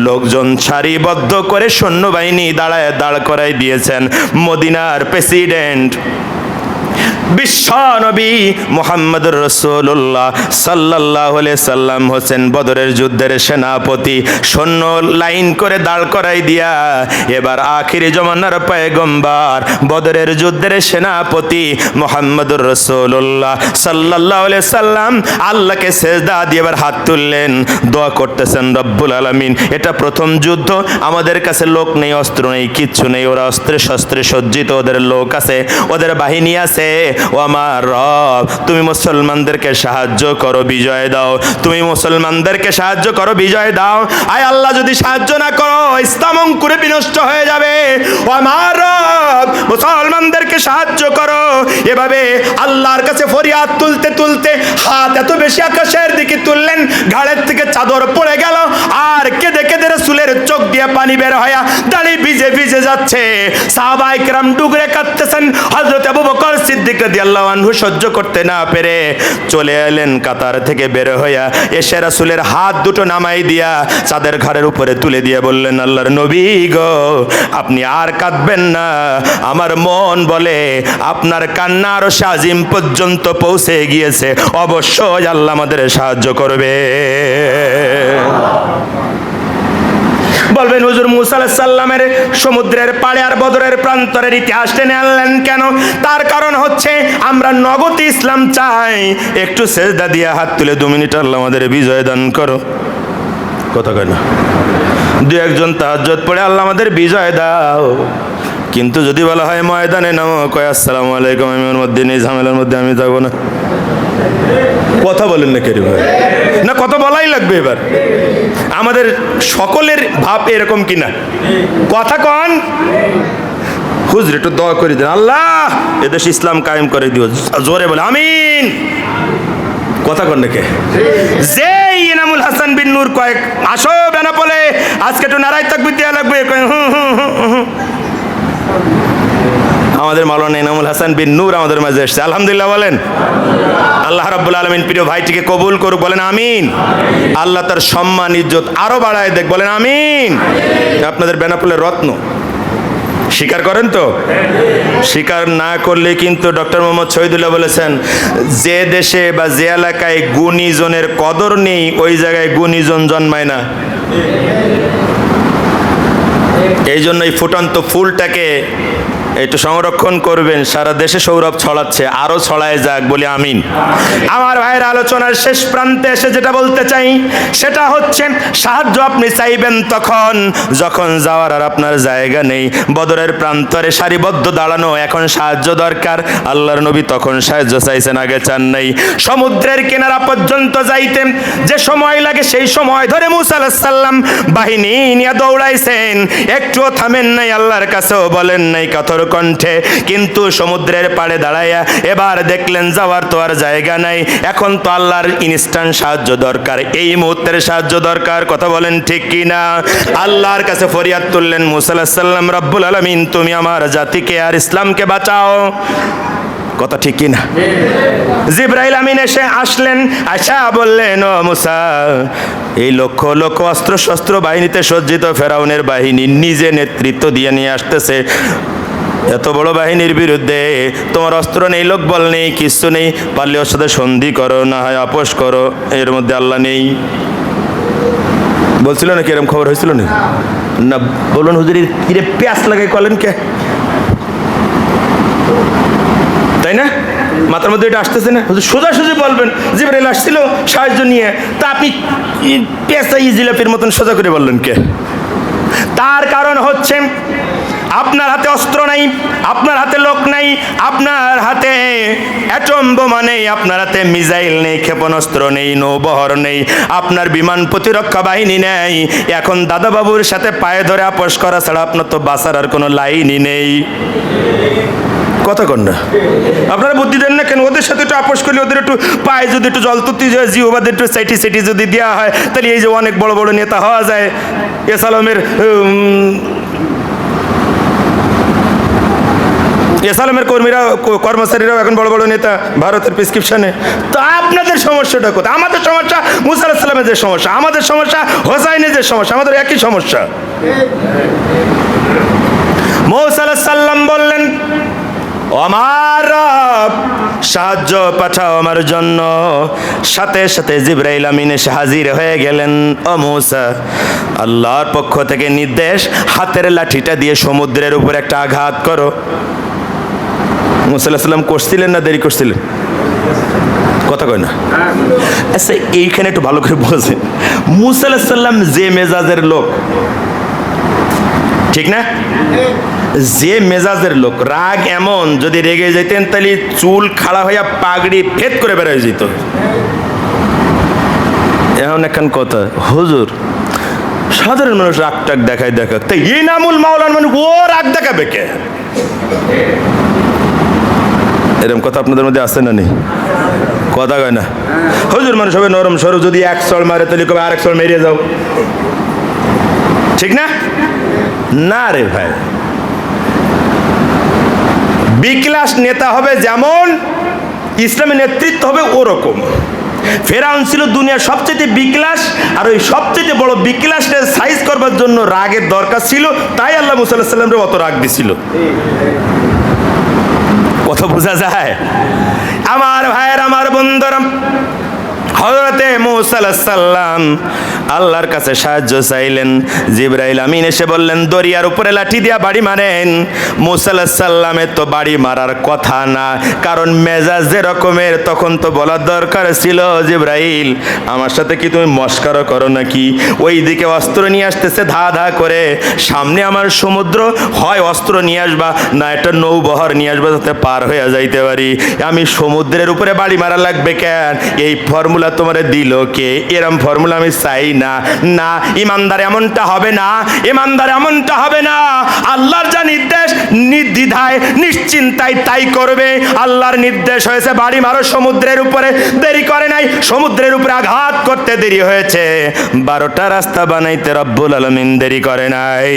লোকজন সারিবদ্ধ করে সৈন্যবাহিনী দাঁড় করাই দিয়েছেন। মদিনার প্রেসিডেন্ট বিশ্ব নবী মুহাম্মদুর রাসূলুল্লাহ সাল্লাল্লাহু আলাইহি সাল্লাম হোসেন বদরের যুদ্ধের সেনাপতি। সৈন্য লাইন করে দাঁড় করাই দিয়া এবার আখিরি জমানার পয়গম্বর বদরের যুদ্ধের সেনাপতি মুহাম্মদুর রাসূলুল্লাহ সাল্লাল্লাহু আলাইহি সাল্লাম আল্লাহকে সিজদা দিয়ে এবার হাত তুললেন, দোয়া করতেছেন রব্বুল আলামিন। এটা প্রথম যুদ্ধ, আমাদের কাছে লোক নেই, অস্ত্র নেই, কিচ্ছু নেই। ওরা অস্ত্রে শস্ত্রে সজ্জিত, ওদের লোক আছে, ওদের বাহিনী আছে, ও আমার রব, তুমি মুসলমানদেরকে সাহায্য করো, বিজয় দাও, তুমি মুসলমানদেরকে সাহায্য করো, বিজয় দাও। আয় আল্লাহ, যদি সাহায্য না করো ইসলাম অঙ্কুরে বিনষ্ট হয়ে যাবে। ও আমার রব, মুসলমানদেরকে সাহায্য করো। এভাবে আল্লাহর কাছে ফরিয়াদ তুলতে তুলতে হাত এত বেশি আকাশের দিকে তুললেন, ঘাড়ের থেকে চাদর পড়ে গেল, আর কেঁদে কেঁদে রাসূলের চোখ দিয়ে পানি বের হয়ে দাড়ি ভিজে ভিজে যাচ্ছে। সাহাবায়ে কেরাম ডুগরে কাঁদতেছেন। হযরত আবু বকর সিদ্দিক রাদিয়াল্লাহু আনহু সহ্য করতে না পেরে চলে এলেন কাতার থেকে বের হইয়া, এসে রাসূলের হাত দুটো নামাই দিয়া চাঁদের ঘাড়ের উপরে তুলে দিয়ে বললেন, আল্লাহর নবী গো, আপনি আর কাঁদবেন না। আমার মন বলে আপনার কান্না আরশে আজিম পর্যন্ত পৌঁছে গিয়েছে, অবশ্যই আল্লাহ আমাদের সাহায্য করবে। বলবেন হুজুর মুসা আলাইহিস সালামের সমুদ্রের পাড়ে আর বদরের প্রান্তরের ইতিহাস টেনে আনলেন কেন? তার কারণ হচ্ছে আমরা নগদ ইসলাম চাই। একটু সেজদা দিয়ে হাত তুলে 2 মিনিট আল্লাহ আমাদের বিজয় দান করো, কথা কয় না? 2-1 তাহাজ্জুদ পড়ে আল্লাহ আমাদের বিজয় দাও। কিন্তু যদি বলা হয় ময়দানে নামো, কয় আসসালামু আলাইকুম, আমি ওর মধ্যে নেই, ঝামেলার মধ্যে আমি যাবো না। কথা বলেন না কেরি ভাই? না, কথা বলাই লাগবে। এবার আমাদের সকলের ভাব এরকম কিনা? কথা কন হুজুর, একটু দোয়া করে দেন, আল্লাহ এদেশ ইসলাম কায়েম করে দিও। জোরে বলে আমিন। কথা কন নাকি? যে ইনামুল হাসান বিন নূর কয়েক আসো বেনাপোলে, আজকে একটু নারাই তাকবীর দেওয়া লাগবে। আমাদের মাওলানা ইনামুল হাসান বিন নূর আমাদের মাঝে এসেছে, আলহামদুলিল্লাহ বলেন। আল্লাহ রাব্বুল আলামিন প্রিয় ভাইটিকে কবুল করুক, বলেন আমিন। আল্লাহ তার সম্মান ইজ্জত আরো বাড়ায় দেখ, বলেন আমিন। আপনাদের বেনাপোলের রত্ন, স্বীকার করেন তো? স্বীকার না করলে কিন্তু ডক্টর মোহাম্মদ শহীদুল্লাহ বলেছেন, যে দেশে বা যে এলাকায় গুণীজনের কদর নেই, ওই জায়গায় গুণীজন জন্মায় না। এই জন্য এই ফুটন্ত ফুলটাকে একটু সংরক্ষণ করবেন। সারা দেশে সৌরভ ছড়াচ্ছে, আরো ছড়ায় যাক, বলি আমিন। আমার ভাইয়ের আলোচনার শেষ প্রান্তে এসে যেটা বলতে চাই সেটা হচ্ছে, সাহায্য আপনি চাইবেন তখন যখন যাওয়ার আর আপনার জায়গা নেই। বদরের প্রান্তরে সারিবদ্ধ দাঁড়ানো, এখন সাহায্য দরকার। আল্লাহর নবী তখন সাহায্য চাইছেন, আগে চান নাই। সমুদ্রের কিনারা পর্যন্ত যাইতেন যে সময় লাগে সেই সময় ধরে মুসা আলাইহিস সালাম বাহিনী নিয়ে দৌড়াইছেন, একটুও থামেন নাই, আল্লাহর কাছেও বলেন নাই কাতর কণ্ঠে। কিন্তু সমুদ্রের পাড়ে দাঁড়াইয়া এবার দেখলেন যাওয়ার তো আর জায়গা নাই, এখন তো আল্লাহর ইনস্ট্যান্ট সাহায্য দরকার, এই মুহূর্তের সাহায্য দরকার। কথা বলেন ঠিক কি না? আল্লাহর কাছে ফরিয়াদ তুললেন মুসা আলাইহিস সালাম, রব্বুল আলামিন তুমি আমার জাতিকে আর ইসলামকে বাঁচাও। কথা ঠিক কি না? জিবরাইল আমিন এসে আসলেন, আশা বললেন, ও মুসা, এই লক্ষ লক্ষ অস্ত্র শস্ত্র বাহিনীতে সজ্জিত ফেরাউনের বাহিনী নিজে নেতৃত্ব দিয়ে নিয়ে আসতেছে। এত বড় বাহিনীর বিরুদ্ধে তোমার অস্ত্র নেই, লোকবল নেই, কিছু নেই, পারলে ওর সাথে সন্ধি করো, না হয় আপোষ করো, এর মধ্যে আল্লাহ নেই। বলছিল না কি এরকম খবর হয়েছিল না? না বলুন হুজুরের কিরে প্যাস লাগাই কলেন কে, তাই না? মাথার মধ্যে এটা আসতেছে না? সোজাসুজি বলবেন, জিবরাইল আসছিল সাহায্য নিয়ে, তা আপনি পেঁচা ইজিলাপির মতন সোজা করে বললেন কে? তার কারণ হচ্ছে আপনার হাতে অস্ত্র নাই, আপনার হাতে লোক নাই, আপনার হাতে অ্যাটম বোমা নেই, আপনার হাতে মিসাইল নেই, ক্ষেপণাস্ত্র নেই, নৌবহর নেই, আপনার বিমান প্রতিরক্ষা বাহিনী নেই। এখন দাদাবাবুর সাথে পায়ে ধরে আপোষ করা ছাড়া আপনার তো বাঁচার আর কোনো লাইনই নেই। কথা কন না? আপনারা বুদ্ধি দেন না কেন? ওদের সাথে একটু আপোষ করলে, ওদের একটু পায়ে যদি একটু জল তুতি জিওবাদের একটু সাইটি সাইটি যদি দেওয়া হয়, তাহলে এই যে অনেক বড় বড় নেতা হওয়া যায়। এসালামের কর্মীরা, কর্মচারীরাও এখন বড় বড় নেতা ভারতের প্রেসক্রিপশনে। তো আপনাদের সমস্যাটা কোথায়? আমাদের সমস্যা মুসা আলাইহিস সালামের যে সমস্যা, আমাদের সমস্যা হোসাইনের যে সমস্যা, আমাদের একই সমস্যা। মুসা আলাইহিস সালাম বললেন, আমার রব সাহায্য পাঠাও আমার জন্য। সাথে সাথে জিবরাইল আমিন এসে হাজির হয়ে গেলেন। ও মুসা, আল্লাহর পক্ষ থেকে নির্দেশ, হাতের লাঠিটা দিয়ে সমুদ্রের উপর একটা আঘাত করো। মুসা আলাইহিস সালাম করছিলেন না দেরি করছিলেন? কথা কয় না? আচ্ছা, এইখানে একটু ভালো করে বোঝেন, মুসা আলাইহিস সালাম যে মেজাজের লোক, ঠিক না? যে মেজাজের লোক, রাগ এমন, যদি রেগে যেতেন তাহলে চুল খাড়া হইয়া পাগড়ি ফেদ করে বেরোয় যেত। এখন এখন কথা, হুজুর সাধারণ মানুষ রাগ টাগ দেখায় দেখাক, তাই ইনামুল মাওলান মানুষ ও রাগ দেখাবে কে? এরকম কথা আপনাদের মধ্যে আসছে না? নেই কথা কয় না? হুজুর মানুষ হবে নরম সরু, যদি এক চড় মারে তাহলে কবে আরেক চড় মেরিয়ে যাও, ঠিক না? না রে ভাই, বি ক্লাস নেতা হবে যেমন, ইসলামের নেতৃত্ব হবে ওরকম। ফেরাউন ছিল দুনিয়ার সবচেয়ে বি ক্লাস, আর ওই সবচেয়ে বড় বি ক্লাসটা সাইজ করবার জন্য রাগের দরকার ছিল, তাই আল্লাহ মুসা আলাইহিস সালামরে অত রাগ দিছিল। কথা বোঝা যায়? আমার ভাইয়ের, আমার বন্ধুরা, হযরতে মুসা আলাইহিস সালাম আল্লাহর কাছে সাহায্য চাইলেন। জিবরাইল আমিন এসে বললেন দরিয়ার উপরে লাঠি দিয়া বাড়ি মারেন। মুসা আলাইহিস সালামের তো বাড়ি মারার কথা না, কারণ মেজাজ যে রকমের, তখন তো বলার দরকার ছিল জিবরাইল আমার সাথে কি তুমি মস্করা করো নাকি? ওই দিকে অস্ত্র নিয়ে আসতেছে ধা ধা করে, সামনে আমার সমুদ্র, হয় অস্ত্র নিয়ে আসবা না একটা নৌবহর নিয়ে আসবা যাতে পার হয়ে যাইতে পারি। আমি সমুদ্রের উপরে বাড়ি মারা লাগবে কেন? এই ফর্মুলা তোমারে দিল কে? এরম ফর্মুলা আমি চাই না। না, ইমানদার এমনটা হবে না, ইমানদার এমনটা হবে না। আল্লাহর যা নির্দেশ নির্দ্বিধায় নিশ্চিন্তায় তাই করবে। আল্লাহর নির্দেশ হয়েছে বাড়ি মারো সমুদ্রের উপরে, দেরি করে নাই। সমুদ্রের উপরে আঘাত করতে দেরি হয়েছে, 12টা রাস্তা বানাইতে রব্বুল আলামিন দেরি করে নাই।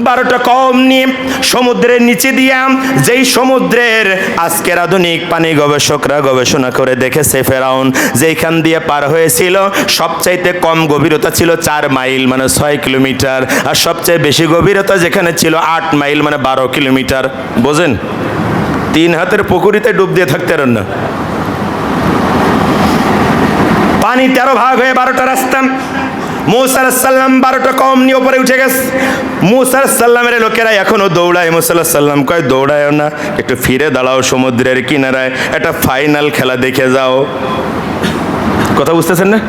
12টা কম নিয়ে সমুদ্রের নিচে দিয়া, যেই সমুদ্রের আজকের আধুনিক পানি গবেষকরা গবেষণা করে দেখেছে ফেরাউন যেখান দিয়ে পার হয়েছিল সবচাইতে কম গভীরতা ছিল 4 মাইল মানে 6 কিলোমিটার, আর সবচেয়ে বেশি গভীরতা যেখানে ছিল 8 মাইল মানে 12 কিলোমিটার। বোঝেন? 3 হাতের পুকুরিতে ডুব দিয়ে থাকতে পারেন না। পানি 13 ভাগ হয়ে 12টা রাস্তা। মুসা আলাইহিস সালাম 12টা কম নিয়ে উপরে উঠে গেছে। মুসা আলাইহিস সালামের লোকেরা এখনো দৌড়ায়। মুসা আলাইহিস সালাম কয় দৌড়ায় না, একটু ফিরে দাঁড়াও সমুদ্রের কিনারায়, একটা ফাইনাল খেলা দেখে যাও। কথা বুঝতেছেন না?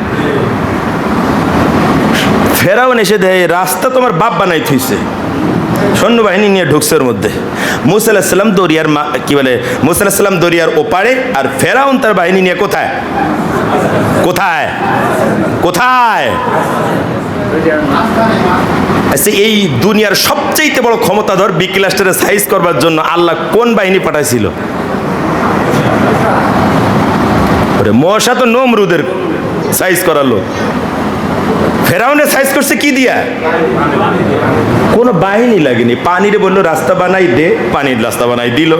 ফেরাউন এসে দেয় রাস্তা তোমার বাপ বানাই থইছে, সৈন্যবাহিনী নিয়ে ঢুকছে ওর মধ্যে। মুসা আলাইহিস সালাম দরিয়ার কি বলে, মুসা আলাইহিস সালাম দরিয়ার ওপারে, আর ফেরাউন তার বাহিনী নিয়ে কোথায় কোথায় কোথায়? আচ্ছা, এই দুনিয়ার সবচেয়ে বড় ক্ষমতাধর বি ক্লাস্টারে সাইজ করবার জন্য আল্লাহ কোন বাহিনী পাঠাইছিল? মশা তো নমরুদের সাইজ করালো, ফেরাউনের সাইজ করছে কি দিয়া? কোনো বাহিনী লাগেনি, পানিরে বললো রাস্তা বানাই দে, পানির রাস্তা বানাই দিল।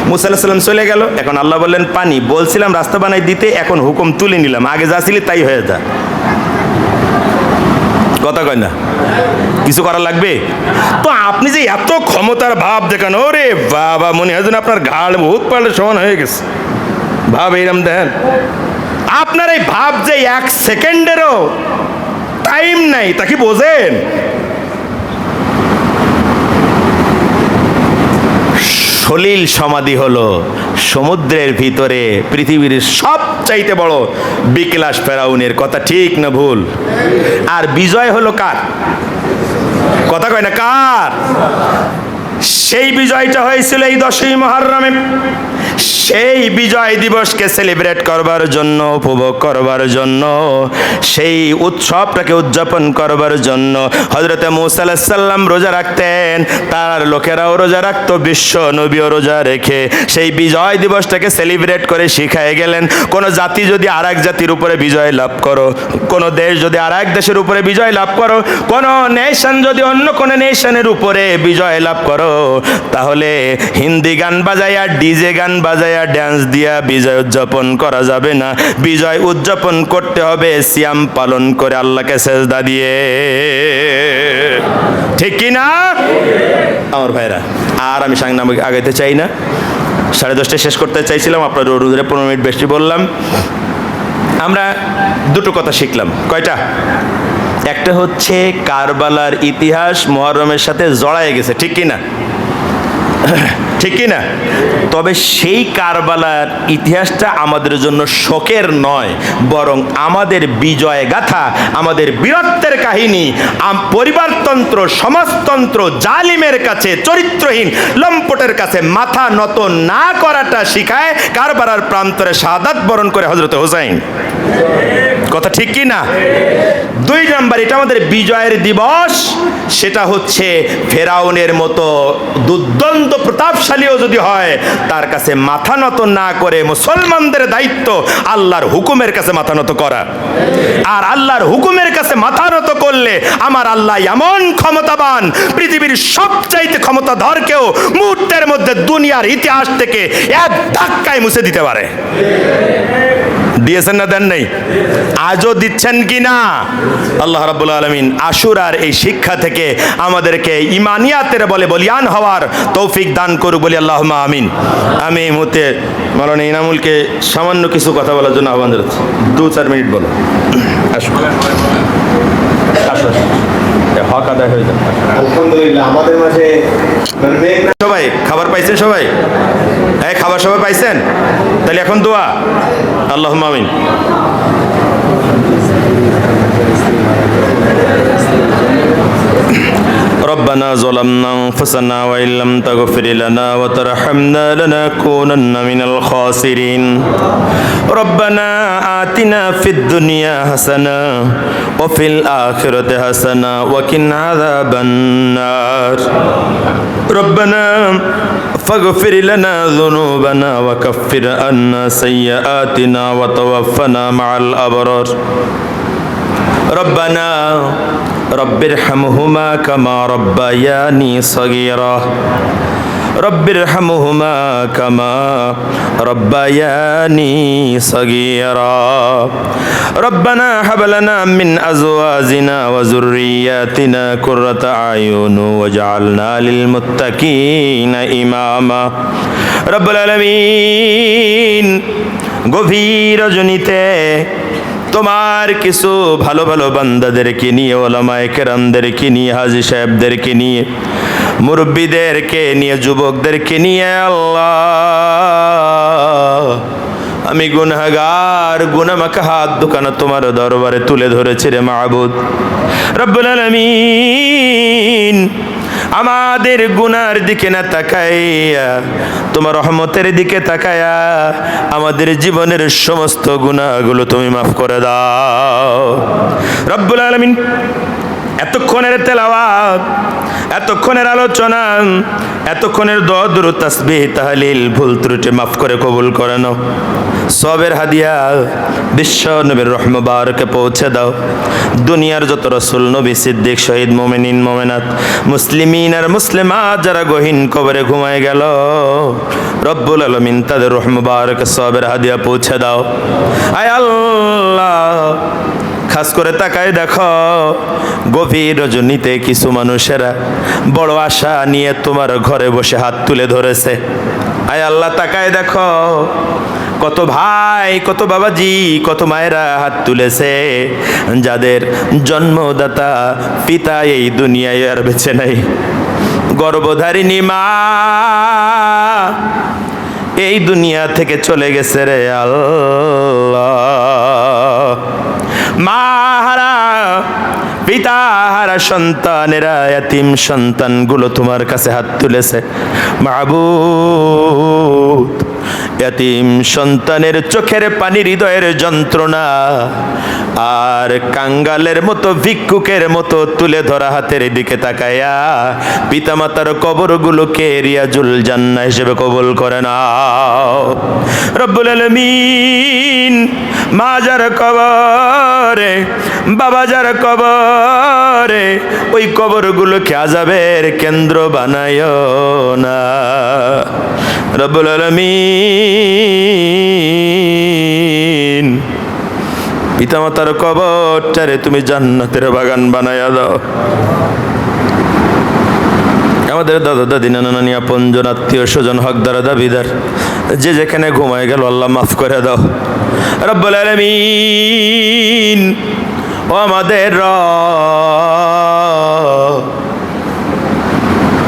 মুসা আলাইহিস সালাম চলে গেল। এখন আল্লাহ বললেন পানি, বলছিলাম রাস্তা বানাই দিতে, এখন হুকুম তুলে নিলাম, আগে যা ছিলি তাই হয়ে যা। কথা কয় না? কিছু করা লাগবে তো? আপনি যে এত ক্ষমতার ভাব দেখান, ওরে বাবা, মনে হয় যেন আপনার ঘাড় বহুত পাল্টে সমান হয়ে গেছে। ভাব এইরকম দেখেন, আপনার এই ভাব যে 1 সেকেন্ডেরও টাইম নাই, তা কি বোঝেন? সলিল সমাধি হলো সমুদ্রের ভিতরে, পৃথিবীর সবচাইতে বড় বিক্লাস ফেরাউনের। কথা ঠিক না ভুল? আর বিজয় হলো কার? কথা কয় না কার? সেই বিজয়টা হয়েছিল এই 10ই মুহররমে। সেই বিজয় দিবসকে সেলিব্রেট করবার জন্য, উপভোগ করবার জন্য, সেই উৎসবটাকে উদযাপন করবার জন্য হযরতে মুসা আলাইহিস সালাম রোজা রাখতেন, তার লোকেরাও রোজা রাখতো, বিশ্ব নবীও রোজা রেখে সেই বিজয় দিবসটাকে সেলিব্রেট করে শিখায় গেলেন। কোন জাতি যদি আরেক জাতির উপরে বিজয় লাভ করো, কোন দেশ যদি আরেক দেশের উপরে বিজয় লাভ করো, কোন নেশন যদি অন্য কোন নেশনের উপরে বিজয় লাভ করো, তাহলে হিন্দি গান বাজায়া, ডিজে গান বাজায়া, ড্যান্স দিয়া বিজয় উদযাপন করা যাবে না। বিজয় উদযাপন করতে হবে সিয়াম পালন করে, আল্লাহকে সেজদা দিয়ে। ঠিক কি না আমার ভাইরা? আর আমি সাংবাদিক আগাইতে চাই না, 10:30 শেষ করতে চাইছিলাম, আপনার অনুরোধে 15 মিনিট বেশি বললাম। আমরা দুটো কথা শিখলাম। কয়টা? একটা হচ্ছে কারবালার ইতিহাস মুহররমের সাথে জড়ায় গেছে, ঠিক কি না? ঠিক কি না? তবে সেই কারবালার ইতিহাসটা আমাদের জন্য শোকের নয়, বরং আমাদের বিজয় গাথা, আমাদের বীরত্বের কাহিনী। পরিবারতন্ত্র, সমাজতন্ত্র জালিমের কাছে, চরিত্রহীন লম্পটের কাছে মাথা নত না করাটা শিখায় কারবালার প্রান্তরে শাহাদাত বরণ করে হযরত হুসাইন। কথা ঠিক কি না? 2 নাম্বার, এটা আমাদের বিজয়ের দিবস। সেটা হচ্ছে ফেরাউনের মতো দুর্দান্ত প্রতাপশালীও যদি হয়, তার কাছে মাথা নত না করে মুসলমানদের দায়িত্ব আল্লাহর হুকুমের কাছে মাথা নত করা। আর আল্লাহর হুকুমের কাছে মাথা নত করলে আমার আল্লাহ এমন ক্ষমতাবান, পৃথিবীর সবচাইতে ক্ষমতাধরকেও মুহূর্তের মধ্যে দুনিয়ার ইতিহাস থেকে এক ধাক্কায় মুছে দিতে পারে। দিয়েছেন না দেন নাই? আজও দিচ্ছেন কি না? আল্লাহ রাব্বুল আলামিন আশুরার এই শিক্ষা থেকে আমাদেরকে ইমানিয়াতের বলে বলিয়ান হওয়ার তৌফিক দান করুক বলি আল্লাহুম্মা আমিন। আমি এই মুহূর্তে মাওলানা ইনামুলকে সামান্য কিছু কথা বলার জন্য আহ্বান জানাচ্ছি। 2-4 মিনিট বলো। আসো আসো, হক আদায় হয়ে যাবে। আলহামদুলিল্লাহ, আমাদের মাঝে সবাই খাবার পাইছেন? সবাই খাবার সবাই পাইছেন? তাহলে এখন দোয়া। আল্লাহুম্মা আমিন। ربنا ظلمنا أنفسنا وإن لم تغفر لنا وترحمنا لنكونن من الخاسرين ربنا آتنا في الدنيا حسنة وفي الآخرة حسنة وقنا عذاب النار ربنا فاغفر لنا ذنوبنا وكفر عنا سيئاتنا وتوفنا مع الأبرار ربنا رب ارحمهما كما ربياني صغيرا رب ارحمهما كما ربياني صغيرا ربنا هب لنا من أزواجنا وذرياتنا قرة أعين واجعلنا للمتقين إماما رب العالمين গভীর রজনীতে তোমার কিছু ভালো ভালো বান্দাদেরকে নিয়ে, ওলামায়ে কেরামদেরকে নিয়ে, হাজী সাহেবদেরকে নিয়ে, মুরব্বীদেরকে নিয়ে, যুবকদেরকে নিয়ে আল্লাহ আমি গুনাহগার, গুনাহমাখা হাত দুখানা তোমার দরবারে তুলে ধরেছি রে মাবুদ রব্বুল আলামিন। আমাদের গুনার দিকে না তাকাইয়া তোমার রহমতের দিকে তাকায়া আমাদের জীবনের সমস্ত গুনাহগুলো তুমি মাফ করে দাও রব্বুল আলামিন। এতক্ষণের তেলাওয়াত, এতক্ষণের আলোচনা, এতক্ষণের দোয়া, দুরূদ, তাসবিহ, তাহলিল ভুল ত্রুটি মাফ করে কবুল করে নাও। সবের হাদিয়া বিশ্ব নবীর রহ মুবারকে পৌঁছে দাও। দুনিয়ার যত রাসূল, নবী, সিদ্দিক, শহীদ, মুমিনিন, মুমিনাত, মুসলিমিন আর মুসলিমাত যারা গহীন কবরে ঘুমায় গেল রব্বুল আলামিন তাদের রহ মুবারকে সবের হাদিয়া পৌঁছে দাও। আয় আল্লাহ, খাস করে তাকায় দেখো গভীর রজনীতে কিছু মানুষেরা বড় আশা নিয়ে তোমার ঘরে বসে হাত তুলে ধরেছে। আয় আল্লাহ, তাকায় দেখো কত ভাই, কত বাবাজি, কত মায়েরা হাত তুলেছে, যাদের জন্মদাতা পিতা এই দুনিয়ায় আর বেঁচে নাই। গর্ভধারিণী মা এই দুনিয়া থেকে চলে গেছে রে আল্লাহ। মাহারা পিতাহারা সন্তানেরা, এতিম সন্তানগুলো তোমার কাছে হাত তুলেছে মাবুদ। এতিম সন্তানের চোখের পানি, হৃদয়ের যন্ত্রণা আর কাঙ্গালের মতো, ভিক্ষুকের মতো তুলে ধরা হাতের দিকে তাকায়া পিতামাতার কবরগুলোকে রিয়াজুল জান্নাহ হিসেবে কবুল করে নাও রব্বুল আলামিন। মা যার কবরে, বাবা যার কবরে, ওই কবরগুলোকে আযাবের কেন্দ্র বানায়ো না রব্বুল আলামিন। পিতামাতার কবরটারে তুমি জান্নাতের বাগান বানায়া দাও। আমাদের দাদা দাদি, নানা নানি, আপনজন, আত্মীয় স্বজন, হকদার, দাবিদার যে যেখানে ঘুমায় গেল আল্লাহ মাফ করে দাও রব্বুল আলামিন। ও আমাদের রব,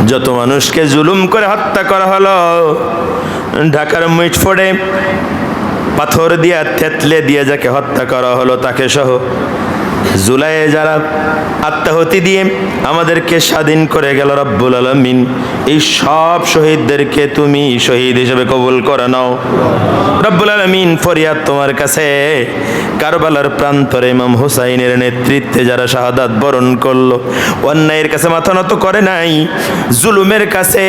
যত মানুষ মানুষকে জুলুম করে হত্যা করা হলো। ঢাকার মিটফোর্ডে পাথর দিয়া থেতলে দিয়ে যাকে হত্যা করা হলো, তাকে সহ জুলাইয়ে যারা আত্মাহুতি দিয়ে আমাদেরকে স্বাধীন করে গেল রব্বুল আলামিন, এই সব শহীদদেরকে তুমি শহীদ হিসেবে কবুল করে নাও রব্বুল আলামিন। ফরিয়াদ তোমার কাছে, কারবালার প্রান্তরে ইমাম হুসাইনের নেতৃত্বে যারা শাহাদাত বরণ করলো, অন্যায়ের কাছে মাথা নত করে নাই, জুলুমের কাছে,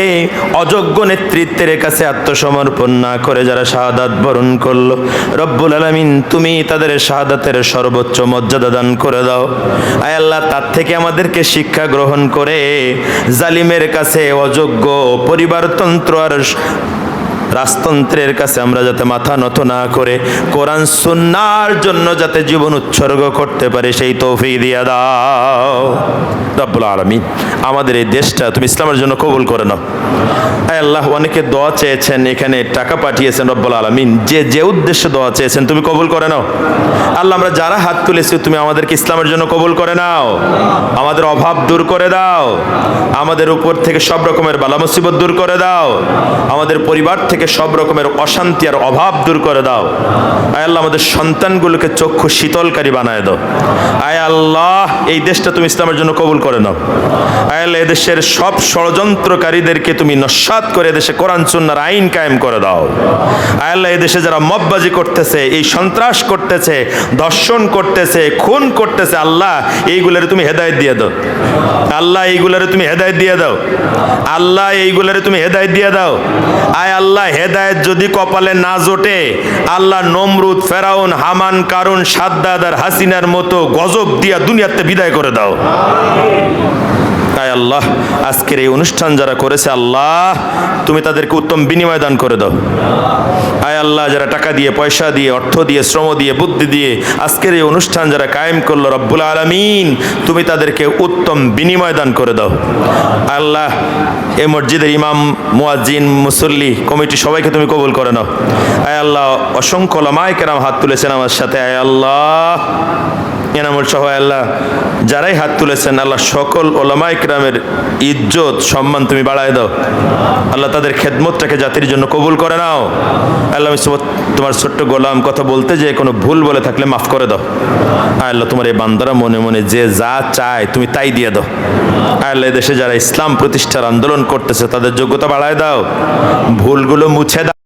অযোগ্য নেতৃত্বের কাছে আত্মসমর্পণ না করে যারা শাহাদাত বরণ করলো, রব্বুল আলামিন তুমি তাদের শাহাদাতের সর্বোচ্চ মর্যাদা দান করে দাও। আয় আল্লাহ, তার থেকে আমাদেরকে শিক্ষা গ্রহণ করে জালিমের কাছে, অযোগ্য পরিবারতন্ত্র আর রাজতন্ত্রের কাছে আমরা যাতে মাথা নত না করে কোরআন সুন্নাহর জন্য যাতে জীবন উৎসর্গ করতে পারে সেই তৌফিক দিয়ে দাও রব্বুল আলামিন। আমাদের এই দেশটা তুমি ইসলামের জন্য কবুল করে নাও। আয় আল্লাহ, অনেকে দোয়া চেয়েছেন, এখানে টাকা পাঠিয়েছেন রব্বুল আলামিন, যে যে উদ্দেশ্যে দোয়া চেয়েছেন তুমি কবুল করে নাও। আল্লাহ, আমরা যারা হাত তুলেছি তুমি আমাদেরকে ইসলামের জন্য কবুল করে নাও, আমাদের অভাব দূর করে দাও, আমাদের উপর থেকে সব রকমের বালা মুসিবত দূর করে দাও, আমাদের পরিবার থেকে সব রকমের অশান্তি আর অভাব দূর করে দাও। আয় আল্লাহ, আমাদের সন্তানগুলোকে চক্ষু শীতলকারী বানায় দাও। আয় আল্লাহ, এই দেশটা তুমি ইসলামের জন্য কবুল করে নাও। আয় আল্লাহ, এদেশের সব ষড়যন্ত্রকারীদেরকে তুমি নস্যাৎ করে এদেশে কোরআন সুন্নাহর আইন কায়েম করে দাও। আয় আল্লাহ, এদেশে যারা মববাজি করতেছে, এই সন্ত্রাস করতেছে, ধর্ষণ করতেছে, খুন করতেছে, আল্লাহ এইগুলোরে তুমি হেদায়েত দিয়ে দাও। আল্লাহ, এইগুলোরে তুমি হেদায়েত দিয়ে দাও। আল্লাহ, এইগুলোরে তুমি হেদায়েত দিয়ে দাও। আয় আল্লাহ, হেদায়েত যদি কপালে না জোটে, আল্লাহ নমরুদ, ফেরাউন, হামান, কারুন, সাদ্দাদ আর হাসিনার মতো গজব দিয়া দুনিয়াতে বিদায় করে দাও। আয় আল্লাহ, আজকের এই অনুষ্ঠান যারা করেছে আল্লাহ তুমি তাদেরকে উত্তম বিনিময় দান করে দাও। আয় আল্লাহ, যারা টাকা দিয়ে, পয়সা দিয়ে, অর্থ দিয়ে, শ্রম দিয়ে, বুদ্ধি দিয়ে আজকের এই অনুষ্ঠান যারা কায়েম করলো রব্বুল আলামিন তুমি তাদেরকে উত্তম বিনিময় দান করে দাও। আল্লাহ, এই মসজিদের ইমাম, মুয়াজ্জিন, মুসল্লি, কমিটি সবাইকে তুমি কবুল করে নাও। আয় আল্লাহ, অসংখ্য ওলামায়ে কেরাম হাত তুলেছেন আমার সাথে। আয় আল্লাহ, এনামুল সহ আল্লাহ যারাই হাত তুলেছেন আল্লাহ সকল ওলামায়ে কেরামের ইজ্জত সম্মান তুমি বাড়ায় দাও। আল্লাহ তাদের খেদমতটাকে জাতির জন্য কবুল করে নাও। আল্লাহ, আমি তোমার ছোট্ট গোলাম কথা বলতে যে কোনো ভুল বলে থাকলে মাফ করে দাও। আল্লাহ, তোমার এই বান্দারা মনে মনে যে যা চায় তুমি তাই দিয়ে দাও। আল্লাহ, দেশে যারা ইসলাম প্রতিষ্ঠার আন্দোলন করতেছে তাদের যোগ্যতা বাড়ায় দাও, ভুলগুলো মুছে দাও।